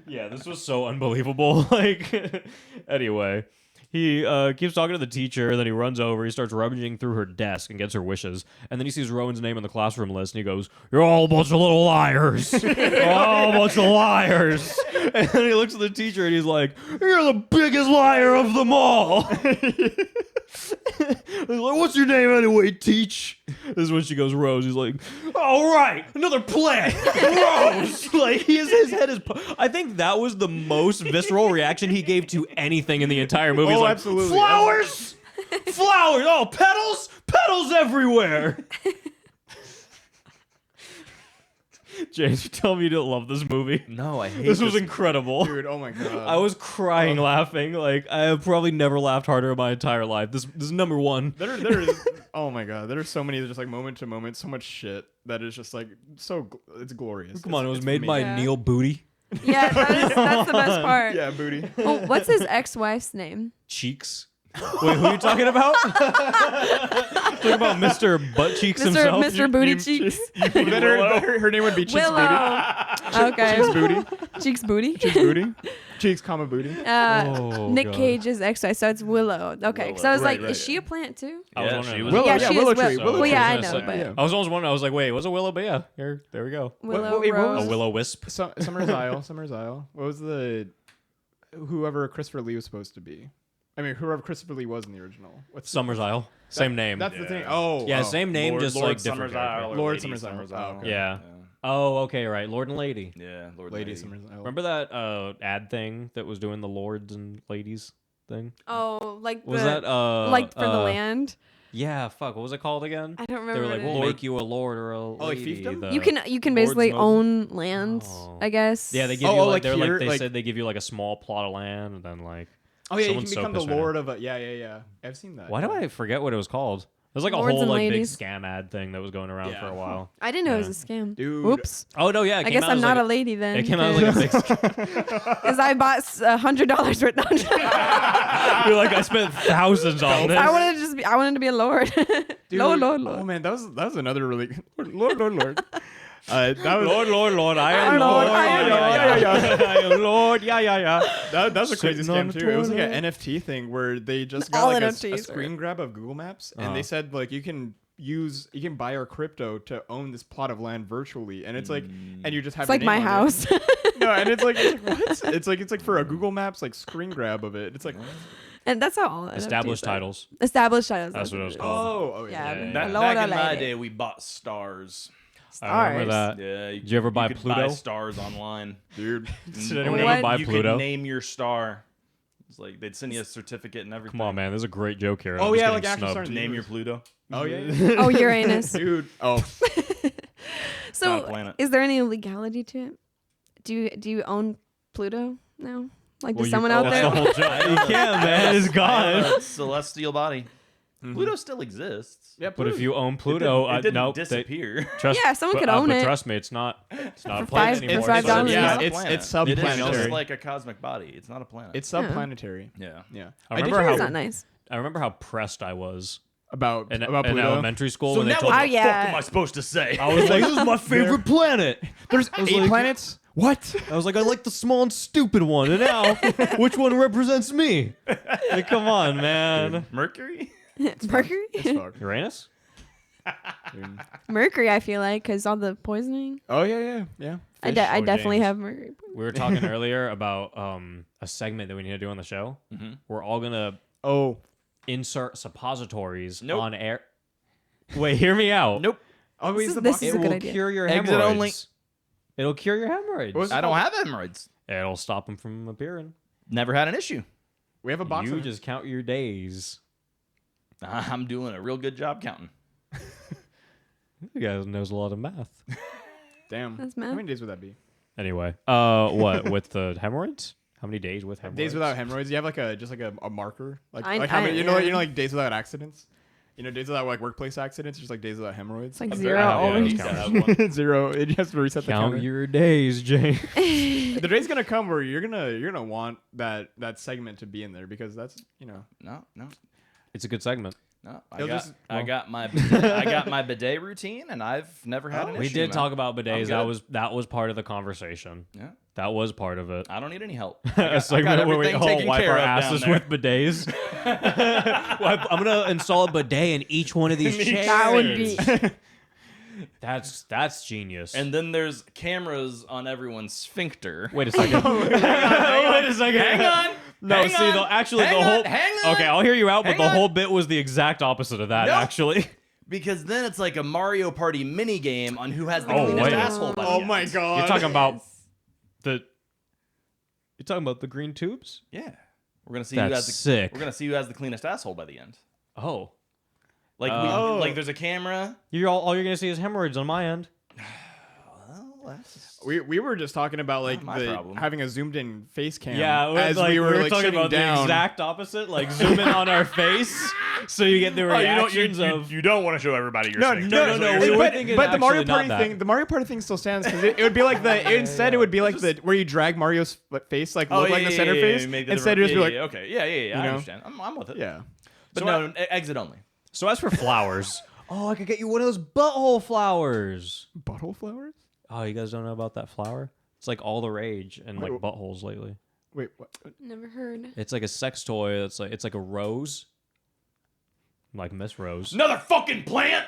Yeah, this was so unbelievable. Like, anyway, he keeps talking to the teacher, and then he runs over. He starts rummaging through her desk and gets her wishes. And then he sees Rowan's name on the classroom list, and he goes, "You're all a bunch of little liars. You're all a bunch of liars." And then he looks at the teacher, and he's like, "You're the biggest liar of them all." He's like, "What's your name anyway, Teach?" This is when she goes, "Rose." He's like, "All right, another plan, Rose." Like his head is. I think that was the most visceral reaction he gave to anything in the entire movie. He's Oh, like, absolutely. Flowers, flowers. Oh, petals, petals everywhere. James, you tell me you didn't love this movie. No, I hate This was incredible. Dude, oh my god. I was crying laughing. Like I have probably never laughed harder in my entire life. This is number one. There is. Oh my god. There are so many just like moment to moment, so much shit that is just like it's glorious. Come on, it was It's made by amazing. Yeah. Neil Booty. Yeah, that's the best part. Yeah, booty. Oh, what's his ex-wife's name? Cheeks. Wait, who are you talking about? Talking about Mr. Butt Cheeks himself. Mr. Booty Cheeks. Then her name would be Cheeks Willow. Okay. Cheeks Booty. Cheeks Booty. Cheeks Booty. Cheeks, comma booty. Oh, Nick God. Cage's ex-wife, so it's Willow. Okay, because I was Right, like, right, is she a plant too? I was Yeah, wondering she that. was- Willow, yeah, yeah, she willow is. tree, willow Well, tree. yeah, I was know, gonna but say. Yeah. I was almost wondering. I was like, wait, was it Willow? But yeah, there we go. Willow wait, what A was- Rose. willow wisp. Summer's Isle. Summer's Isle. What was the whoever Christopher Lee was supposed to be? I mean, whoever Christopher Lee was in the original. What's Summer's Isle. Same name. That's the thing. Yeah. Oh, Yeah, oh. same name, just like different. Summer's Isle character. or Lord Lady Summer's Isle. Oh, okay. Yeah. Oh, okay, right. Lord and Lady. Yeah, Lord Lady Lady. Summer's Isle. Remember that ad thing that was doing the lords and ladies thing? Oh, like Was the that like for the land. Yeah, fuck. What was it called again? I don't They remember. were like, what we'll it is. make you a lord or a like lady. fiefdom? The- You can basically Lords own land, Oh. I guess. Yeah, they give Oh, you oh, like like they're here, like they like- said they give you like a small plot of land and then like. Oh yeah, you Someone's can so become the pissed right now. lord of a. Yeah. I've seen that. Why do I forget what it was called? There's like a Lords whole and like ladies. big scam ad thing that was going around Yeah. for a while. I didn't know it was a scam. Dude. Oops. Oh no, yeah. It I came guess out I'm as, not like, a lady then. It came out as like a big. because I bought $100 worth. You're like I spent thousands on this. I wanted to be a lord. Dude, Lord. Oh man, that was another really Lord. That was Lord, I am Lord, Lord. I am I am Lord. Yeah. that was a crazy Sitting on scam the too. It was like toilet. an NFT thing where they just All got like a NFTs screen grab of Google Maps, and Uh-huh. they said like you can buy our crypto to own this plot of land virtually, and it's like, and you just have It's like your my name on it. house. No, and it's like what? It's like for a Google Maps like screen grab of it. It's like And that's how all NFTs Established are. titles. Established titles. That's what it was is. called. oh Yeah, Yeah. Back, Lord back in or my lady. day, we bought stars. I remember Stars. that. Yeah. Did you ever buy could Pluto? Buy stars online. dude. Did anyone What? ever buy you Pluto? could name your star. It's like they'd send you a certificate and everything. Come on, man. There's a great joke here. Oh, I'm just yeah, getting like actual snubbed. stars. Name your Pluto. Oh yeah. Oh, Uranus. Dude. Oh. not a So, planet. is there any legality to it? Do you own Pluto now? Like, Well, does you- someone oh, out that's there? the whole joke. You can't, man. It's I gone. own a celestial body. Pluto still exists. Yeah, But if you own Pluto, it didn't nope. disappear. Trust, Yeah, someone but, could own but it. trust me, it's not a For planet five- anymore. for $5. So Yeah, not a it's planet. It is subplanetary. just like a cosmic body. It's not a planet. It's subplanetary. yeah. Yeah. I did remember hear how It's not nice. I remember how pressed I was about in Pluto. elementary school So when they now told what me. the yeah. fuck am I supposed to say? I was like, "This is my favorite planet." There's was 8 like- planets. What? I was like, "I like the small and stupid one." And now, which one represents me? Like, come on, man. Mercury? Mercury? It's fucked. Uranus? Dude. Mercury, I feel like, because all the poisoning. Oh yeah. I Fish. I Oh, definitely James. have Mercury. We were talking earlier about a segment that we need to do on the show. Mhm. We're all gonna Oh. insert suppositories Nope. on air. Wait, hear me out. Nope. Always the This box. is It a good will idea. cure your Exit hemorrhoids. only. It'll cure your hemorrhoids. What was it I don't called? have hemorrhoids. It'll stop them from appearing. Never had an issue. We have a box. You of just count your days. I'm doing a real good job counting. You guys knows a lot of math. Damn. That's How math. many days would that be? Anyway, what with the hemorrhoids? How many days with hemorrhoids? Days without hemorrhoids. You have like a marker, like I- how many, I- you know yeah. like days without accidents. You know, days without like workplace accidents, just like days without hemorrhoids. It's like I'm 0 very happy I always. used to have one. Zero. It has to reset the Count counter. your days, Jane. The day's gonna come where you're gonna want that segment to be in there because that's No. It's a good segment. No, They'll just- I got my bidet routine, and I've never had an issue. We did man. talk about bidets. I'm good. That was part of the conversation. Yeah, That was part of it. I don't need any help. A segment where we everything all taken wipe care our of down asses there. with bidets. I'm gonna install a bidet in each one of these chairs. That would be. That's genius. And then there's cameras on everyone's sphincter. wait a second. Wait a second. Hang on. No, Hang see, on. actually, Hang the whole. on. Hang on. Okay, I'll hear you out, but Hang the on. whole bit was the exact opposite of that. No. Actually, Because then it's like a Mario Party mini game on who has the Oh, cleanest wait. asshole by the Oh end. my god! you're talking about the. You're talking about the green tubes. Yeah, we're gonna see That's who has the sick. We're gonna see who has the cleanest asshole by the end. Oh, Like Oh. like there's a camera. all you're gonna see is hemorrhoids on my end. Well, that's We were just talking about like my problem. having a zoomed in face cam. Yeah, as we were like talking sitting about down. the exact opposite, like zoom in on our face, so you get the reactions of. you don't want to show everybody your No, we were but, thinking but the Mario actually not Party that. thing, the Mario Party thing still stands because it would be like the instead it would be like the where you drag Mario's face like look like the center face instead it would just be like okay, yeah, I know? understand. I'm with it. yeah. but So no, exit only. So as for flowers, oh, I could get you one of those butthole flowers. Butthole flowers? Oh, you guys don't know about that flower? It's like all the rage in like Wait, buttholes lately. Wait, what? Never heard. It's like a sex toy. That's like it's like a rose, like Miss Rose. Another fucking plant.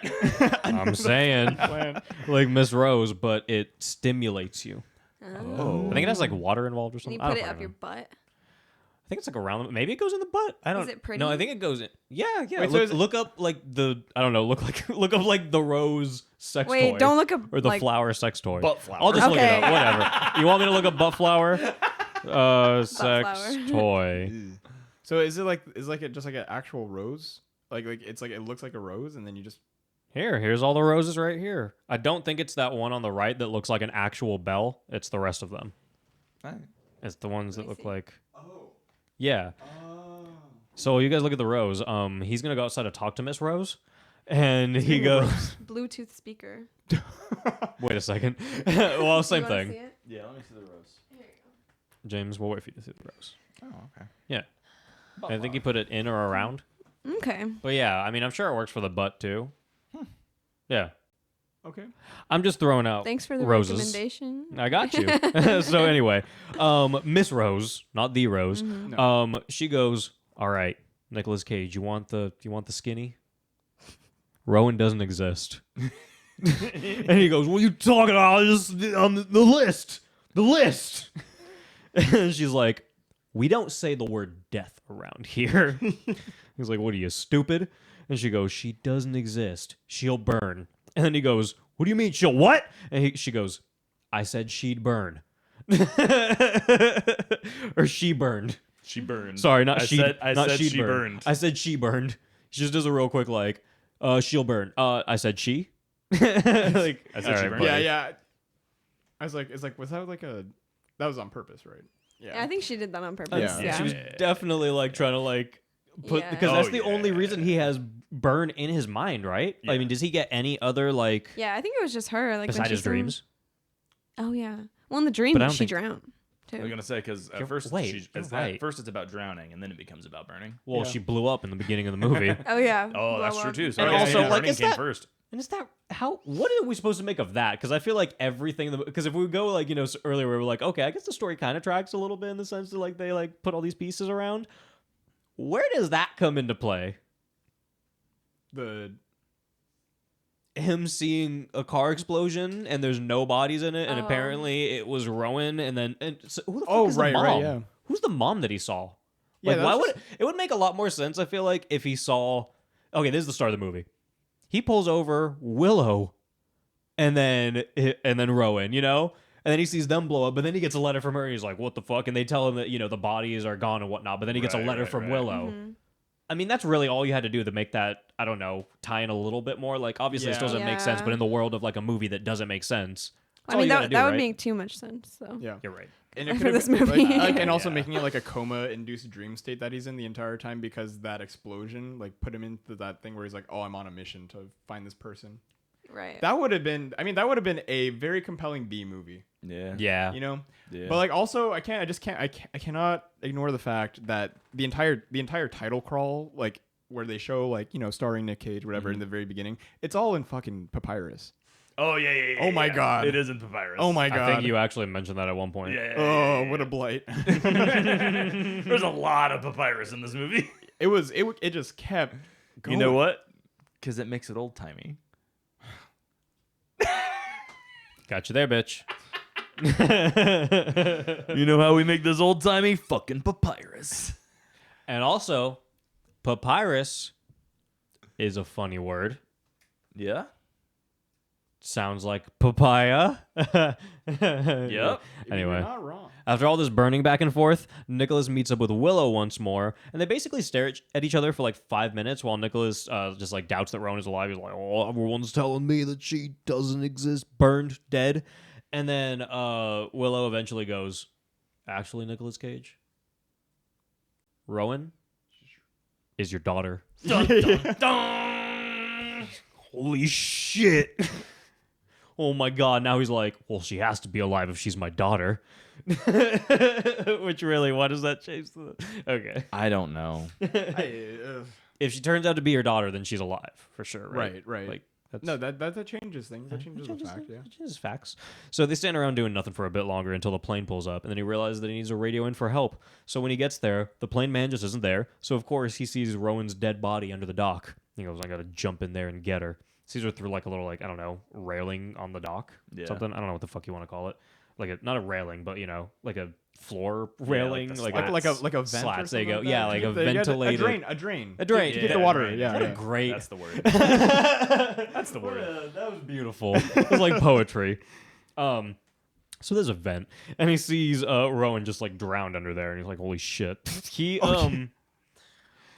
I'm saying Plan. like Miss Rose, but it stimulates you. Oh. I think it has like water involved or Can you something. I put don't it fucking up your know. butt? I think it's like around. Maybe it goes in the butt. I don't. Is it pretty? No, I think it goes in. Yeah. Wait, so look, is it- look up like the. I don't know. Look up like the rose sex toy. Wait, don't look up Or the like, flower sex toy. Butt flower. I'll just look it Okay. up. Whatever. You want me to look up butt flower? Sex flower. toy. So is it like just like an actual rose? Like it's like it looks like a rose and then you just Here's all the roses right here. I don't think it's that one on the right that looks like an actual bell. It's the rest of them. It's the ones that me look see. like. Yeah. So you guys look at the rose. He's gonna go outside to talk to Miss Rose, and he goes. Bluetooth speaker. Wait a second. Well, same You wanna thing. see it? Yeah, let me see the rose. James, we'll wait for you to see the rose. Oh, okay. Yeah. I think he put it in or around. Okay. But yeah, I mean, I'm sure it works for the butt too. Yeah. okay. I'm just throwing out Thanks for the roses. recommendation. I got you. So anyway, Miss Rose, not the Rose, No. she goes, "All right, Nicolas Cage, you want the skinny? Rowan doesn't exist." And he goes, "What are you talking about? Just on the list, the list." And she's like, "We don't say the word death around here." He's like, "What are you, stupid?" And she goes, "She doesn't exist. She'll burn." And then he goes, "What do you mean she'll what?" And she goes, "I said she'd burn." Or she burned. She burned. Sorry, not she. I not said she'd she burn. burned. I said she burned. She just does a real quick like, she'll burn. I said she. Like, I said all she right, burned. buddy. Yeah. I was like, was that like a that was on purpose, right? Yeah, I think she did that on purpose. Yeah. Yeah. She was definitely like trying to like put Yeah. because that's Oh, the only yeah. reason he has burn in his mind, right? I Yeah. mean, does he get any other like Yeah, I think it was just her. Like when besides she's his dreams? Oh yeah. Well, in the dream But I don't she think- drowned too. I was gonna say because at first wait, you're right. first it's about drowning and then it becomes about burning. Well, Yeah. she blew up in the beginning of the movie. Oh yeah. Oh, that's Blow true up. too. So And I guess also, like, burning is came that- first. And is that how? What are we supposed to make of that? Because I feel like everything. Because if we go like earlier, we were like, okay, I guess the story kind of tracks a little bit in the sense that like they like put all these pieces around. Where does that come into play? The Him seeing a car explosion and there's no bodies in it, and Oh. apparently it was Rowan. And then so who the fuck Oh, is right, the mom? right, yeah. Who's the mom that he saw? Yeah, Like, why that's would it would make a lot more sense? I feel like if he saw. Okay, this is the start of the movie. He pulls over Willow, and then Rowan, And then he sees them blow up, but then he gets a letter from her, and he's like, what the fuck? And they tell him that, the bodies are gone and whatnot, but then he gets a letter from Willow. Mm-hmm. I mean, that's really all you had to do to make that, I don't know, tie in a little bit more. Like, obviously this doesn't make sense, but in the world of, like, a movie that doesn't make sense, that's I mean, all you gotta do, that would right? make too much sense. So Yeah. You're right. And For it could this have movie. and also making it like a coma-induced dream state that he's in the entire time because that explosion like put him into that thing where he's like, oh, I'm on a mission to find this person. right. That would have been, that would have been a very compelling B movie. Yeah. Yeah. Yeah. But like also, I cannot ignore the fact that the entire title crawl, like where they show like starring Nick Cage, whatever, in the very beginning, it's all in fucking papyrus. Oh yeah. Oh my God. It is in papyrus. Oh my God. I think you actually mentioned that at one point. Oh, what a blight. There's a lot of papyrus in this movie. It just kept going. You know what? Because it makes it old timey. Got you there, bitch. You know how we make this old timey? Fucking papyrus. And also, papyrus is a funny word. Yeah. Sounds like papaya. Yep. You're Anyway, not wrong. after all this burning back and forth, Nicholas meets up with Willow once more, and they basically stare at each other for like 5 minutes while Nicholas just like doubts that Rowan is alive. He's like, oh, everyone's telling me that she doesn't exist, burned, dead. And then Willow eventually goes, actually, Nicolas Cage, Rowan is your daughter. Dun, dun, dun. Holy shit. Oh my God. Now he's like, well, she has to be alive if she's my daughter. Which really, what does that change to okay. I don't know. If she turns out to be your daughter, then she's alive for sure, right? Right. Like, that's, No, that changes things. That changes the fact, yeah. It changes facts. So they stand around doing nothing for a bit longer until the plane pulls up, and then he realizes that he needs to radio in for help. So when he gets there, the plane man just isn't there. So of course he sees Rowan's dead body under the dock. He goes, I gotta jump in there and get her. Sees her through like a little, like, I don't know, railing on the dock. Yeah. Something. I don't know what the fuck you want to call it. Like not a railing, but like a floor railing, the like slats. Like a vent slats. or There you go. something Yeah, like like that? a Yeah, ventilated. a drain. A drain. To get the water. Yeah. What a yeah. great. That's the word. That's the word. That was beautiful. It was like poetry. So there's a vent, and he sees Rowan just like drowned under there, and he's like, "Holy shit!" He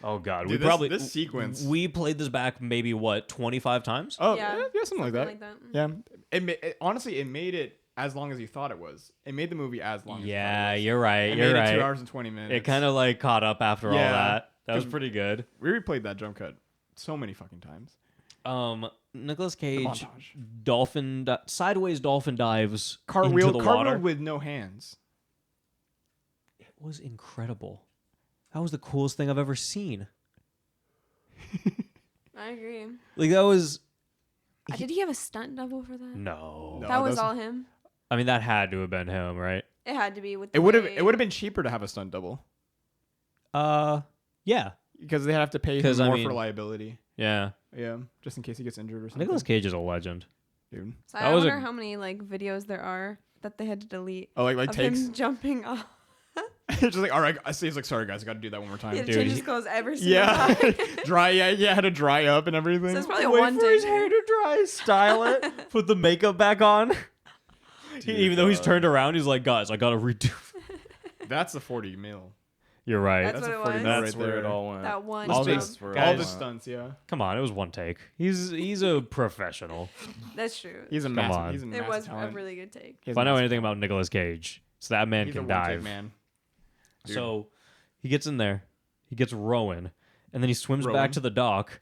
Oh God, Dude, we probably this sequence. we played this back maybe what 25 times. Oh Yeah. yeah, something like that. Like that. Yeah. Honestly, it made it as long as you thought it was. It made the movie as long. Yeah, as you're right. it You're made right. it 2 hours and 20 minutes. It kind of like caught up after all Yeah. that. That was 'Cause pretty good. we replayed that jump cut so many fucking times. Nicolas The Cage montage. sideways dolphin dives into Cartwheel the water. with no hands. It was incredible. That was the coolest thing I've ever seen. I agree. Like that was Did he have a stunt double for that? no. No. That was that's- all him. I mean, that had to have been him, right? It had to be with. It would have been cheaper to have a stunt double Yeah, because they have to pay him 'Cause, I more mean- for liability. yeah. Yeah, just in case he gets injured or something. Nicolas Cage is a legend. Dude. So That I was wonder a- how many like videos there are that they had to delete Oh, like of takes. him jumping off. Just like, all right, I see. He's like, sorry guys, I got to do that one more time. He had to Dude, change he- his clothes every single Yeah, time. dry. Yeah, had to dry up and everything. So it's probably a Wait one for his take. hair to dry, style it, put the makeup back on. Even though he's turned around, he's like, guys, I gotta redo. That's the 40 mil. You're right. That's That's what a it 40 was. mil That's right where there. it all went. That one. All jump. this- All Guys. the stunts, yeah. Come on, it was one take. He's a professional. That's true. He's a on. massive. He's a It massive was talent. a really good take. He has If I know massive anything talent. about Nicolas Cage, so that man He's a can one-take dive. man. Dude. So he gets in there, he gets Rowan, and then he swims Rowan? back to the dock.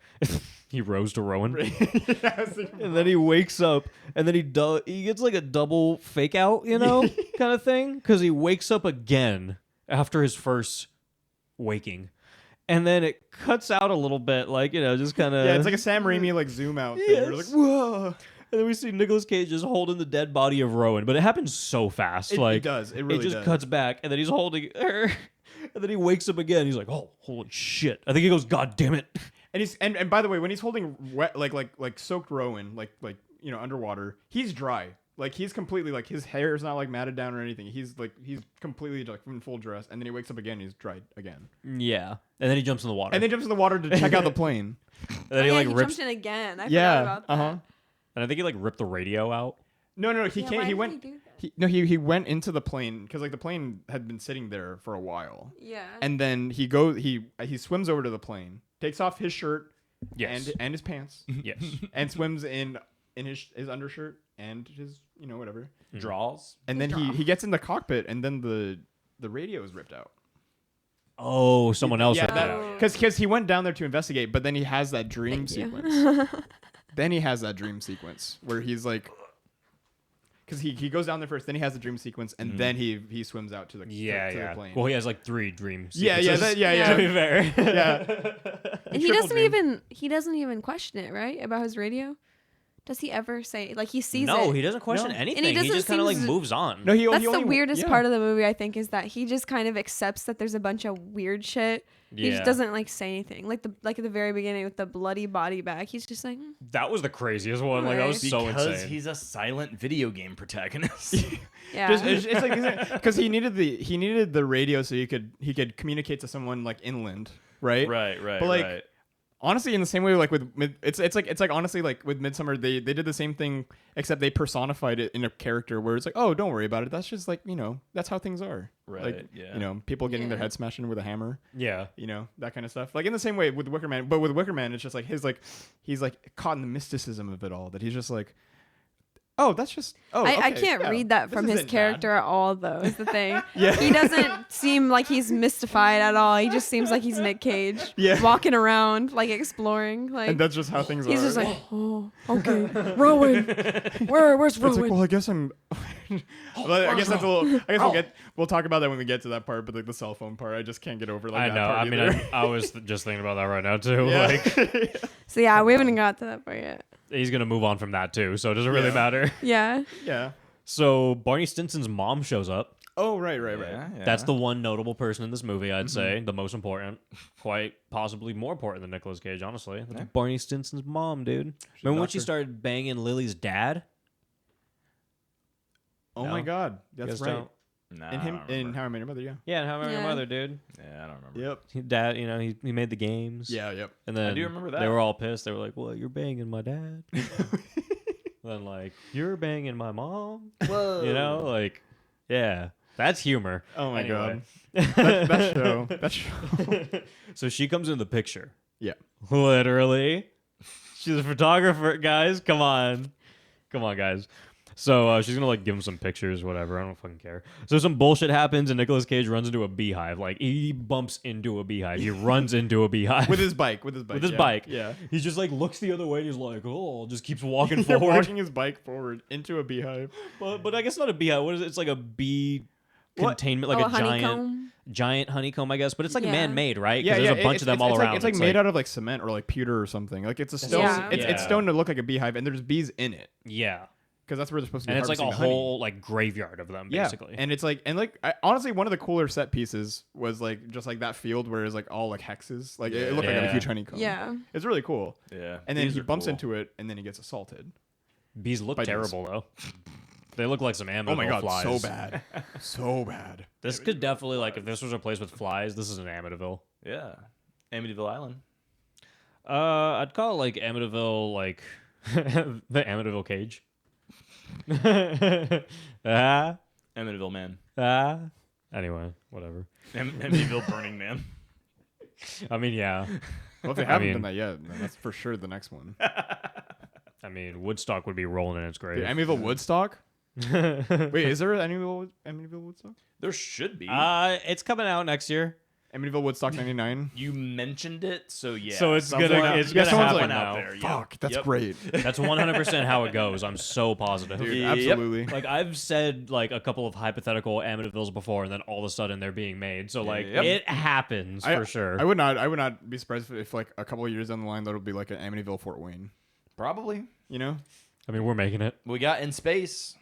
He rows to Rowan. Yeah, I was thinking And then he wakes up, and then he gets like a double fake out, kind of thing, because he wakes up again after his first waking, and then it cuts out a little bit, like just kind of yeah, it's like a Sam Raimi like zoom out thing. You're like, Yes. whoa. And then we see Nicolas Cage just holding the dead body of Rowan, but it happens so fast, It like does. It really it just does. cuts back, and then he's holding her, and then he wakes up again. He's like, "Oh, holy shit!" I think he goes, "God damn it!" And he's and by the way, when he's holding wet like soaked Rowan, like underwater, he's dry. Like he's completely like his hair is not like matted down or anything. He's completely like in full dress, and then he wakes up again. And he's dried again, Yeah, and then he jumps in the water, and then jumps in the water to check out the plane. and then he Oh, yeah, like he rips, jumped in again. I forgot Yeah, about that. uh huh. and I think he like ripped the radio out. No. He Yeah, can't. why He did went. he do that? He went into the plane because like the plane had been sitting there for a while, Yeah. and then he swims over to the plane, takes off his shirt, Yes. and his pants, Yes. and swims in his undershirt and his whatever, Draws. and then he gets in the cockpit, and then the radio is ripped out. Oh, someone else. Yeah, ripped it out. because he went down there to investigate, but then he has that dream Thank you. sequence. Then he has that dream sequence where he's like, because he goes down there first, then he has the dream sequence, and then he swims out to the the plane. Well, he has like 3 dreams. Yeah. To be fair. Yeah. And he Triple doesn't even question it, right? About his radio? Does he ever say like he sees it? No, he doesn't question No. anything. And he He doesn't just kind of like seem- moves on. No, he That's only the weirdest yeah. part of the movie, I think, is that he just kind of accepts that there's a bunch of weird shit. He just Yeah. doesn't like say anything. Like at the very beginning with the bloody body bag, he's just like, That was the craziest one. Like that was so Because insane. he's a silent video game protagonist. yeah. It's like because he needed the radio so he could communicate to someone like inland, right? right. But like right. honestly, in the same way, like it's like honestly, like with Midsummer, they did the same thing, except they personified it in a character where it's like, oh, don't worry about it. That's just like that's how things are. Right, Like yeah. people getting their Yeah. head smashed in with a hammer. yeah. That kind of stuff. Like in the same way with Wicker Man, but with Wicker Man, it's just like he's like caught in the mysticism of it all. That he's just like, oh, that's just I okay, can't yeah, read that this from his isn't bad." character at all, though, is the thing. Yeah. He doesn't seem like he's mystified at all. He just seems like he's Nick Cage. Yeah. Walking around, like exploring. Like And that's just how things he's are. just like, oh, okay. Rowan. Where's It's like, Rowan? well, I guess I'm. Well, I guess that's a little. I guess we'll talk about that when we get to that part. But like the cell phone part, I just can't get over. Like I that know. part I mean, either. I was just thinking about that right now too. Yeah. Like So yeah, we haven't got to that part yet. he's gonna move on from that too, so it doesn't really Yeah. matter. Yeah. yeah. So Barney Stinson's mom shows up. Oh right. Yeah. That's the one notable person in this movie, I'd say, the most important, quite possibly more important than Nicolas Cage, honestly. That's Yeah. Barney Stinson's mom, dude. Remember when she doctor. started banging Lily's dad? Oh No. my God, You that's guys right. don't? Nah, In I him don't in remember. How I Met Your Mother, yeah. Yeah, and How I Met Your Yeah. Mother, dude. Yeah, I don't remember. Yep. Dad, he made the games. Yeah. Yep. And then do remember they that. were all pissed. They were like, "Well, you're banging my dad." Then like, "You're banging my mom." Whoa. Like, yeah, that's humor. Oh my Anyway. God. That show. So she comes in the picture. Yeah. Literally. She's a photographer, guys. Come on, guys. So she's gonna like give him some pictures, whatever. I don't fucking care. So some bullshit happens, and Nicolas Cage runs into a beehive. Like he bumps into a beehive. He runs into a beehive With his bike. With his yeah. bike. Yeah. He just like looks the other way. And he's like, oh, just keeps walking They're forward. walking his bike forward into a beehive. But I guess not a beehive. What is it? It's like a bee containment, like Oh, a giant honeycomb. honeycomb, I guess. But it's like Yeah. man-made, right? 'Cause Yeah, there's a bunch of them all around. It's like made out of like cement or like pewter or something. Like it's a stone. Yeah. It's Yeah. stone to look like a beehive, and there's bees in it yeah, because that's where they're supposed to be. and it's like a harvesting honey. whole like graveyard of them, Yeah, basically. and it's like honestly, one of the cooler set pieces was like just like that field where it's like all like hexes. Like it looked like a Yeah. huge honeycomb. Yeah. It's really cool. Yeah. And then These he are bumps cool. into it, and then he gets assaulted. Bees look By bees. terrible though. They look like some Amityville Oh my God, flies. so bad, so bad. This could definitely like if this was a place with flies, this is an Amityville. Yeah. Amityville Island. I'd call it like Amityville, like the Amityville cage. ah, Amityville Man. ah. Anyway, whatever. Amityville Burning Man. I mean, yeah. Well, if they I haven't mean- done that yet, then that's for sure the next one. I mean, Woodstock would be rolling in its grave. Dude, Amityville Woodstock. Wait, is there an Amityville Woodstock? There should be. It's coming out next year, Amityville Woodstock '99. You mentioned it, so yeah. so it's sounds gonna like- it's yeah, gonna someone's happen like, now. there. Fuck, that's Yep. great, That's 100% how it goes. I'm so positive. dude. Yep. Absolutely. Like I've said like a couple of hypothetical Amityvilles before, and then all of a sudden they're being made. So like Yep. it happens for sure. I would not be surprised if like a couple of years down the line that'll be like an Amityville Fort Wayne. Probably. You know? I mean, we're making it. We got In Space.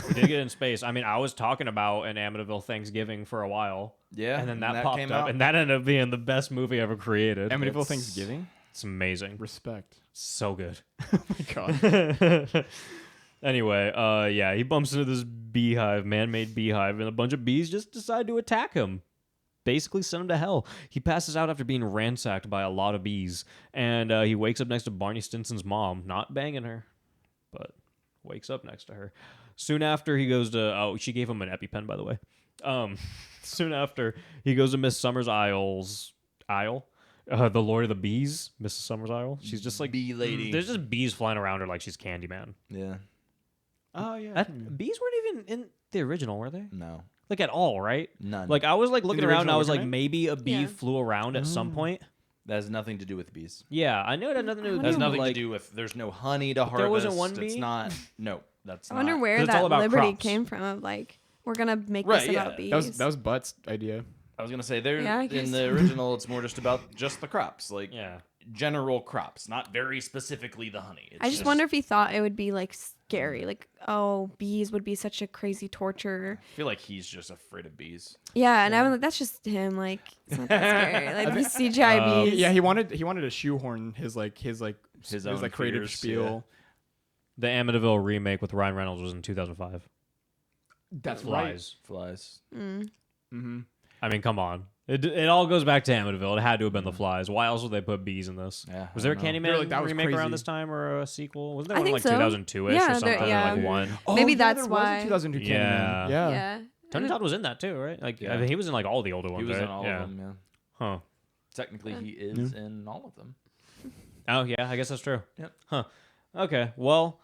We did get in space. I mean, I was talking about an Amityville Thanksgiving for a while. Yeah. And then that popped came up, out. and that ended up being the best movie ever created. Amityville It's- Thanksgiving. It's amazing. Respect. So good. Oh my God. Anyway, yeah, he bumps into this beehive, man-made beehive, and a bunch of bees just decide to attack him. Basically send him to hell. He passes out after being ransacked by a lot of bees, and he wakes up next to Barney Stinson's mom, not banging her, but wakes up next to her. Soon after he goes to she gave him an EpiPen, by the way. Soon after he goes to Miss Summers' Isle. The Lord of the Bees, Mrs. Summers' Isle. She's just like bee lady. There's just bees flying around her like she's Candyman. Yeah. Oh yeah. Bees weren't even in the original, were they? No. Like at all, right? None. Like I was like looking the around and I original was Wicker like Man? maybe a bee Yeah. flew around at some point. That has nothing to do with bees. Yeah, I knew it had nothing to do with That has bees, but, nothing like, to do with. There's no honey to harvest. there wasn't one It's bee? not. No, that's I not. wonder where 'Cause it's all that about liberty crops. came from. Of like, we're gonna make Right, this about yeah. bees. That was Butt's idea. I was gonna say there Yeah, I in guess. the original, it's more just about just the crops, like yeah. general crops, not very specifically the honey. It's I just wonder if he thought it would be like scary, like oh, bees would be such a crazy torture. I feel like he's just afraid of bees. Yeah, and I was like, that's just him. Like, it's not that scary. Like these CGI bees. Yeah, he wanted to shoehorn his own like creative fears, spiel. The Amityville remake with Ryan Reynolds was in 2005. That's Flies. Flies. Mm-hmm. I mean, come on. It all goes back to Amityville. It had to have been the flies. Why else would they put bees in this? Yeah, Was there a I don't know. Candyman Like, that was remake around crazy. this time or a sequel? Wasn't there I one in think like so. 2002-ish Yeah, or something? there- yeah. Or like one? Maybe there that's was a why. 2002 Candyman. Yeah. Yeah. Yeah. Tony Todd was in that too, right? Like Yeah. I mean, he was in like all the older ones, He was right? in all yeah. of them. Yeah. Huh. Technically, he is in all of them. Oh yeah, I guess that's true. Yep. Huh. Okay. Well,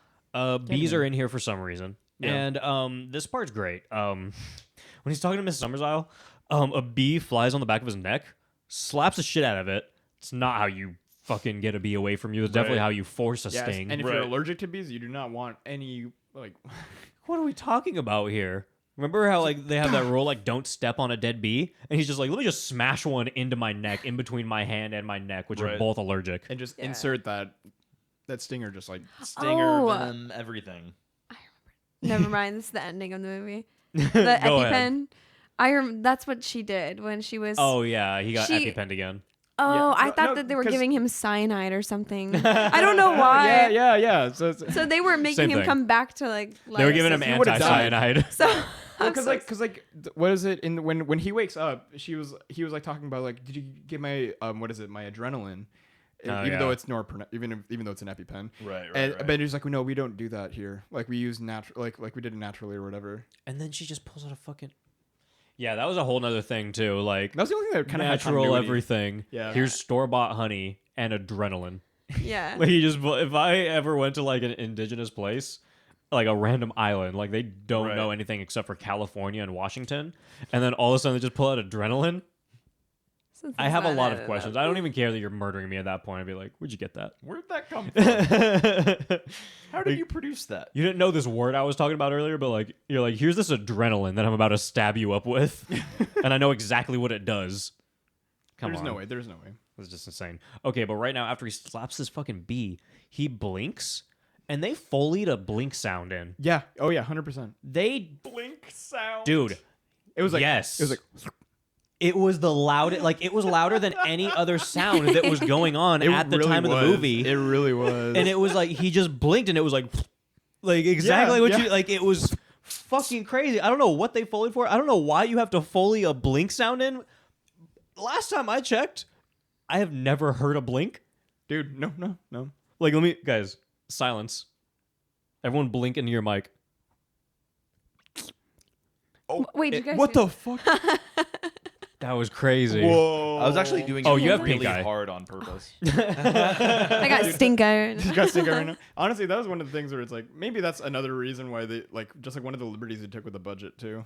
bees are in here for some reason, Yeah. and this part's great. When he's talking to Miss Summers' Isle, a bee flies on the back of his neck, slaps the shit out of it. It's not how you fucking get a bee away from you. It's definitely Right. how you force a Yes, sting. and if Right. you're allergic to bees, you do not want any like. What are we talking about here? Remember how like they have that rule like don't step on a dead bee, and he's just like, let me just smash one into my neck, in between my hand and my neck, which are Right. both allergic. And just Yeah. insert that stinger, just like Stinger, Oh. venom, everything. Never mind. This is the ending of the movie. The Go ahead. EpiPen. That's what she did when she was. Oh yeah, he got She- EpiPen again. Oh, Yeah. I No, thought no, that they were 'cause- giving him cyanide or something. I don't know why. yeah. So So they were making Same him thing. come back to like. They were giving him he would've died. anti-cyanide. So. because what is it in when he wakes up? He was like talking about like, did you get my my adrenaline? Oh, Even yeah. though it's even though it's an EpiPen. Right. And but he's like, no, we don't do that here. Like we use natural, like we did it naturally or whatever. And then she just pulls out a fucking. Yeah, that was a whole nother thing too. Like That was the only thing that kind of had natural continuity. everything. Yeah. Here's store bought honey and adrenaline. Yeah. Like you just if I ever went to like an indigenous place, like a random island, like they don't Right. know anything except for California and Washington, and then all of a sudden they just pull out adrenaline. I have a lot of questions. I don't even care that you're murdering me at that point. I'd be like, where'd you get that? Where'd that come from? How did you produce that? You didn't know this word I was talking about earlier, but like you're like, here's this adrenaline that I'm about to stab you up with, and I know exactly what it does. Come There's on, no way. There's no way. It's just insane. Okay, but right now after he slaps this fucking bee, he blinks, and they Foleyed a blink sound in. Yeah. Oh yeah. 100%. They, Blink sound. dude, It was like yes, It was like it was the loudest. Like it was louder than any other sound that was going on at the really time of the was. movie. It really was. And it was like he just blinked and it was like exactly what yeah. you like. It was fucking crazy. I don't know what they Foleyed for. I don't know why you have to Foley a blink sound in. Last time I checked, I have never heard a blink. Dude, no. Like let me guys, silence. Everyone blink into your mic. Wait, did you guys What hear- the fuck? That was crazy. Whoa. I was actually doing Oh, it you have really pink eye. hard on purpose. I got stink eye. You got Stinker right now. Honestly, that was one of the things where it's like maybe that's another reason why they like just like one of the liberties they took with the budget too.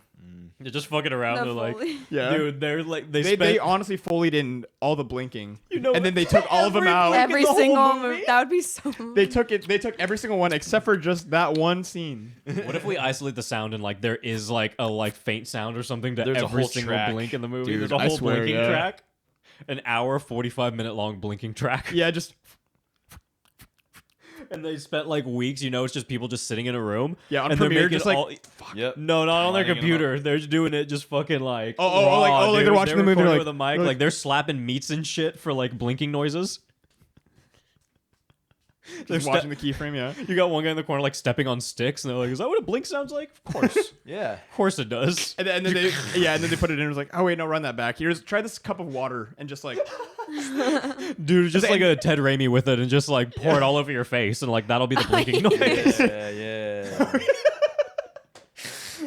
They're just fucking around. The They're like, Foley. Yeah, dude, they're like they they spent honestly Foleyed in all the blinking, know and then they took all of them every out. blink- Every the whole single movie? that would be so. They took every single one except for just that one scene. What if we isolate the sound and like there is like a like faint sound or something to There's a every whole single track. blink in the movie? Dude, There's a I whole swear, blinking yeah. track. An hour, 45-minute long blinking track. Yeah, just And they spent like weeks, it's just people just sitting in a room. Yeah, on and they're Premiere, making just like, all- Yep. No, not on their Lining 'em computer. They're just doing it just fucking like like raw, they're dude. watching the movie, recording they're with a mic, like- like they're slapping meats and shit for like blinking noises. They're Just watching the keyframe, yeah. You got one guy in the corner like stepping on sticks, and they're like, "Is that what a blink sounds like?" Of course, Yeah. of course it does. And then they put it in. It was like, oh wait, no, run that back. Here's try this cup of water and just like, Dude, just like a Ted Raimi with it, and just like pour it all over your face, and like that'll be the blinking noise. Yeah.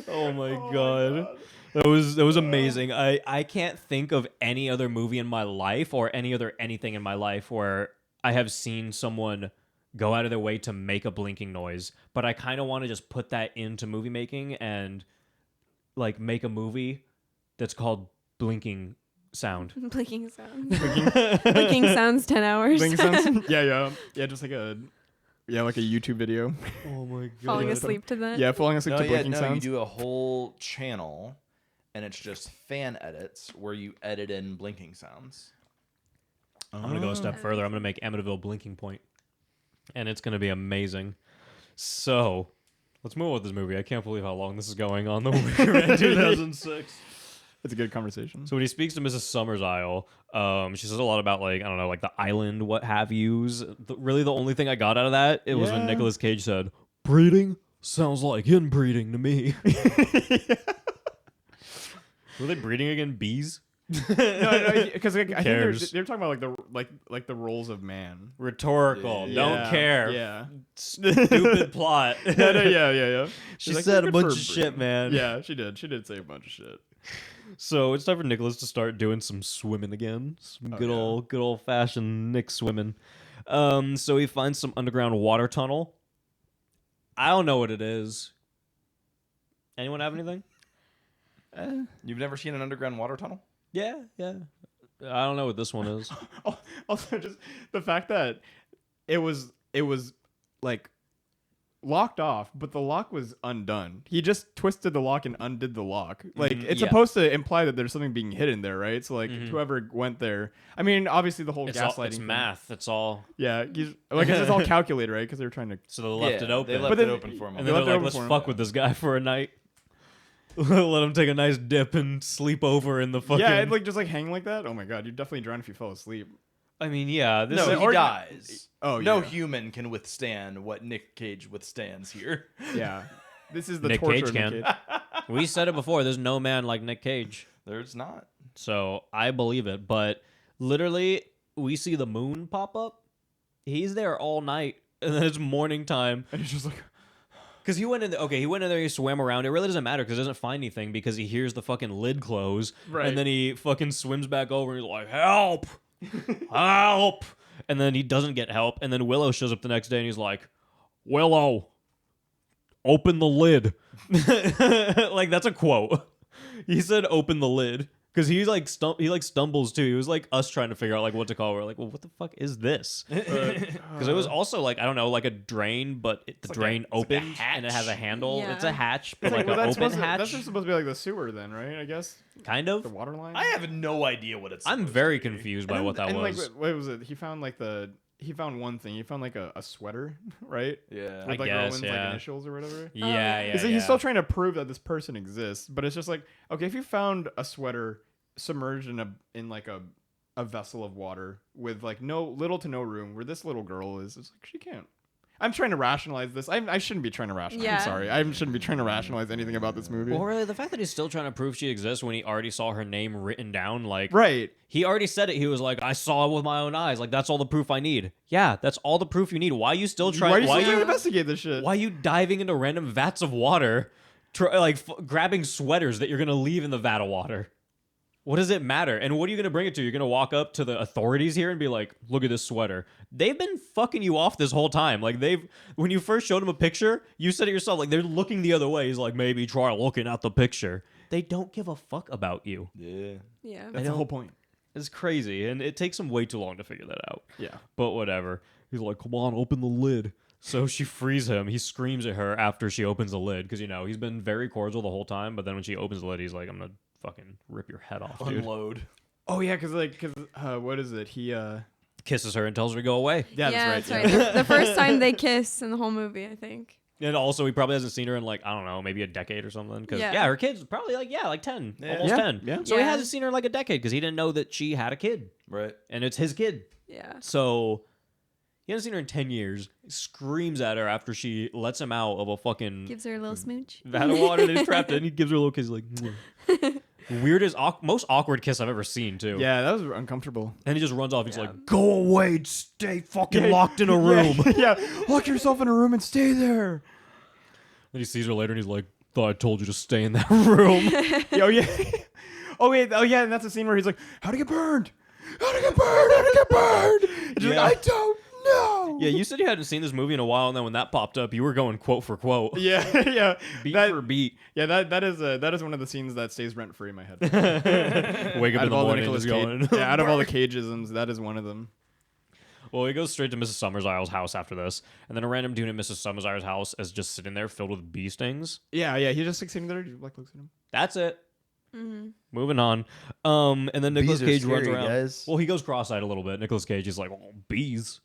Oh my god. That was amazing. I can't think of any other movie in my life or any other anything in my life where I have seen someone go out of their way to make a blinking noise, but I kind of want to just put that into movie making and like make a movie that's called Blinking Sound. Blinking sounds. Blinking sounds 10 hours. blinking sounds. Yeah, just like a YouTube video. Oh my god. Falling asleep to that. Yeah, falling asleep to blinking You sounds. do a whole channel, and it's just fan edits where you edit in blinking sounds. I'm going to go a step further. I'm going to make Amityville Blinking Point. And it's going to be amazing. So, let's move on with this movie. I can't believe how long this is going on. The Wicker Man 2006. It's a good conversation. So when he speaks to Mrs. Summers Isle, she says a lot about like, I don't know, like the island, what have yous. Really the only thing I got out of that, it was when Nicolas Cage said, "Breeding sounds like inbreeding to me." Were they breeding again bees? No, because I think they're cares? talking about like the roles of man. Rhetorical. Don't care. Yeah. Stupid plot. Yeah. She She's like, said "You're a good bunch for of shit, breeding." man. Yeah, she did. She did say a bunch of shit. So it's time for Nicholas to start doing some swimming again. Some good old fashioned Nick swimming. So he finds some underground water tunnel. I don't know what it is. Anyone have anything? You've never seen an underground water tunnel? Yeah. I don't know what this one is. Also, just the fact that it was like locked off, but the lock was undone. He just twisted the lock and undid the lock. Like it's yeah. supposed to imply that there's something being hidden there, right? So like whoever went there, I mean, obviously the whole gaslighting. It's thing. math. It's all. Yeah, it's all calculated, right? Because they were trying to. So they left it open. They left But then- it open for him. And They then they're left it like, open let's for him. fuck with this guy for a night. Let him take a nice dip and sleep over in the fucking. Yeah, it, like just like hang like that. Oh my god, you'd definitely drown if you fell asleep. I mean, yeah. This No, is, he dies. Oh, No yeah. human can withstand what Nick Cage withstands here. Yeah, this is the Nick torture Cage of Nick can. Cage. we said it before. There's no man like Nick Cage. There's not. So I believe it. But literally, we see the moon pop up. He's there all night, and then it's morning time. And he's just like, Because he went in there, he swam around. It really doesn't matter because he doesn't find anything because he hears the fucking lid close. Right. And then he fucking swims back over and he's like, "Help! Help!" And then he doesn't get help. And then Willow shows up the next day and he's like, "Willow, open the lid." Like, that's a quote. He said, "Open the lid." Because he like stumbles too. He was like us trying to figure out like what to call. We're like, well, what the fuck is this? Because it was also like, I don't know, like a drain, but the drain opens and it has a handle. Yeah. It's a hatch, but like, like well, an that's open supposed to, hatch. that's just supposed to be like the sewer, then, right? I guess Kind the of. water line. I have no idea what it's. I'm supposed very to be. confused by what that and was. Like, what was it? He found one thing. He found like a sweater, right? Yeah. With like guess, Rowan's yeah. like initials or whatever. Yeah. He's still trying to prove that this person exists, but it's just like, okay, if you found a sweater submerged in like a vessel of water with like little to no room where this little girl is, it's like she can't. I'm trying to rationalize this. I shouldn't be trying to rationalize. Yeah. I'm sorry. I shouldn't be trying to rationalize anything about this movie. Well, really, the fact that he's still trying to prove she exists when he already saw her name written down, like, Right. he already said it. He was like, "I saw it with my own eyes. Like, that's all the proof I need." Yeah, that's all the proof you need. Why are you still trying? Why are you still trying to investigate this shit? Why are you diving into random vats of water, grabbing sweaters that you're gonna leave in the vat of water? What does it matter? And what are you gonna bring it to? You're gonna walk up to the authorities here and be like, "Look at this sweater." They've been fucking you off this whole time. Like, when you first showed him a picture, you said it yourself. Like, they're looking the other way. He's like, "Maybe try looking at the picture." They don't give a fuck about you. Yeah. Yeah. That's the whole point. It's crazy, and it takes them way too long to figure that out. Yeah. But whatever. He's like, "Come on, open the lid." So she frees him. He screams at her after she opens the lid because, he's been very cordial the whole time. But then when she opens the lid, he's like, "I'm going to fucking rip your head off, dude." Unload. Oh yeah, because what is it? He Kisses her and tells her to go away. yeah, That's that's right. right. The first time they kiss in the whole movie, I think. And also, he probably hasn't seen her in, like, I don't know, maybe a decade or something. Because, Yeah. her kid's probably, like 10. Yeah. Almost Yeah, 10. yeah. So he Yeah. hasn't seen her in, like, a decade because he didn't know that she had a kid. Right. And it's his kid. Yeah. So He hasn't seen her in 10 years. He screams at her after she lets him out of a fucking Gives her a little smooch. vat of water that he's trapped in. He gives her a little kiss, like, "Mwah." Weirdest, most awkward kiss I've ever seen, too. Yeah, that was uncomfortable. And he just runs off. He's like, go away, stay fucking locked in a room. Yeah, lock yourself in a room and stay there. Then he sees her later and he's like, thought I told you to stay in that room. Oh yeah. Oh wait. Oh yeah. And that's the scene where he's like, "How'd it get burned? How'd it get burned? How'd it get burned?" And she's Yeah. like, "I don't know." Yeah, you said you hadn't seen this movie in a while, and then when that popped up, you were going quote for quote. Yeah. Yeah. Beat That- for beat. Yeah. That is one of the scenes that stays rent free in my head. Wake up Out in of the all the morning and Nicolas just going. Cage, yeah, out of all the Cageisms, that is one of them. Well, he goes straight to Mrs. Summersisle's house after this, and then a random dude at Mrs. Summersisle's house is just sitting there filled with bee stings. Yeah. Yeah. He's just like sitting there. He like looks at him. That's it. Mm-hmm. Moving on. And then Nicolas Bees are Cage runs scary, around. guys. Well, he goes cross-eyed a little bit. Nicolas Cage is like, oh, bees.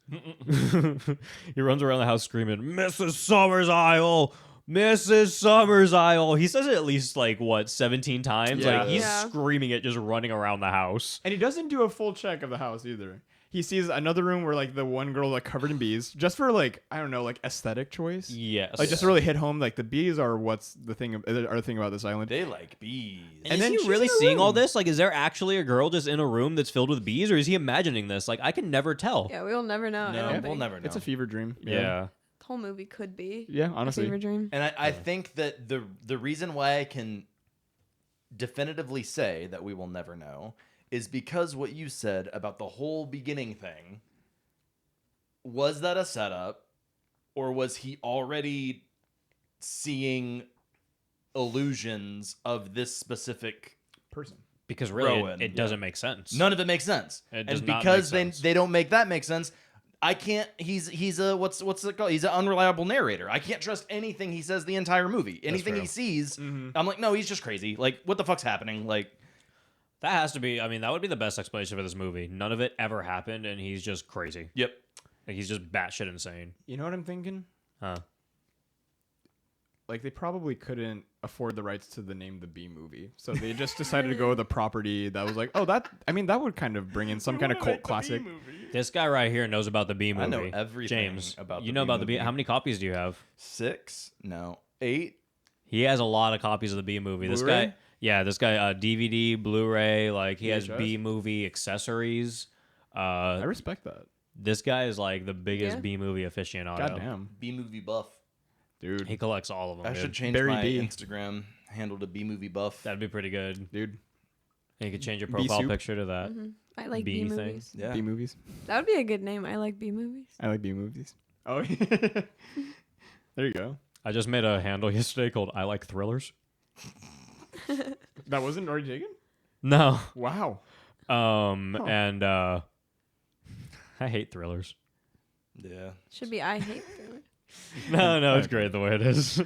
He runs around the house screaming, Mrs. Summersisle! Mrs. Summersisle! He says it at least, like, what, 17 times? Yeah. Like, he's Yeah. screaming it just running around the house. And he doesn't do a full check of the house either. He sees another room where like the one girl like covered in bees, just for like I don't know, like aesthetic choice. Yes. Like just to really hit home, like the bees are what's the thing are the thing about this island. They like bees. And, And is then he she's really in a seeing all room. this? Like, is there actually a girl just in a room that's filled with bees, or is he imagining this? Like, I can never tell. Yeah, we'll never know. I No, don't we'll think. never know. It's a fever dream. Yeah. The whole movie could be Yeah, a honestly. fever dream. And I think that the reason why I can definitively say that we will never know is because what you said about the whole beginning thing. Was that a setup, or was he already seeing illusions of this specific Person. Because really, Rowan, it doesn't make sense. None of it makes sense. It does And not because make sense. they don't make that make sense, I can't he's a what's it called? He's an unreliable narrator. I can't trust anything he says the entire movie. Anything true. he sees, Mhm. I'm like, no, he's just crazy. Like, what the fuck's happening? Like, That has to be, I mean, that would be the best explanation for this movie. None of it ever happened, and he's just crazy. yep. Like, he's just batshit insane. You know what I'm thinking? Huh. Like they probably couldn't afford the rights to the name the B movie, so they just decided to go with a property that was like, oh, that. I mean, that would kind of bring in some kind of cult classic. This guy right here knows about the B movie. I know everything James, about you the know B about the B. movie. How many copies do you have? 6? No. 8? He has a lot of copies of the B movie. This Blu-ray? guy, yeah, this guy, DVD, Blu-ray, like he has VHS? B movie accessories. I respect that. This guy is like the biggest Yeah. B movie aficionado. Goddamn, B-movie buff. dude, He collects all of them. I dude. should change Barry my B. Instagram handle to B-movie buff. That'd be pretty good. dude. And you could change your B profile soup? picture to that. Mhm. I like B B thing. movies. Yeah. B movies. That would be a good name. I like B movies. I like B movies. Oh, there you go. I just made a handle yesterday called I Like Thrillers. That wasn't already taken. No. Wow. And I hate thrillers. Yeah. Should be I hate thriller. No, it's great the way it is.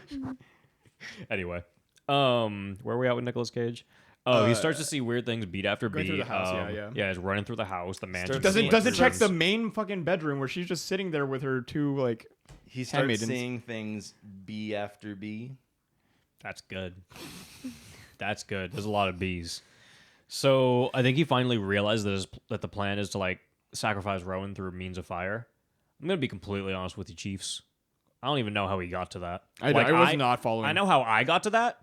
Anyway, where are we at with Nicolas Cage? Oh, he starts to see weird things beat after going beat. through the house, yeah. Yeah, he's running through the house. The mansion. Starts seeing Doesn't check the things. main fucking bedroom where she's just sitting there with her two like. He starts Handmaidens. seeing things B after B. That's good. That's good. There's a lot of bees. So I think he finally realized that the plan is to like sacrifice Rowan through means of fire. I'm gonna be completely honest with you, Chiefs. I don't even know how he got to that. I Like, was not following. I know how I got to that.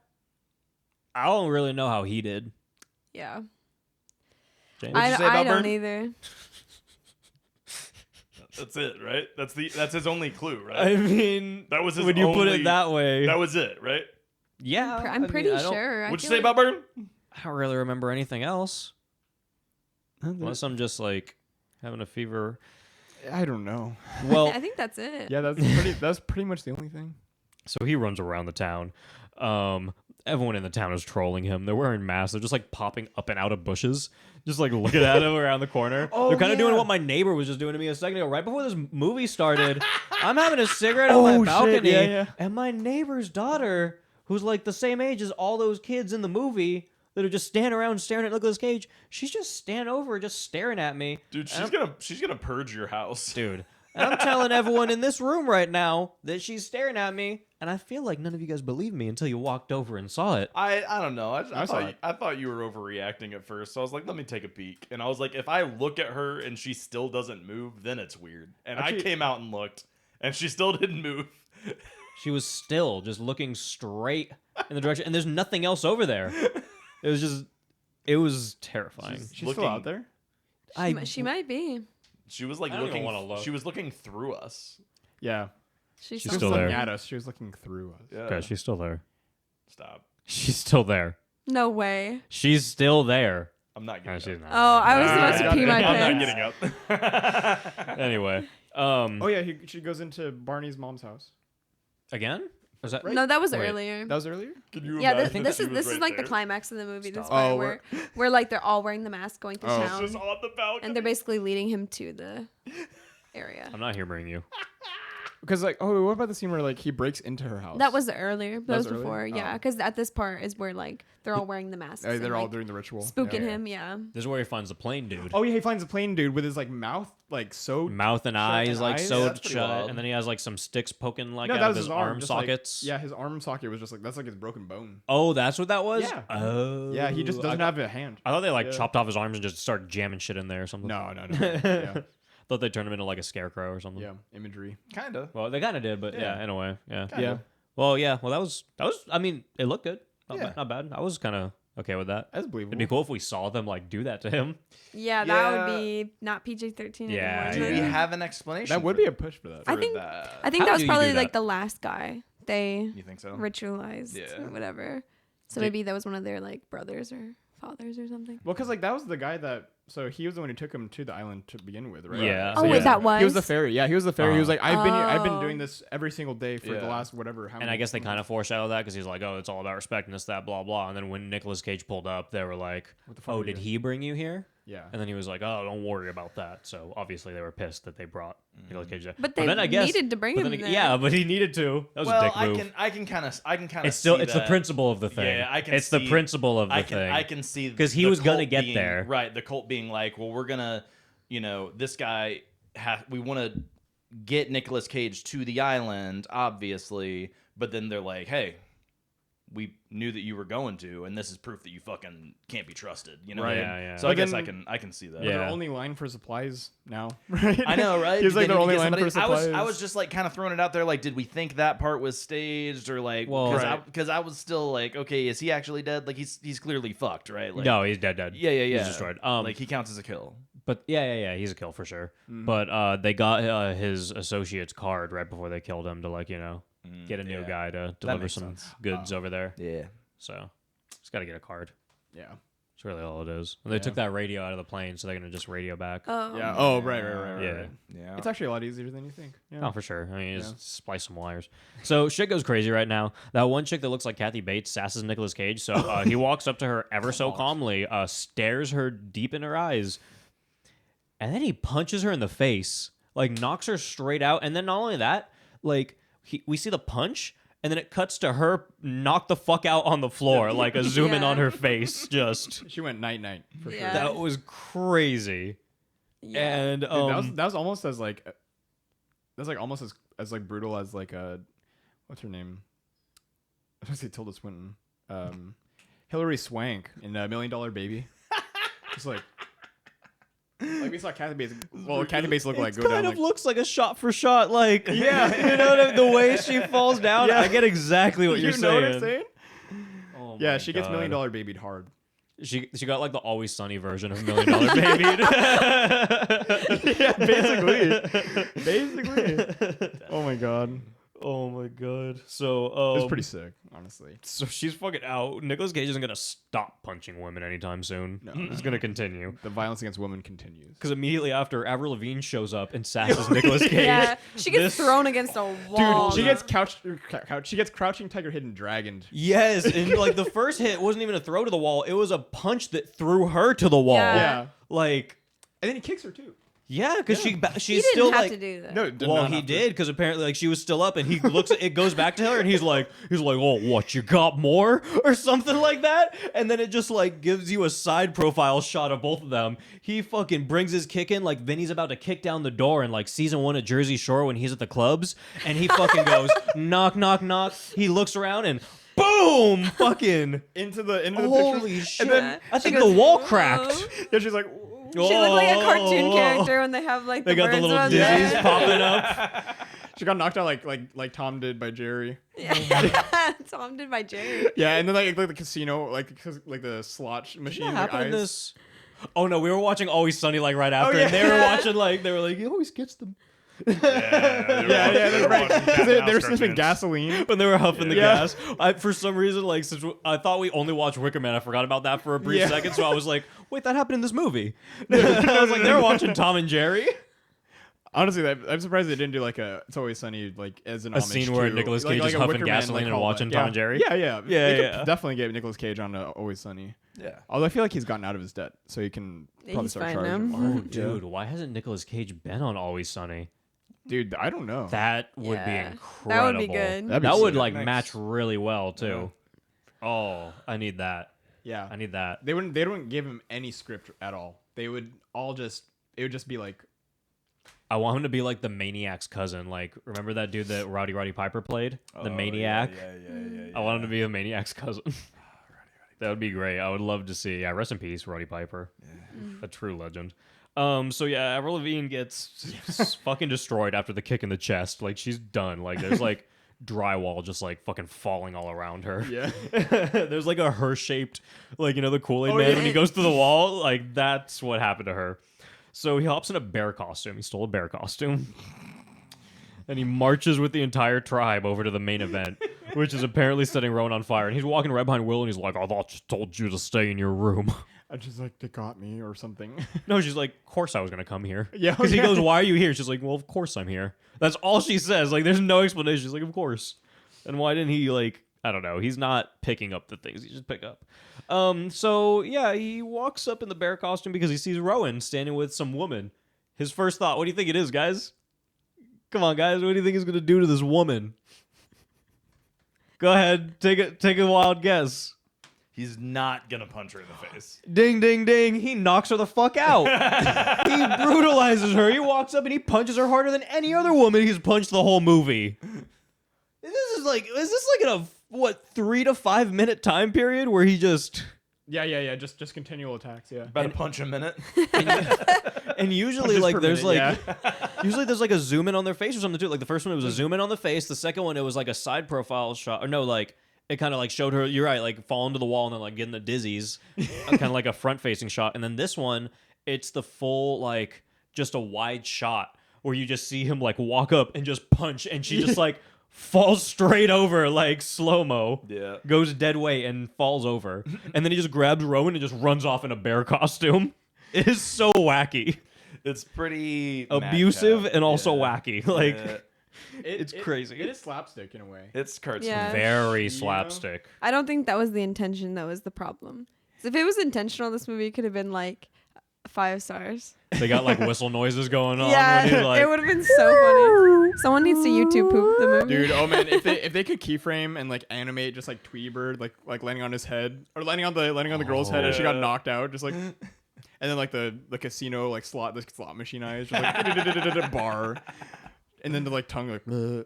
I don't really know how he did. Yeah. James? What'd you say I about don't Burn? either. That's it, right? That's his only clue, right? I mean, That was his when you put only- it that way. That was it, right? Yeah, I I'm mean, pretty I don't- sure. What'd you feel say like- about Burn? I don't really remember anything else. Unless I'm just like having a fever. I don't know. Well, I think that's it. Yeah, that's pretty much the only thing. so he runs around the town. Everyone in the town is trolling him. They're wearing masks. They're just like popping up and out of bushes, just like looking at him around the corner. Oh, They're kind of doing yeah. what my neighbor was just doing to me a second ago. Right before this movie started, I'm having a cigarette on my Oh, shit. balcony, Yeah, yeah. and my neighbor's daughter, who's like the same age as all those kids in the movie that are just standing around staring at Nicolas Cage, she's just standing over, just staring at me. Dude, And she's gonna purge your house. Dude, And I'm telling everyone in this room right now that she's staring at me, and I feel like none of you guys believed me until you walked over and saw it. I don't know. I saw it. I thought you were overreacting at first. So I was like, let me take a peek. And I was like, if I look at her and she still doesn't move, then it's weird. And I came out and looked, and she still didn't move. She was still just looking straight in the direction, and there's nothing else over there. It was terrifying. She's still out there. She might be. She was like I don't even looking. wanna look. She was looking through us. Yeah. She's She still was there. looking at us. She was looking through us. Yeah. Okay, she's still there. Stop. She's still there. No way. She's still there. I'm not No, getting she's up. not. Oh, I was supposed to yeah, pee my yeah. I'm pants. not getting up. Anyway, Oh yeah, she goes into Barney's mom's house. again? Was that Right? No, that was Wait. earlier. That was earlier. Can you Yeah, imagine this if is she was this is right like the there? climax of the movie. This Stop. part Oh, where like they're all wearing the mask going through Oh. town, Just on the balcony. and they're basically leading him to the area. I'm not humoring you. Because like, oh, what about the scene where like he breaks into her house? That was earlier. That was was earlier? before. Yeah, Oh. because at this part is where like they're all wearing the masks. Oh, and, they're all like, doing the ritual. spooking Yeah. him. Yeah. This is where he finds the plane dude. Oh yeah, he finds a plain dude with his like mouth like sewed. Mouth and Shut eyes and like eyes? sewed That's pretty shut, wild. and then he has like some sticks poking like No, out that of was his his arm just, like- sockets. yeah, his arm socket was just like that's like his broken bone. Oh, that's what that was. Yeah. Oh. Yeah, he just doesn't have a hand. I thought they like Yeah. chopped off his arms and just started jamming shit in there or something. No. Yeah, Thought they turned him into like a scarecrow or something. yeah, imagery. Kinda. Well, they kind of did, but Yeah. yeah, in a way, yeah. Kinda. Yeah, Well, yeah. Well, that was. I mean, it looked good. Yeah. Not bad. I was kind of okay with that. that's believable. It'd be cool if we saw them like do that to him. Yeah, that Yeah. would be not PG-13 Yeah, anymore. Do then. we yeah. have an explanation? That would for- be a push for that. I for think- that? I think How that was do you probably do like that? the last guy they You think so? ritualized Yeah. or whatever. So Did- maybe that was one of their like brothers or fathers or something. Well, because like that was the guy that. So he was the one who took him to the island to begin with, right? Yeah. So Oh, he wait, was- that He was was? the fairy. Yeah, he was the fairy. He was like, I've been Oh. doing this every single day for the Yeah. last whatever. How And many I guess they kind months." of foreshadowed that because he's like, oh, it's all about respect and this, that, blah, blah. And then when Nicolas Cage pulled up, they were like, What the fuck oh, are you did doing? he bring you here? Yeah. And then he was like, oh, don't worry about that. So obviously they were pissed that they brought Nicolas Cage there. But they then I guess, needed to bring but him then, there. Yeah, but he needed to. That was a Well, dick move. I can kind of It's still see it's that. the principle of the thing. Yeah, I can It's see- the principle of the I thing. can see 'Cause he the was gonna cult get being- there. Right, the cult being like, well, we're gonna, this guy, we want to get Nicolas Cage to the island, obviously, but then they're like, hey, we knew that you were going to, and this is proof that you fucking can't be trusted. You know, Right. Yeah, yeah. So But I guess then- I can see that. But their Yeah. only line for supplies now. Right? I know, right? He's They like their need to only get line for somebody- supplies. I was just like kind of throwing it out there. Like, did we think that part was staged or like? Well- Because I was still like, okay, is he actually dead? Like he's clearly fucked, right? Like, No, he's dead. Yeah, yeah, yeah. He's destroyed. Like he counts as a kill. But yeah, he's a kill for sure. Mm-hmm. But they got his associate's card right before they killed him to like get a new yeah. guy to deliver makes some sense. goods over there. Yeah. So just got to get a card. Yeah. That's really all it is. And they took that radio out of the plane, so they're gonna just radio back. Oh. Yeah. Oh, right. Yeah. Yeah. It's actually a lot easier than you think. Yeah. Oh, for sure. I mean, Yeah. just splice some wires. So shit goes crazy right now. That one chick that looks like Kathy Bates sasses Nicolas Cage. So he walks up to her ever so calmly, stares her deep in her eyes, and then he punches her in the face, like knocks her straight out. And then not only that, like we see the punch, and then it cuts to her knock the fuck out on the floor, like a zoom in Yeah. on her face. Just She went night for sure. Yeah. that was crazy. Yeah. And Dude, that was almost as like that's like almost as like brutal as like what's her name? I was gonna say Tilda Swinton. Hilary Swank in $1 Million Baby. Just like we saw Kathy Bates. Well, Kathy Bates looked like go down. Kind of Like, looks like a shot for shot, like Yeah. you know what I mean? The way she falls down. Yeah. I get exactly what you you're know saying. what I'm saying? Oh Yeah, my she gets $1 God. Million Babied hard. She got like the Always Sunny version of $1 Million Baby. Yeah, basically. Oh my god, Oh my god. So it was pretty sick, honestly. So she's fucking out. Nicolas Cage isn't gonna stop punching women anytime soon. No. It's gonna continue. The violence against women continues. Because immediately after, Avril Lavigne shows up and sasses Nicolas Cage. Yeah, she gets This- thrown against a wall. Dude, she gets she gets crouching tiger hidden dragoned. Yes, and like the first hit wasn't even a throw to the wall; it was a punch that threw her to the wall. Yeah. Yeah. Like, And then he kicks her too. Yeah, because she's He didn't still have like. to do that. No, did Well, not he have to. did because apparently, like, she was still up, and he looks. It goes back to her, and he's like, "Oh, what? You got more?" or something like that. And then it just like gives you a side profile shot of both of them. He fucking brings his kick in, like Vinny's about to kick down the door in like season 1 of Jersey Shore when he's at the clubs, and he fucking goes knock, knock, knock. He looks around and boom, fucking into the holy pictures. shit! And then I think She the goes, wall "Whoa." cracked. yeah, she's like, She looked like a cartoon Whoa. character when they have like They got the birds little on dizzies there. popping up. she got knocked out like Tom did by Jerry. Yeah. Tom did by Jerry. Yeah, and then like the casino, like the slot machine. What like, happened in eyes. this? Oh no, we were watching Always Sunny like right after, yeah. and they were watching like they were like he always gets them Yeah, that's right. 'Cause they were sniffing gasoline. when they were huffing the Yeah. gas. For some reason, like since I thought we only watched Wicker Man, I forgot about that for a brief Yeah. second. So I was like, wait, that happened in this movie. I was like, they were watching Tom and Jerry. Honestly, I'm surprised they didn't do like a It's Always Sunny like as an A homage scene where to- Nicolas Cage is a huffing Wicker Man, gasoline and callback. watching yeah. Tom and Jerry? Yeah, Yeah, They could yeah. definitely get Nicolas Cage on Always Sunny. Yeah. Although I feel like he's gotten out of his debt, so he can Yeah, probably he's start fine charging. now. more. Oh, dude, why hasn't Nicolas Cage been on Always Sunny? Dude, I don't know. That would Yeah. be That incredible. would be good. That'd be That would sick. like Nice. match really well too. Oh, I need that. Yeah, I need that. they wouldn't give him any script at all. They would all just it would just be like I want him to be like the Maniac's cousin. Like, remember that dude that Roddy Piper played? The Maniac? Yeah. I want him to be the Maniac's cousin. That would be great. I would love to see. Yeah, rest in peace, Roddy Piper. A true legend. So yeah, Avril Lavigne gets fucking destroyed after the kick in the chest. Like, she's done. Like, there's like drywall just like fucking falling all around her. yeah. There's like a her-shaped, like, you know, the Kool-Aid Oh, Man yeah. when he goes through the wall. Like, that's what happened to her. So he hops in a bear costume. He stole a bear costume. And he marches with the entire tribe over to the main event, which is apparently setting Rowan on fire. And he's walking right behind Will, and he's like, I thought I told you to stay in your room. I just like they got me or something. No, she's like, of course I was going to come here. Yeah, Because he okay. goes, why are you here? She's like, well, of course I'm here. That's all she says. Like, there's no explanation. She's like, of course. And why didn't he, like, I don't know. He's not picking up the things he should pick up. So, yeah, he walks up in the bear costume because he sees Rowan standing with some woman. His first thought, what do you think it is, guys? Come on, guys. What do you think he's going to do to this woman? Go ahead. Take a wild guess. He's not gonna punch her in the face. Ding, ding, ding. He knocks her the fuck out. He brutalizes her. He walks up and he punches her harder than any other woman he's punched the whole movie. Is this like in a, 3 to 5 minute time period where he just... Yeah. Just continual attacks. Yeah. About a punch a minute. And usually, Punches like, per there's minute, usually there's like a zoom in on their face or something too. Like the first one, it was a zoom in on the face. The second one, it was like a side profile shot. Or no, like it kind of like showed her. You're right, like falling to the wall and then like getting the dizzies, kind of like a front facing shot. And then this one, it's the full like just a wide shot where you just see him like walk up and just punch, and she just like falls straight over like slow mo. Yeah. Goes dead weight and falls over, and then he just grabs Rowan and just runs off in a bear costume. It is so wacky, It's pretty abusive, madcap. and also Yeah. wacky. Like Yeah. it's crazy. It is slapstick in a way. It's cartoon. Yeah. very slapstick. I don't think that was the intention. That was the problem. So if it was intentional, this movie could have been like 5 stars. They got like whistle noises going on. Yeah, when he's like, it would have been so funny. Someone needs to YouTube poop the movie. Dude, oh man, if they could keyframe and like animate just like Tweety Bird like landing on his head or landing on the girl's head as she got knocked out, just like, and then like the casino like slot machine eyes just like bar, and then the like tongue like. Bleh.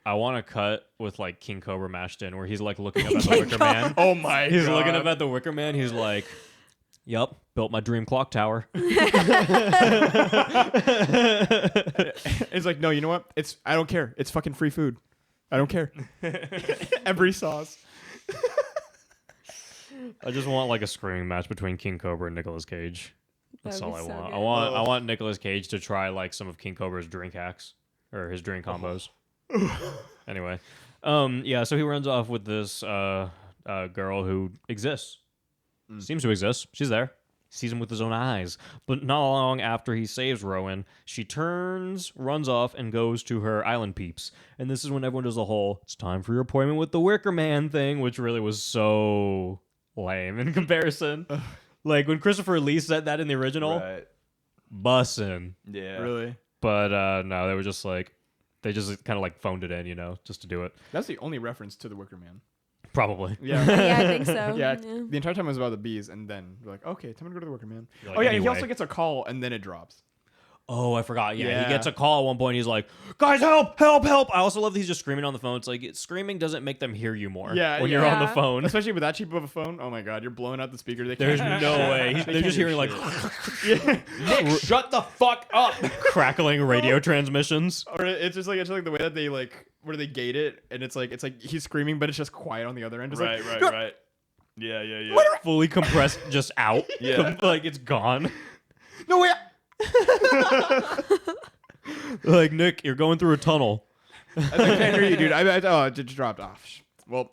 I want to cut with like King Cobra mashed in, where he's like looking up at the Wicker Man. Oh my He's god. looking up at the Wicker Man. He's like, "Yup, built my dream clock tower." It's like, no, you know what? I don't care. It's fucking free food. I don't care. Every sauce. I just want like a screaming match between King Cobra and Nicolas Cage. That's That'd all be I so want. good. I want Nicolas Cage to try like some of King Cobra's drink hacks or his drink combos. Anyway, yeah. So he runs off with this girl who exists, seems to exist. She's there. Sees him with his own eyes. But not long after he saves Rowan, she runs off, and goes to her island peeps. And this is when everyone does the whole, it's time for your appointment with the Wicker Man thing, which really was so lame in comparison. Like when Christopher Lee said that in the original, Right. bussin'. Yeah. Really? But no, they were just like, they just kind of like phoned it in, you know, just to do it. That's the only reference to the Wicker Man. Probably. Yeah. Yeah, I think so. Yeah, the entire time was about the bees, and then we're like, okay, time to go to the Wicker Man. You're like, Oh yeah, he anyway. also gets a call, and then it drops. Oh, I forgot. Yeah, Yeah. he gets a call at one point. He's like, "Guys, help! Help! Help!" I also love that he's just screaming on the phone. It's like screaming doesn't make them hear you more. Yeah, when yeah. you're on the Yeah. phone, Especially with that cheap of a phone. Oh my god, you're blowing out the speaker. They there's can't no hear way. shit. They They're can't just hear hearing like shit. Nick, shut the fuck up. crackling radio transmissions. Or it's just like the way that they like where they gate it, and it's like he's screaming, but it's just quiet on the other end. It's Right. Yeah. Fully compressed, just out. Yeah. Like it's gone. No way. Like, Nick, you're going through a tunnel. I can't hear you, dude. Oh, it just dropped off. Well,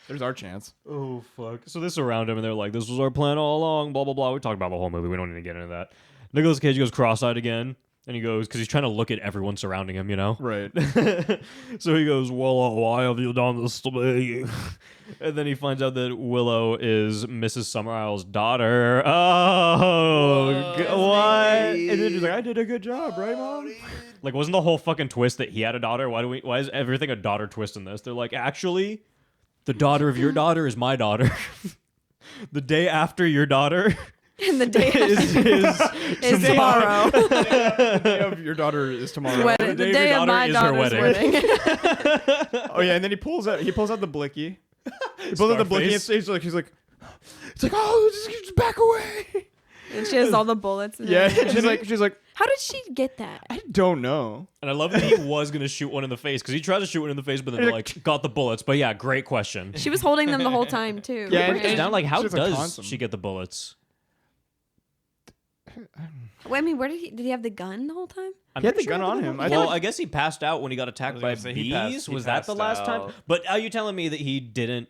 there's our chance. Oh fuck! So they surround him and they're like, "This was our plan all along." Blah blah blah. We talked about the whole movie. We don't need to get into that. Nicolas Cage goes cross-eyed again, and he goes because he's trying to look at everyone surrounding him. You know. Right. So he goes, "Well, why have you done this to me?" And then he finds out that Willow is Mrs. Summerisle's daughter. Oh, what? And then he's like, I did a good job, right, Mom? Like, wasn't the whole fucking twist that he had a daughter? Why is everything a daughter twist in this? They're like, actually, the daughter of your daughter is my daughter. The day after your daughter And the day is is tomorrow. The day of your daughter is tomorrow. Wedding. day The of your day of daughter my is her daughter's wedding. wedding. Oh yeah, and then he pulls out the blicky. He pulls out the blicky and Scarface. he's like, it's like, oh, just back away. And she has all the bullets. And Yeah, everything. she's like, How did she get that? I don't know. And I love that he was going to shoot one in the face because he tried to shoot one in the face, but then they're like, got the bullets. But yeah, great question. She was holding them the whole time too. Yeah, Break this and down, like, how she's, like, does constant. she get the bullets? Wait, I mean, where did he have the gun the whole time? I'm He had pretty the gun sure on he him. had I the- Well, thought- I guess he passed out when he got attacked by gonna say, bees. he Was that the passed last time? out. But are you telling me that he didn't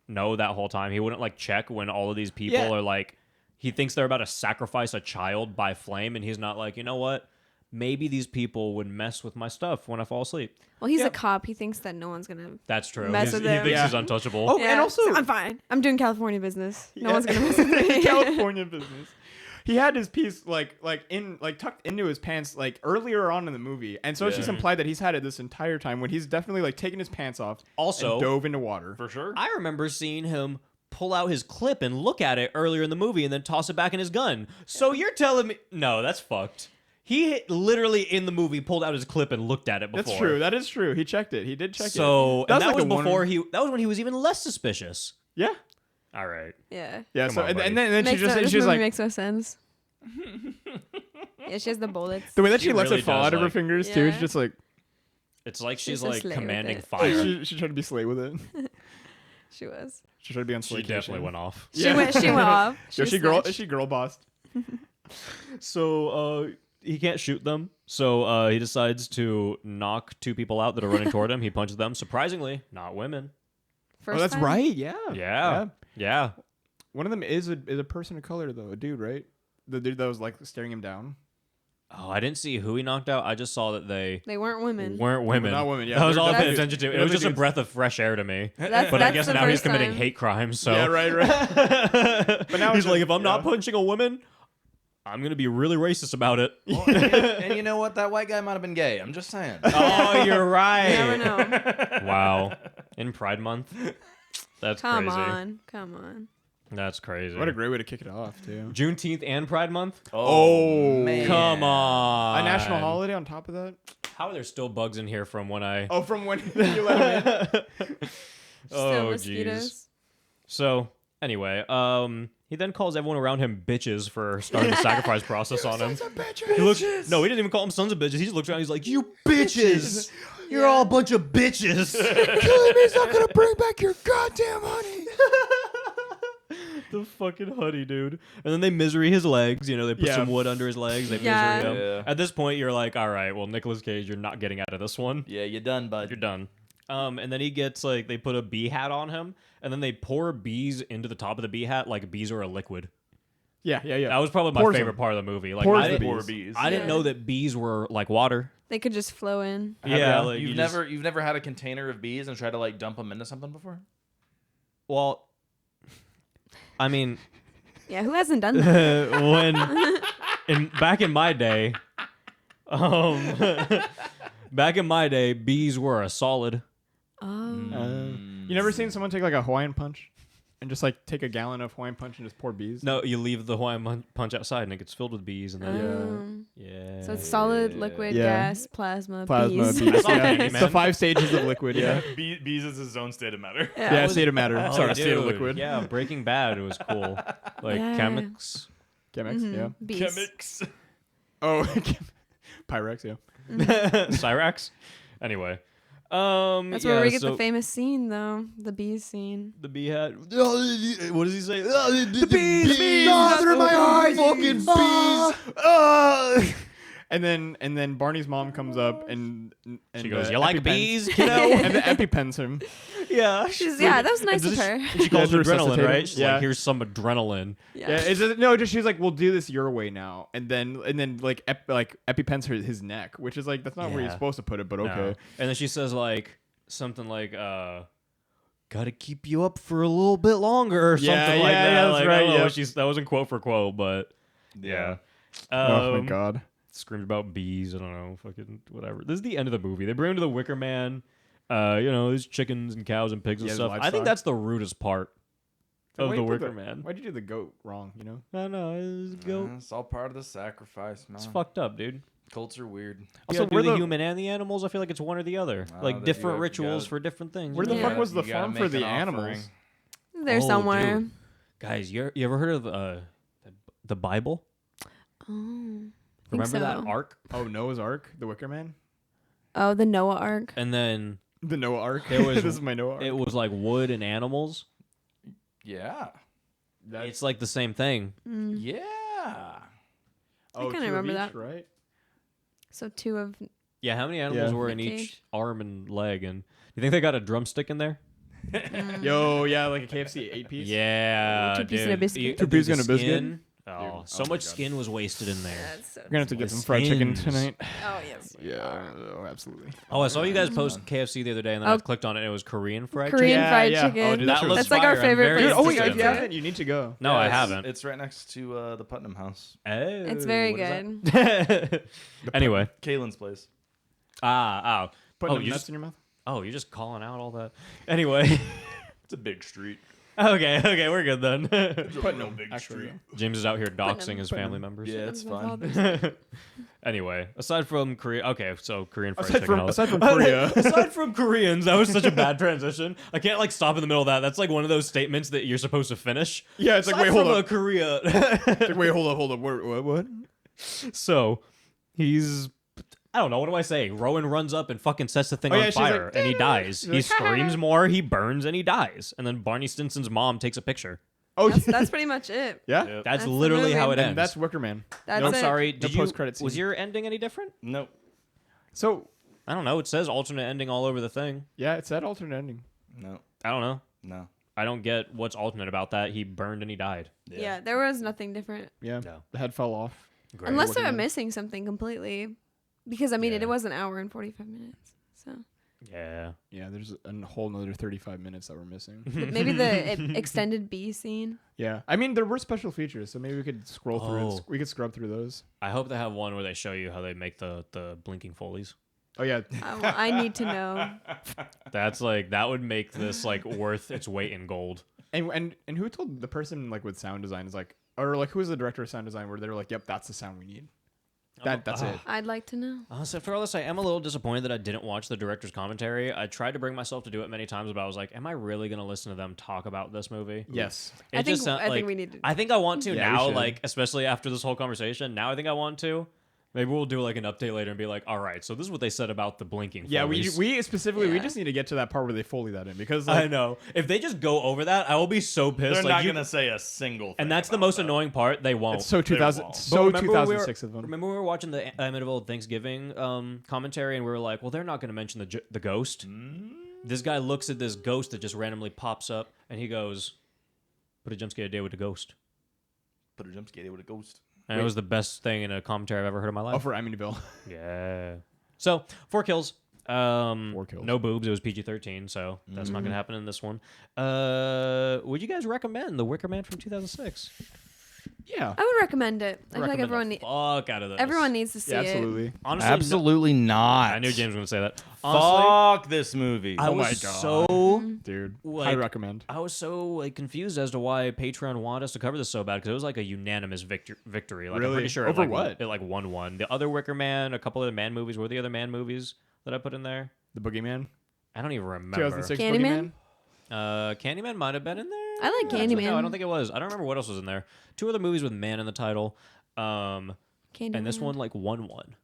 know that whole time? He wouldn't like check when all of these people Yeah. are like, he thinks they're about to sacrifice a child by flame, and he's not like, you know what? Maybe these people would mess with my stuff when I fall asleep. Well, he's Yeah. a cop. He thinks that no one's gonna. That's true. Mess He's- with he them. thinks Yeah. he's untouchable. Oh, Yeah, and also, so I'm fine. I'm doing California business. No Yeah. one's gonna mess with me. California business. He had his piece like tucked into his pants like earlier on in the movie, and so it's just Yeah. implied that he's had it this entire time when he's definitely like taking his pants off, Also- and dove into water. For sure. I remember seeing him pull out his clip and look at it earlier in the movie and then toss it back in his gun. So you're telling me no, that's fucked. He literally in the movie pulled out his clip and looked at it before. That's true. That is true. He checked it. He did check it. So and That's that like was the one- before that was when he was even less suspicious. Yeah. All right. Yeah. Yeah. Come So on, and, buddy. and then Makes no, this she's movie like makes no sense. Yeah, she has the bullets. the way that She she lets really it fall does, out of her like- fingers too. She's Yeah. just like It's like She's she's a like slay with commanding it. fire. she tried to be slay with it. She was. She tried to be on She slay. definitely went off. She went. She went off. Yo, was she girl. snatched. She girl bossed. So he can't shoot them. So he decides to knock two people out that are running toward him. He punches them. Surprisingly, not women. First Oh, that's time? right. Yeah. Yeah. One of them is a person of color though, a dude, right? The dude that was like staring him down. Oh, I didn't see who he knocked out. I just saw that they They weren't women. weren't women. Not women, yeah. That was They're all I paid definitely- attention to. It they're was just a definitely- breath of fresh air to me. That's, But I that's guess the now he's first committing time. hate crimes. So Yeah, right. but now he's it's like, just- if I'm not yeah. punching a woman, I'm gonna be really racist about it. and you know what? That white guy might have been gay. I'm just saying. Oh, you're You right. never know. Wow. In Pride Month. That's Come crazy. on. Come on. That's crazy. What a great way to kick it off, too. Juneteenth and Pride Month? Oh, man. Come on. A national holiday on top of that? How are there still bugs in here from when I Oh, from when you let him in? Still Oh mosquitoes. jeez. So, anyway, he then calls everyone around him bitches for starting the sacrifice process on him. He looks, no, he didn't even call them sons of bitches. He just looks around. He's like, "You bitches! You're all a bunch of bitches." Killing me is not going to bring back your goddamn honey. The fucking honey, dude. And then they misery his legs. You know, they put Yeah. some wood under his legs. They Yeah. misery him. Yeah. At this point, you're like, all right, well, Nicolas Cage, you're not getting out of this one. Yeah, you done, bud. You're done. And then he gets like they put a bee hat on him, and then they pour bees into the top of the bee hat like bees are a liquid. Yeah. That was probably my Pours favorite them. part of the movie. Like Pours I the didn't, bees. bees. I didn't Yeah. know that bees were like water. They could just flow in. Yeah, like you've you never you've never had a container of bees and tried to like dump them into something before? Well, I mean, Yeah, who hasn't done that? when back in my day, um, back in my day, bees were a solid. Oh. You never seen someone take like a Hawaiian punch and just like take a gallon of Hawaiian punch and just pour bees? No, you leave the Hawaiian punch outside and it gets filled with bees, and then yeah. So it's solid, liquid, Yeah. gas, plasma, Bees. bees. Yeah. Candyman. It's the 5 stages of liquid. Yeah. Bees is his own state of matter. Yeah, state of matter. Oh, Sorry, state of dude. liquid. Yeah, Breaking Bad was cool. Like Yeah. chemics. Chemex, yeah. Bees. Chemics. Oh, Pyrex, yeah. Cyrax. Anyway. That's yeah, where we get so the famous scene, though. The bees scene. the bee hat. What does he say? The bees, they're in my eyes, fucking bees. And then Barney's mom comes up and She goes, "You like bees, you kiddo?" know? And the EpiPens him. Yeah. Yeah, that was nice of her. She calls Yeah, it to adrenaline, resuscitate right? him. She's Yeah. like, "Here's some adrenaline." Yeah, it's just, no, just she's like, we'll do this your way now, and then like EpiPens his neck, which is like that's not where you're Yeah. supposed to put it, but No. okay. And then she says like something like, "Gotta keep you up for a little bit longer," or something Yeah, like yeah, that. that's Like, I right, don't know yeah. what that wasn't quote for quote, but yeah. Oh my god. Screamed about bees. I don't know, fucking whatever. This is the end of the movie. They bring him to the Wicker Man. There's chickens and cows and pigs and Yeah, stuff. I livestock. think that's the rudest part of Why'd the you put Wicker Man. Why'd you do the goat wrong? You know. I don't know. It's goat. It's all part of the sacrifice, man. It's fucked up, dude. Cults are weird. Also, we're do the the- human and the animals. I feel like it's one or the other. Like that different you rituals gotta- for different things. Where the Yeah. fuck was the You gotta farm make for the an animals? offering. There Oh, somewhere. dude. Guys, you ever heard of the Bible? Oh. Remember that so. ark? Oh, Noah's Ark, the Wicker Man, Oh, the Noah Ark. And then the Noah Ark. There was- this is my Noah Ark. it was like wood and animals. Yeah. It's like the same thing. Yeah. oh, kinda two of remember each, that. right? So 2 of Yeah, how many animals Yeah. were in Nick each Cage. arm and leg? And you think they got a drumstick in there? Yo, yeah, like a KFC 8-piece. Yeah, 2 pieces and a dude. biscuit. You- 2 pieces and a the biscuit? skin- Oh, so oh my much God. skin was wasted in there. That's so We're gonna have to get The some fried chicken skins. tonight. Oh, yes. Yeah, oh, absolutely. Oh, I saw you guys post KFC the other day, and then I Oh. clicked on it, and it was Korean fried Korean chicken. Yeah, fried yeah. Oh, chicken. dude, That looks That's like our fire. I'm favorite very place Dude, oh to wait, go if you to. haven't, you need to go. No, I it's- haven't. It's right next to the Putnam House. Oh, It's very what is good. that? Anyway. Kaylin's place. Putting Oh, the you nuts just, in your mouth. oh, you're just calling out all that. Anyway. It's a big street. Okay, we're good then. Putting no them, big actually. street. James is out here Putnam. doxing his Putnam. family members. Yeah, it's My fun. father's- Anyway, aside from Korea, okay, so Korean fried Aside chicken. from all that- aside from Korea. aside from Koreans, that was such a bad transition. I can't like stop in the middle of that. That's like one of those statements that you're supposed to finish. Yeah, it's like, Aside wait, hold from up. Korea. It's like, wait, hold up. What? So he's, I don't know, what do I say? Rowan runs up and fucking sets the thing Oh, on yeah, she's like, fire, and he dies. He like, screams more, he burns, and he dies. And then Barney Stinson's mom takes a picture. Oh, That's pretty much it. yeah. Yep. That's the literally how it movie. ends. And that's Wicker Man. That's I'm it. sorry. No Did you? post-credit scene. Was your ending any different? Nope. So I don't know. It says alternate ending all over the thing. yeah, it's that alternate ending. No. I don't know. No. I don't get what's alternate about that. He burned and he died. Yeah, there was nothing different. Yeah, No. the head fell off. Great. Unless Wicker they're Man. missing something completely. Because, I mean, Yeah. it was an hour and 45 minutes. So Yeah. Yeah, there's a whole nother 35 minutes that were missing. But maybe the extended bee scene. Yeah, I mean there were special features, so maybe we could scroll through. Oh. We could scrub through those. I hope they have one where they show you how they make the blinking follies. Oh yeah, Well, I need to know. That's like that would make this like worth its weight in gold. and who told the person like with sound design is like, or like who was the director of sound design where they were like, yep, that's the sound we need. That's it. I'd like to know. So for all this, I am a little disappointed that I didn't watch the director's commentary. I tried to bring myself to do it many times, but I was like, am I really going to listen to them talk about this movie? Yes. It I think- just sound- I think like- we need to- I think I want to Yeah, we now, should. like especially after this whole conversation. Now I think I want to. Maybe we'll do like an update later and be like, all right, so this is what they said about the blinking. Yeah, follies. we specifically we Yeah. just need to get to that part where they foley that in because I like, know. If they just go over that, I will be so pissed. They're like, not you- gonna say a single thing. and that's the about most that. annoying part. They won't. it's so 2000 won't. so But remember when we were- 2006 of them. Remember when we were watching the Amityville Thanksgiving commentary, and we were like, "Well, they're not going to mention the ghost." This guy looks at this ghost that just randomly pops up, and he goes, "Put a jump scare day with the ghost." Put a jump scare with a ghost. And it was the best thing in a commentary I've ever heard in my life. Oh, for Amityville. Yeah. So 4 kills. 4 kills. No boobs. It was PG-13, so that's not going to happen in this one. Would you guys recommend The Wicker Man from 2006? Yeah. I would recommend it. I feel like Recommend the fuck out of this. everyone needs to see Yeah, it. absolutely. Honestly, Absolutely not. I knew James was gonna say that. Honestly, Fuck this movie. I Oh my was God. so Dude, I Like- recommend. I was so like confused as to why Patreon wanted us to cover this so bad because it was like a unanimous victory. Like I'm Really? pretty sure Over it, like, what? It like won one. The other Wicker Man, a couple of the Man movies. Were the other Man movies that I put in there? The Boogeyman. I don't even remember. 2006 Candyman? Boogeyman. Candyman might have been in there. I like Actually, no, I Candyman. don't think it was. I don't remember what else was in there. Two other movies with Man in the title. And this Candyman. one like won one.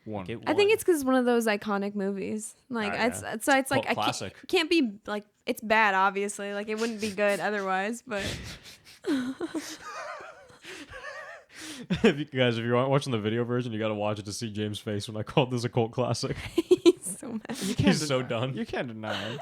One. It I think won. it's because it's one of those iconic movies. Like Oh, it's yeah. so it's like Cult I classic. can't be like it's bad. Obviously, like it wouldn't be good otherwise. But if you're watching the video version, you got to watch it to see James' face when I called this a cult classic. he's so mad. He's so done. You can't deny.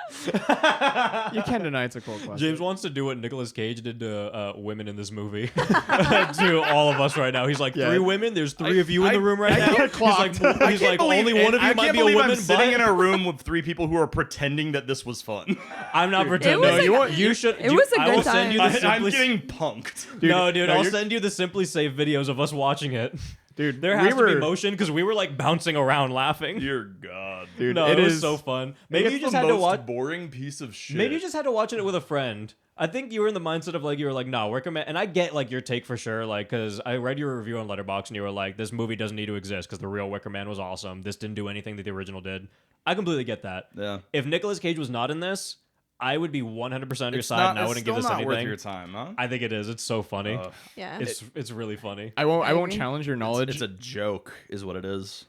You can't deny it's a cult classic. James wants to do what Nicolas Cage did to women in this movie to all of us right now. He's like, Yeah. 3 women. There's 3 of you in the room right now. get clocked. He's like only one of you I might can't be a believe woman. I'm sitting but in a room with 3 people who are pretending that this was fun. I'm not pretending. was No, a- you want? You should. it was a I good will send you the time. I'm Simply. getting punked. No, dude, no, I'll you're- send you the Simply Safe videos of us watching it. Dude, There has to be motion because we were like bouncing around laughing. Dear God, Dude, No, it was so fun. Maybe you It's just the had to most watch. boring piece of shit. Maybe you just had to watch it with a friend. I think you were in the mindset of like you were like, no, Wicker Man, and I get like your take for sure, like because I read your review on Letterboxd and you were like, this movie doesn't need to exist because the real Wicker Man was awesome. This didn't do anything that the original did. I completely get that. Yeah. If Nicolas Cage was not in this, I would be 100% on your It's side, not, and I it's wouldn't give still this not anything. worth your time, huh? I think it is. It's so funny. Yeah. It's really funny. I won't agree. challenge your knowledge. It's a joke, is what it is.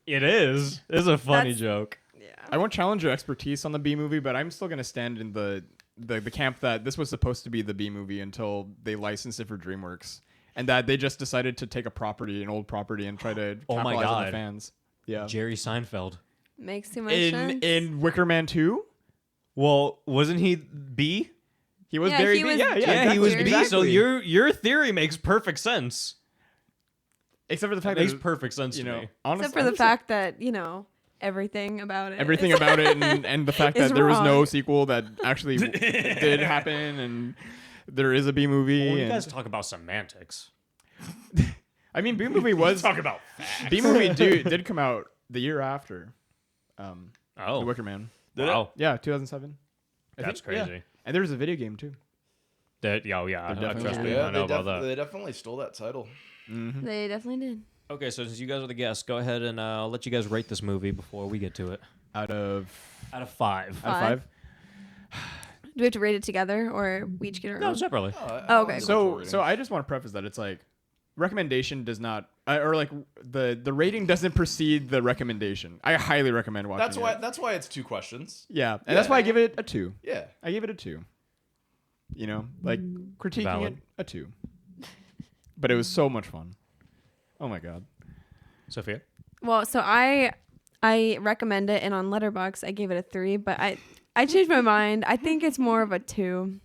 It is. It's a funny That's- joke. I won't challenge your expertise on the B movie, but I'm still gonna stand in the camp that this was supposed to be the B movie until they licensed it for DreamWorks, and that they just decided to take an old property, and try to Oh my capitalize on God. the fans. Yeah. Jerry Seinfeld. Makes too much In sense. in Wicker Man 2, Well, wasn't he B? he was Yeah, Barry he B. was- Yeah, Yeah, he was Jerry. B. So Exactly. your theory makes perfect sense. Except for the That fact makes that perfect sense you to know, me. honestly, Except for the fact that everything about it. everything is- about it, and the fact is that there was no wrong. sequel that actually did happen, and there is a B movie. Well, you and, guys talk about semantics. I mean, B movie was Talk about B movie did come out the year after. The Oh, Wicker Man. wow. Yeah, 2007. I That's think, yeah. crazy. And there was a video game too. That, yeah, definitely trust is. me, I know about that. They definitely stole that title. They definitely did. Okay, so since you guys are the guests, go ahead and I'll let you guys rate this movie before we get to it. Out of Out of 5. out of Five. 5. Do we have to rate it together or we each get our No, own? separately. Oh, okay. So I just want to preface that it's like recommendation does not or like the rating doesn't precede the recommendation. I highly recommend watching That's why it's 2 questions. Yeah, and that's why I give it a 2. Yeah. I gave it a 2. You know, like critiquing Valid. it a 2. But it was so much fun. Oh my god. Sophia? Well, so I recommend it, and on Letterboxd I gave it a 3, but I changed my mind. I think it's more of a 2.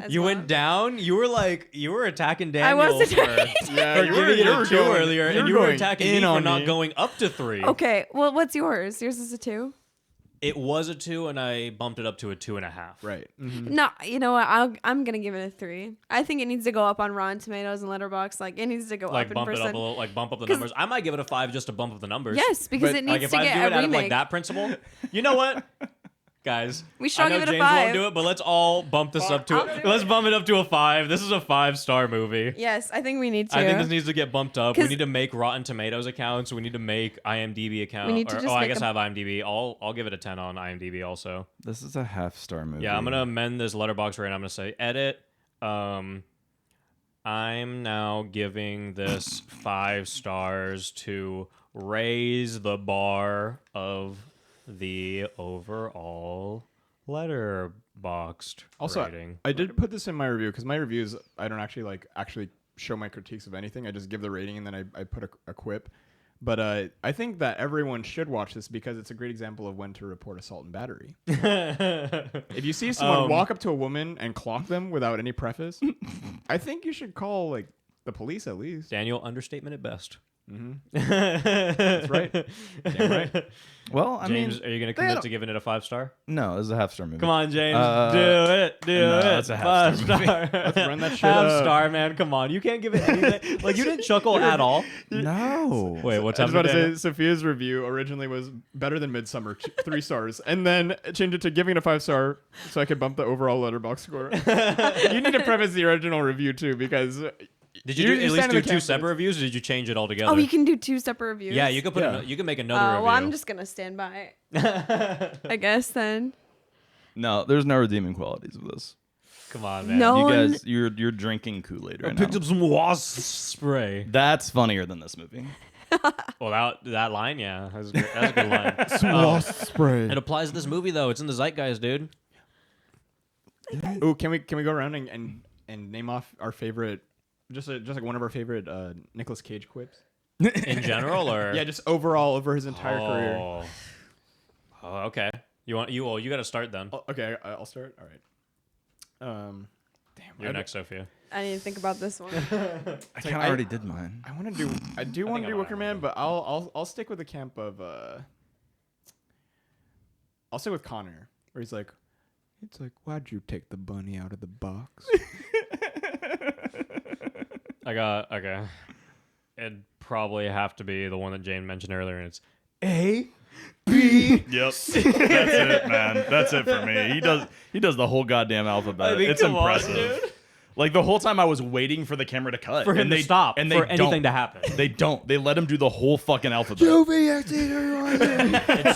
as You well. went down? You were attacking Daniel I was for, attacking- Yeah, for giving it a 2 earlier, and you were attacking me for not me. going up to 3. Okay, well, what's yours? Yours is a 2. It was a 2, and I bumped it up to a 2.5. Right. No, you know what? I'm gonna give it a 3. I think it needs to go up on Rotten Tomatoes and Letterboxd. Like it needs to go Like up in bump it percent. up a little, like bump up the 'Cause- numbers. I might give it a 5 just to bump up the numbers. Yes, because But, it Like needs if to I get do a it out of remake. like that principle, you know what, guys? We should all I know give it a James 5. won't do it, but let's all bump this up to. Let's bump it up to a 5. This is a 5-star movie. Yes, I think we need to. I think this needs to get bumped up. We 'Cause- need to make Rotten Tomatoes accounts. We need to make IMDb accounts. We need to just I make guess a- I have IMDb. I'll give it a 10 on IMDb also. This is a half-star movie. Yeah, I'm gonna amend this letterbox right now. I'm gonna say edit. I'm now giving this 5 stars to raise the bar of the overall letterboxed Also, rating. I did put this in my review because my reviews I don't actually show my critiques of anything. I just give the rating and then I put a quip. But I think that everyone should watch this because it's a great example of when to report assault and battery. If you see someone walk up to a woman and clock them without any preface, I think you should call like the police at least. Daniel, understatement at best. That's right. Damn right. Well, I James, mean, are you gonna they commit don't- to giving it a 5-star? no, it's a half-star movie. Come on, James, do it, no, it. it's a half-star movie. 5-star. Let's run that shit half up. star, man. Come on, you can't give it anything. Like you didn't chuckle at all. No. Wait, what's I was about happening? to say Sophia's review originally was better than Midsummer, 3 stars, and then changed it to giving it a 5-star so I could bump the overall Letterboxd score. You need to preface the original review too, because Did you, do, at least stand in do the 2 camp separate reviews, or did you change it all together? Oh, you can do 2 separate reviews. Yeah, you could put. Yeah. You can make another review. Well, I'm just gonna stand by it. I guess then. No, there's no redeeming qualities of this. Come on, man. No. You one- guys, you're drinking Kool-Aid I right picked now. up some wasp spray. That's funnier than this movie. Well, that line, yeah, that's a good line. spray. It applies to this movie though. It's in the zeitgeist, dude. Oh, can we go around and name off our favorite, just like one of our favorite Nicolas Cage quips? In general, or Yeah, just overall over his entire career. Oh, okay. You got to start then. Oh, okay, I'll start. All right. Damn. You're next, Sophia. I need to think about this one. I kind of already did mine. I want to do. I do want to do Wicker Man, but I'll stick with the camp of. I'll stick with Connor, where he's like, it's like, why'd you take the bunny out of the box? Okay. It'd probably have to be the one that Jane mentioned earlier, and it's A. Yep. That's it, man. That's it for me. He does the whole goddamn alphabet. I mean, it's come on, impressive. dude. Like the whole time I was waiting for the camera to cut. for him and to they stop, and for they anything don't. to happen. They don't. They let him do the whole fucking alphabet. It's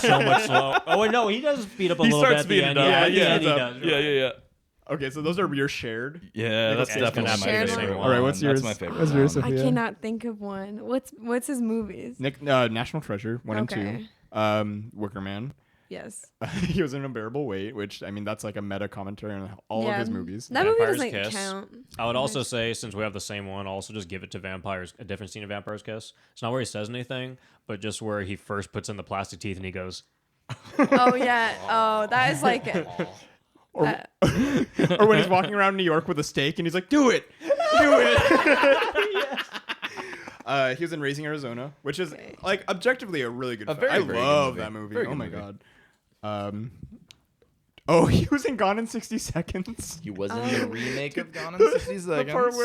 so much slow. Oh wait, no, he does speed up a He little bit starts at the speeding end. up. Yeah, Yeah, at the yeah, end he it's does. up. Yeah. Okay, so those are your shared. Yeah, that's Cage definitely can my have my favorite. favorite one. one. All right, what's yours? That's my favorite. What's yours, one. I Sophia? cannot think of one. What's his movies? National Treasure 1 and Okay. 2. Wicker Man. Yes. He was in Unbearable Weight, which I mean that's like a meta commentary on all of his movies. That movie Vampire's doesn't Kiss. count. I would also say, since we have the same one, I'll also just give it to a different scene of Vampire's Kiss. It's not where he says anything, but just where he first puts in the plastic teeth and he goes, Oh yeah. Oh, that is like. Or when he's walking around New York with a steak and he's like, "Do it, do it." He was in Raising Arizona, which is Okay. like objectively a really good film. very, I very good love movie. that movie. Very Oh good my movie. god. Oh, he was in Gone in 60 Seconds. He was in the remake of Gone in 60 The Seconds. part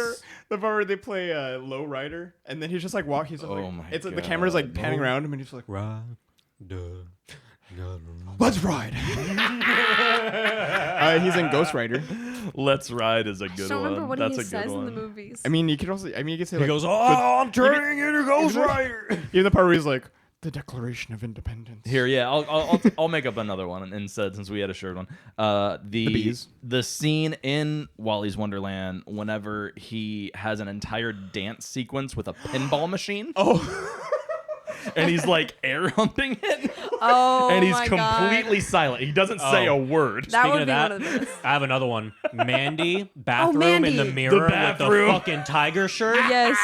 where they play Low Rider, and then he's just like walking. He's just Oh like, my it's like the camera's like God. panning around him, and he's just like, "Ride, "Let's ride." He's in Ghost Rider. Let's Ride is a I good just don't remember one. what That's he a good says in one. the movies. I mean, you could also. I mean, you could say He like, goes, "Oh, I'm turning into Ghost Rider." even the part where he's like, "The Declaration of Independence." Here, yeah, I'll make up another one instead since we had a shared one. bees. The scene in Wally's Wonderland whenever he has an entire dance sequence with a pinball machine. Oh. And he's like air humping it. Oh And he's my God. completely silent. He doesn't say a Oh. word. That Speaking would of be that, one of those. I have another one. Mandy, bathroom in the Mandy. mirror with the bathroom. fucking tiger shirt. Yes.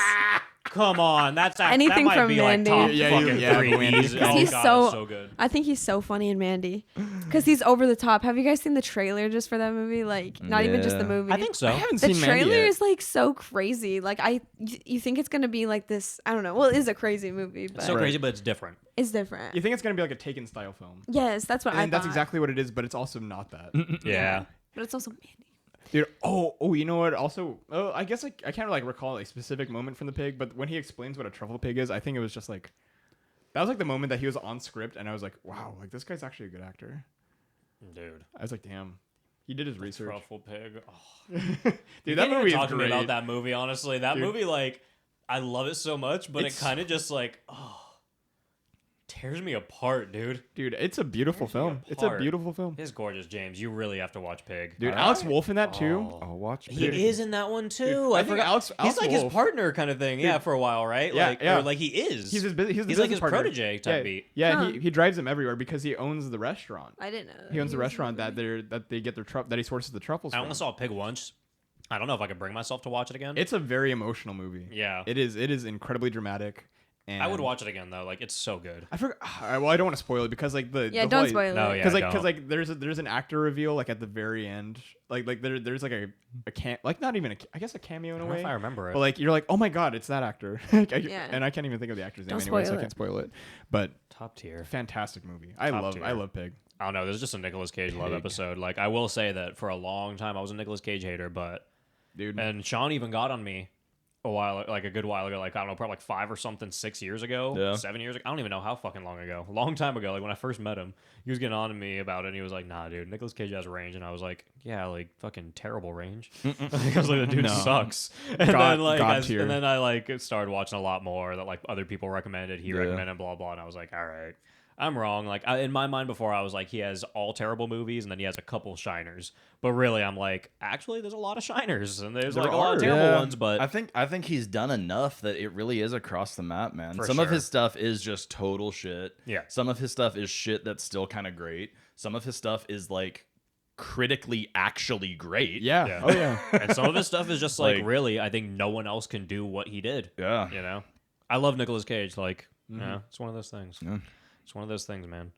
Come on, that Anything might from be Mandy. like top Yeah, fucking yeah, three. Mandy. Easy. Because Oh, he's God, it's so good. I think he's so funny in Mandy. Because he's over the top. Have you guys seen the trailer just for that movie? Like, not even just the Yeah. movie. I think so. I haven't The seen Mandy trailer yet. is like so crazy. Like you think it's gonna be like this. I don't know. Well, it is a crazy movie, but It's so crazy, but it's different. it's different. You think it's gonna be like a Taken style film? Yes, that's what I And that's thought. exactly what it is, but it's also not that. Yeah. But it's also Mandy. Dude, oh, you know what? Also, I guess I can't like recall a specific moment from the pig, but when he explains what a truffle pig is, I think it was just like that was like the moment that he was on script, and I was like, wow, like this guy's actually a good actor. Dude. I was like, damn, he did his research. Truffle pig. Oh. Dude, that movie is talk to me great. about that movie, honestly. That Dude. movie, like, I love it so much, but It's- it kind of just like, tears me apart, dude. Dude, it's a beautiful film. It's a apart. beautiful film. It's gorgeous, James. You really have to watch Pig. Dude, Alex Wolff in that too. Oh. I'll watch. He Pig. is in that one too. Dude, I think forgot. Alex He's like Wolff- his partner kind of thing. Yeah, for a while, right? Yeah, like, yeah. Or like he is. He's the He's like business his partner. protege type yeah, beat. Yeah, Huh. he drives them everywhere because he owns the restaurant. I didn't know. He owns the was in restaurant the that they get their that he sources the truffles I from. only saw Pig once. I don't know if I could bring myself to watch it again. It's a very emotional movie. Yeah. It is incredibly dramatic, And I would watch it again though. Like it's so good. I forgot. Well, I don't want to spoil it because like the don't whole, spoil No, it. yeah. because don't. there's an actor reveal like at the very end, like there's like a like not even I guess a cameo in I a don't know way. if I remember it. But like you're like, oh my god, it's that actor. Yeah. And I can't even think of the actor's name Don't anyway, so spoil I it. can't spoil it. But Top tier. fantastic movie. I Top love tier. Pig. I don't know. There's just a Nicolas Cage love Pig. episode. Like I will say that for a long time I was a Nicolas Cage hater, but Dude. and Sean even got on me a good while ago, like I don't know, probably like 5 or something, 6 years ago, Yeah. 7 years ago. I don't even know how fucking long ago. A long time ago, like when I first met him, he was getting on to me about it. And he was like, "Nah, dude, Nicolas Cage has range," and I was like, "Yeah, like fucking terrible range." I was like, "The dude No. sucks." And God- then like, God tier. and then I like started watching a lot more that like other people recommended. He Yeah. recommended blah blah, and I was like, "All right." I'm wrong. Like in my mind before, I was like, he has all terrible movies, and then he has a couple shiners. But really, I'm like, actually, there's a lot of shiners, and there's There like a lot of are. terrible Yeah. ones. But I think he's done enough that it really is across the map, man. For Some of sure. his stuff is just total shit. Yeah. Some of his stuff is shit that's still kind of great. Some of his stuff is like critically actually great. Yeah. Yeah. Oh yeah. and some of his stuff is just like, Like- really, I think no one else can do what he did. Yeah. You know, I love Nicolas Cage. Like, yeah, it's one of those things. Yeah. It's one of those things, man.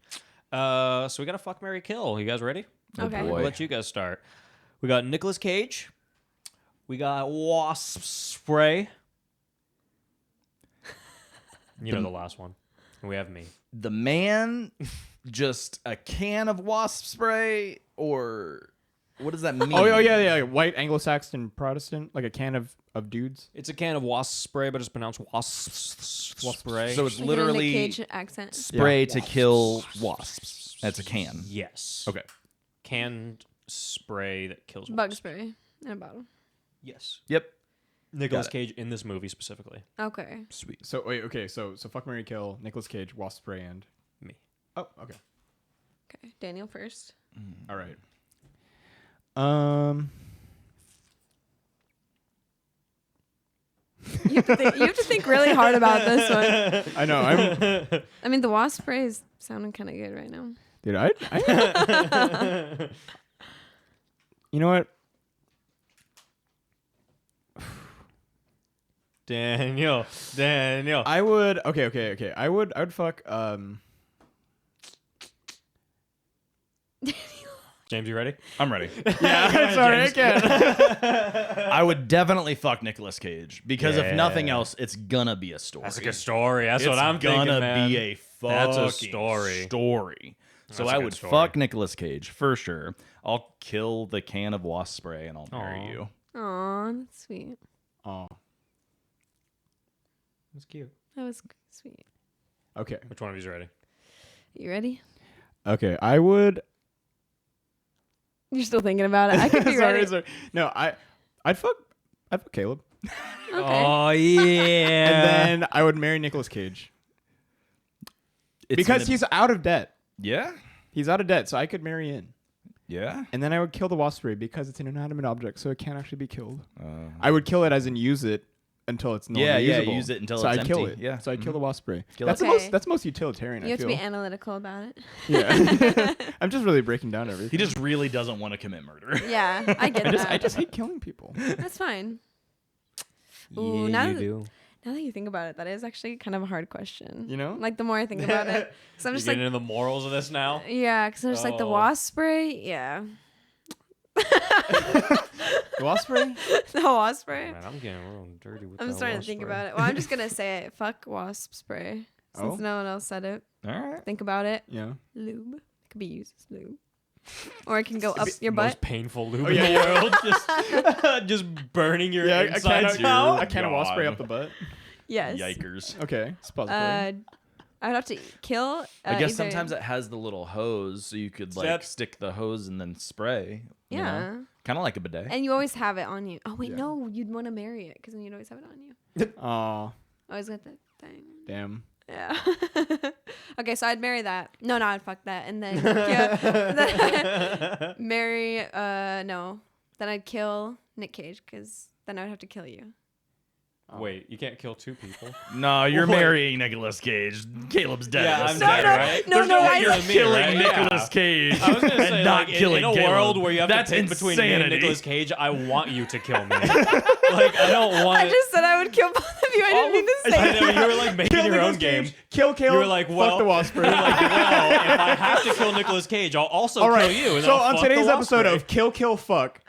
So we got a fuck, marry, kill. You guys ready? Okay. boy. I'll let you guys start. We got Nicolas Cage. We got wasp spray. You know the last one. And we have me. The man, just a can of wasp spray, or what does that mean? Oh yeah. White Anglo-Saxon Protestant, like a can of dudes. It's a can of wasp spray, but it's pronounced wasp spray. So it's Like in a Nick literally Cage accent. spray to kill wasps. That's a can. yes. Okay. Canned spray that kills Bug wasps. spray in a bottle. Yes. Yep. Nicolas it. Cage in this movie specifically. Okay. Sweet. So wait, okay, so fuck, marry, kill, Nicolas Cage, wasp spray, and Me. oh, okay, Okay. Daniel first. all right. You have to think really hard about this one. I know. I mean, the wasp spray is sounding kind of good right now. Dude, I you know what? Daniel. I would. Okay. I would fuck. James, you ready? I'm ready. Yeah. Sorry, I can't. I would definitely fuck Nicolas Cage because if nothing Yeah. else, it's gonna be a story. That's a good story. That's It's what I'm thinking, gonna man. be a That's a fucking story. story. So That's a I good would story. fuck Nicolas Cage for sure. I'll kill the can of wasp spray and I'll marry Aw. you. Aw, that's sweet. Oh, That's cute. That was sweet. okay. Which one of you's ready? You ready? Okay, I would. You're still thinking about it. I could be ready. sorry. No, I'd fuck Caleb, Okay. Oh yeah. and then I would marry Nicolas Cage It's because gonna- he's out of debt. yeah, He's out of debt, so I could marry in. yeah. And then I would kill the wasp spray because it's an inanimate object, so it can't actually be killed. I would kill it as in use it until it's no Yeah, longer yeah, usable. use it until so it's I'd kill empty. it. Yeah. So I'd kill the wasp spray. Kill That's it. the most. Okay. That's most utilitarian. You I have to feel. be analytical about it. Yeah. I'm just really breaking down everything. He just really doesn't want to commit murder. Yeah, I get that. I just hate killing people. That's fine. Ooh, now that you think about it, that is actually kind of a hard question. You know? Like the more I think about it, because I'm You just like, getting into the morals of this now? yeah, because I'm just like the Oh. wasp spray. Yeah, The wasp spray? the wasp spray. Man, I'm getting real dirty with I'm that starting to wasp think spray. about it. Well, I'm just gonna say it. Fuck wasp spray. Since Oh. no one else said it. All right. Think about it. Yeah. Lube. It could be used as lube. Or it can go up your Most butt. painful lube Oh, in yeah, the world. Just burning your Yeah, I insides can't. out. I can't wasp spray God. up the butt. Yes. Yikers. Okay. Suppository. I would have to kill. I guess either- sometimes it has the little hose, so you could like Yep. stick the hose and then spray. Yeah. Kind of like a bidet. And you always have it on you. Oh wait, Yeah. no, you'd want to marry it because then you'd always have it on you. Aw, Always got that thing. damn. Yeah. Okay, so I'd marry that. No, I'd fuck that, and then then marry. No, then I'd kill Nick Cage because then I would have to kill you. Wait, you can't kill two people. No, you're Wait. marrying Nicolas Cage. Caleb's dead. Yeah, That's I'm it. dead, right? No, There's no, way I- you're You're me, killing right? Nicolas Yeah. Cage. I was gonna and say, not like, killing in a Caleb. world where you have That's to pick between me and insanity. Nicolas Cage, I want you to kill me. Like, I don't want. I just said I would kill both of you. I didn't mean to say I know that. you were like making Kill your Nicolas own game. Cage, Kill Caleb. You were like, well, fuck the Wasp. You're like, well, if I have to kill Nicolas Cage, I'll also All right. kill you. And So I'll on fuck the today's Wasp episode Ray. of Kill Fuck.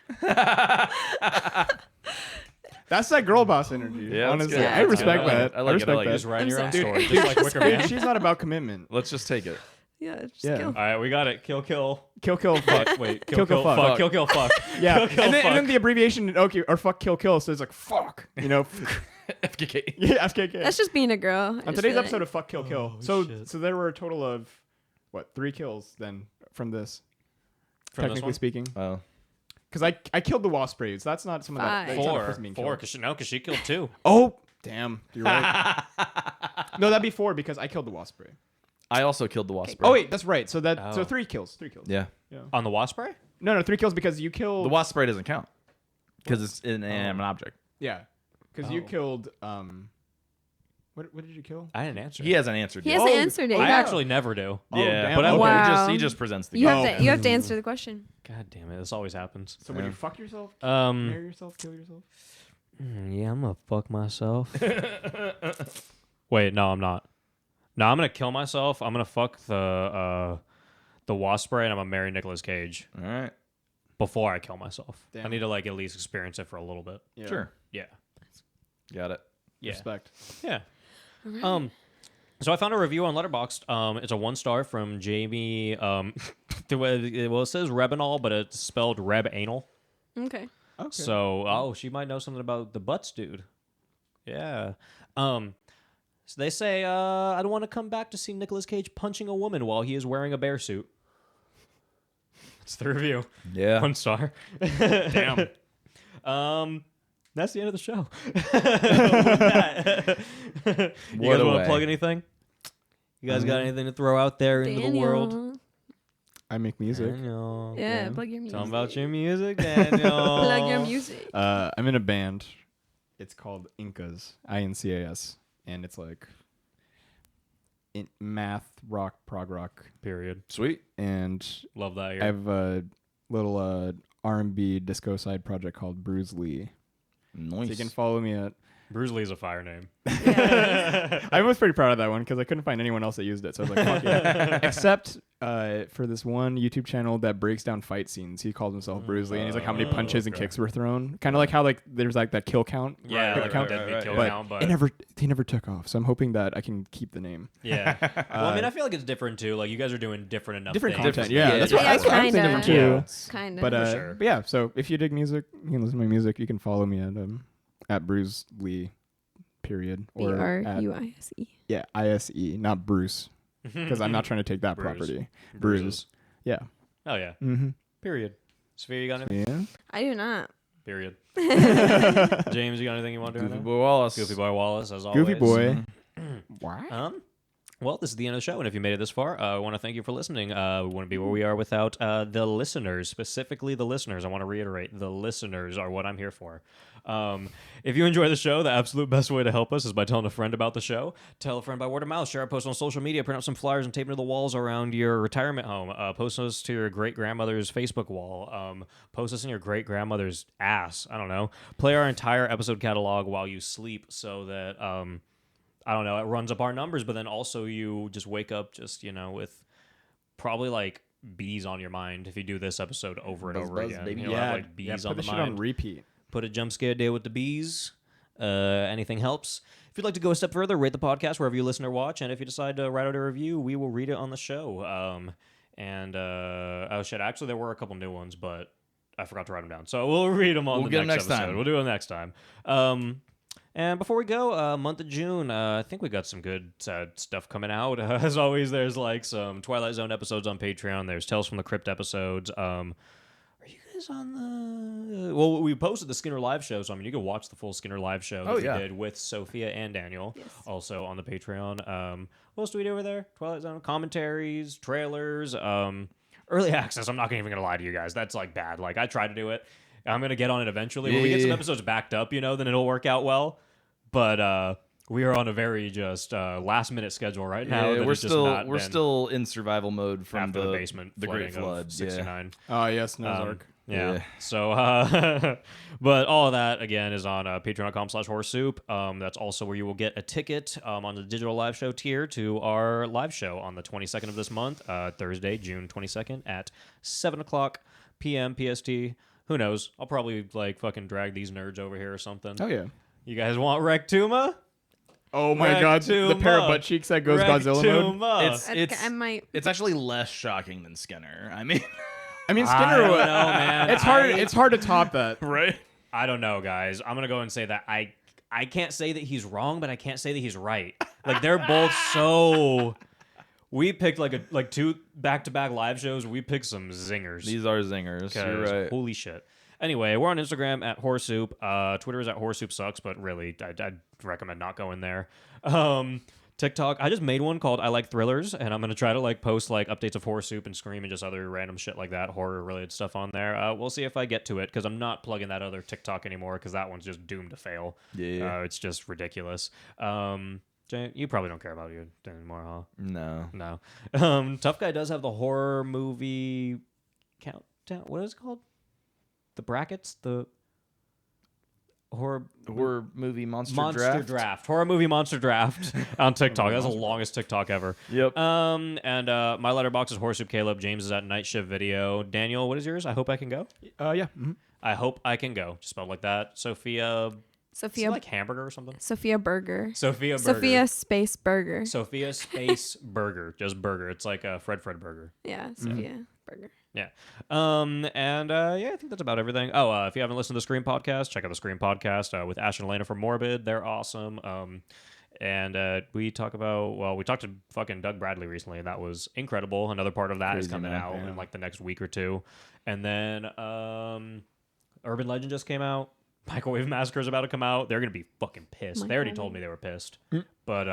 That's that girl boss energy. Yeah, that's honestly, good. I respect I like it. that. I like it. I respect like it. that. just write I'm your own sorry. story, just like Wicker Dude, Man. she's not about commitment. Let's just take it. Yeah, just Yeah. kill. All right, we got it. Kill. Kill fuck. Wait, Kill, fuck. fuck. Kill, fuck. Yeah, Kill, and then fuck. the abbreviation or fuck kill, so it's like fuck. You know, FKK. yeah, FKK. That's just being a girl. I On just today's feel episode like- of Fuck Kill. shit. So there were a total of what 3 kills then from this, From this technically one? speaking, Oh. because I killed the Wasp Rays. That's not some of that. Five. That's not a person being Four, killed. because she killed 2. Oh damn, you're right. No, that'd be 4 because I killed the Wasp Ray. I also killed the Wasp. Oh wait, that's right. So so Oh. 3 kills. 3 kills. Yeah. On the Wasp Ray? No, 3 kills because you killed. The Wasp spray doesn't count because it's an inanimate object. Yeah, because you Oh. killed. What did you kill? I didn't answer. He hasn't answered He yet. hasn't Oh, answered it. I yeah. actually never do. Oh, Yeah, damn. but Okay. Wow. he just presents the You game. have to. You have to answer the question. God damn it, this always happens. So would you fuck yourself? Um, Marry yourself? Kill yourself? yeah, I'm gonna fuck myself. Wait, no, I'm not. No, I'm gonna kill myself. I'm gonna fuck the Wasp Ray, and I'm gonna marry Nicolas Cage All right. before I kill myself. I Damn. need to like at least experience it for a little bit. Yeah. Sure. Yeah. Got it. Yeah. Respect. Yeah. So I found a review on Letterboxd. It's a 1-star from Jamie. Well, it says Rebanal, but it's spelled Reb Anal. Okay. Okay. So, she might know something about the butts, dude. Yeah. So they say, I don't want to come back to see Nicolas Cage punching a woman while he is wearing a bear suit. That's the review. Yeah. 1 star. Damn. That's the end of the show. You What guys a want to way. plug anything? You guys got anything to throw out there into the world? Daniel. I make music. Daniel. Yeah, plug your music. Tell 'em about your music, Daniel. Plug your music. I'm in a band. It's called Incas, INCAS, and it's like math, rock, prog rock, Period. Sweet. and Love that. I have a little R&B disco side project called Bruce Lee. Nice. So you can follow me at. Bruce Lee's a fire name. I was pretty proud of that one because I couldn't find anyone else that used it. So I was like, fuck yeah. Except for this one YouTube channel that breaks down fight scenes. He calls himself Bruce Lee, and he's like how many punches and okay. kicks were thrown. Kind of like how like there's like that kill count. Yeah, like count. deadbeat kill But count, but he never took off. So I'm hoping that I can keep the name. yeah. Well, I mean, I feel like it's different too. Like you guys are doing different enough Different things. content. Yeah, Yeah, that's yeah, what I'm thinking kinda. too. Kind of. But For sure. but yeah, so if you dig music, you can listen to my music. You can follow me at Bruce Lee, period, or at BRUISE. yeah ISE, not Bruce, because I'm not trying to take that Bruce. property. Bruises. Bruce. Yeah. Oh yeah. Mm-hmm. Period. Sophia, you got anything? Yeah. I do not. Period. James, you got anything you want to do? Goofy right now? Boy Wallace. Goofy Boy Wallace, as always. Goofy boy. Wow. Well, this is the end of the show, and if you made it this far, I want to thank you for listening. We wouldn't be where we are without the listeners, specifically the listeners. I want to reiterate, the listeners are what I'm here for. If you enjoy the show, the absolute best way to help us is by telling a friend about the show. Tell a friend by word of mouth. Share our post on social media. Print out some flyers and tape them to the walls around your retirement home. Post us to your great-grandmother's Facebook wall. Post us in your great-grandmother's ass. I don't know. Play our entire episode catalog while you sleep so that... I don't know, it runs up our numbers, but then also you just wake up just, with probably like bees on your mind if you do this episode over and Buzz, over buzz, again. baby. You'll have like bees put on the the shit mind. on repeat. Put a jump scare day with the bees. Anything helps. If you'd like to go a step further, rate the podcast wherever you listen or watch, and if you decide to write out a review, we will read it on the show. Oh shit, actually there were a couple new ones, but I forgot to write them down. So we'll read them on We'll the get 'em next next episode. time. We'll do it next time. And before we go, month of June, I think we got some good stuff coming out. As always, there's like some Twilight Zone episodes on Patreon. There's Tales from the Crypt episodes. Are you guys on the... Well, we posted the Skinner live show, so I mean, you can watch the full Skinner live show that we did with Sophia and Daniel, also on the Patreon. What else do we do over there? Twilight Zone commentaries, trailers, early access. I'm not even going to lie to you guys. That's like bad. Like I tried to do it. I'm going to get on it eventually. When we get some episodes backed up, then it'll work out well. but we are on a very just last minute schedule right now. Yeah, that we're has just not we're been still in survival mode from after the basement the Great flooding Flood. of 69. Oh yes, Noah's Ark. Yeah. Yeah. So, but all of that again is on patreon.com/horsesoup. That's also where you will get a ticket on the digital live show tier to our live show on the 22nd of this month, Thursday, June 22nd at 7:00 p.m. PST. Who knows? I'll probably like fucking drag these nerds over here or something. Oh yeah. You guys want Rectuma? Oh my god, the pair of Rectuma. butt cheeks that goes Godzilla mode. Rectuma. I might. It's actually less shocking than Skinner. I mean, I mean, I Skinner. don't know, man. It's hard. It's hard to top that. right? I don't know, guys. I'm gonna go and say that I can't say that he's wrong, but I can't say that he's right. Like they're both so. We picked like two back-to-back live shows. We picked some zingers. These are zingers. You're 'Cause right. Holy shit. Anyway, we're on Instagram at Horsesoup. Twitter is at Horsesoup Sucks, but really, I'd recommend not going there. TikTok, I just made one called I Like Thrillers, and I'm going to try to like post like updates of Horsesoup and Scream and just other random shit like that, horror-related stuff on there. We'll see if I get to it, because I'm not plugging that other TikTok anymore, because that one's just doomed to fail. Yeah. It's just ridiculous. Jay, you probably don't care about it anymore, huh? No. No. Tough Guy does have the horror movie countdown. What is it called? The brackets? The horror movie monster draft. Horror movie monster draft on TikTok. That's the longest TikTok ever. Yep. And my letterbox is Horsesoup Caleb. James is at Night Shift Video. Daniel, what is yours? I hope I can go. Yeah. I hope I can go. Just spelled like that. Sophia. Sophia. Like hamburger or something. Sophia Burger. Sophia Burger. Sophia Space Burger. Sophia Space Burger. Just burger. It's like a Fred Burger. Yeah, Sophia Burger. Yeah. Yeah, I think that's about everything. Oh, if you haven't listened to the Scream Podcast, check out the Scream Podcast with Ash and Elena from Morbid. They're awesome. And we talked to fucking Doug Bradley recently, and that was incredible. Another part of that is Crazy, coming man. out Yeah. in like the next week or two. And then Urban Legend just came out. Microwave Massacre is about to come out. They're gonna be fucking pissed. They already told me they were pissed. But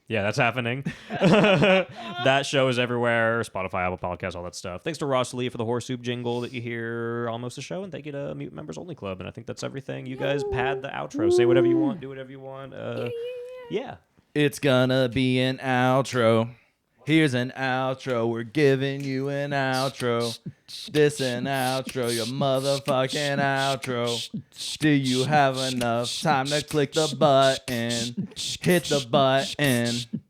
yeah, that's happening. That show is everywhere. Spotify, Apple Podcasts, all that stuff. Thanks to Ross Lee for the Horsesoup jingle that you hear almost a show, and thank you to Mutant Members Only Club. And I think that's everything. You guys pad the outro. Say whatever you want. Do whatever you want. Yeah. It's gonna be an outro. Here's an outro. We're giving you an outro. This an outro. Your motherfucking outro. Do you have enough time to click the button? Hit the button.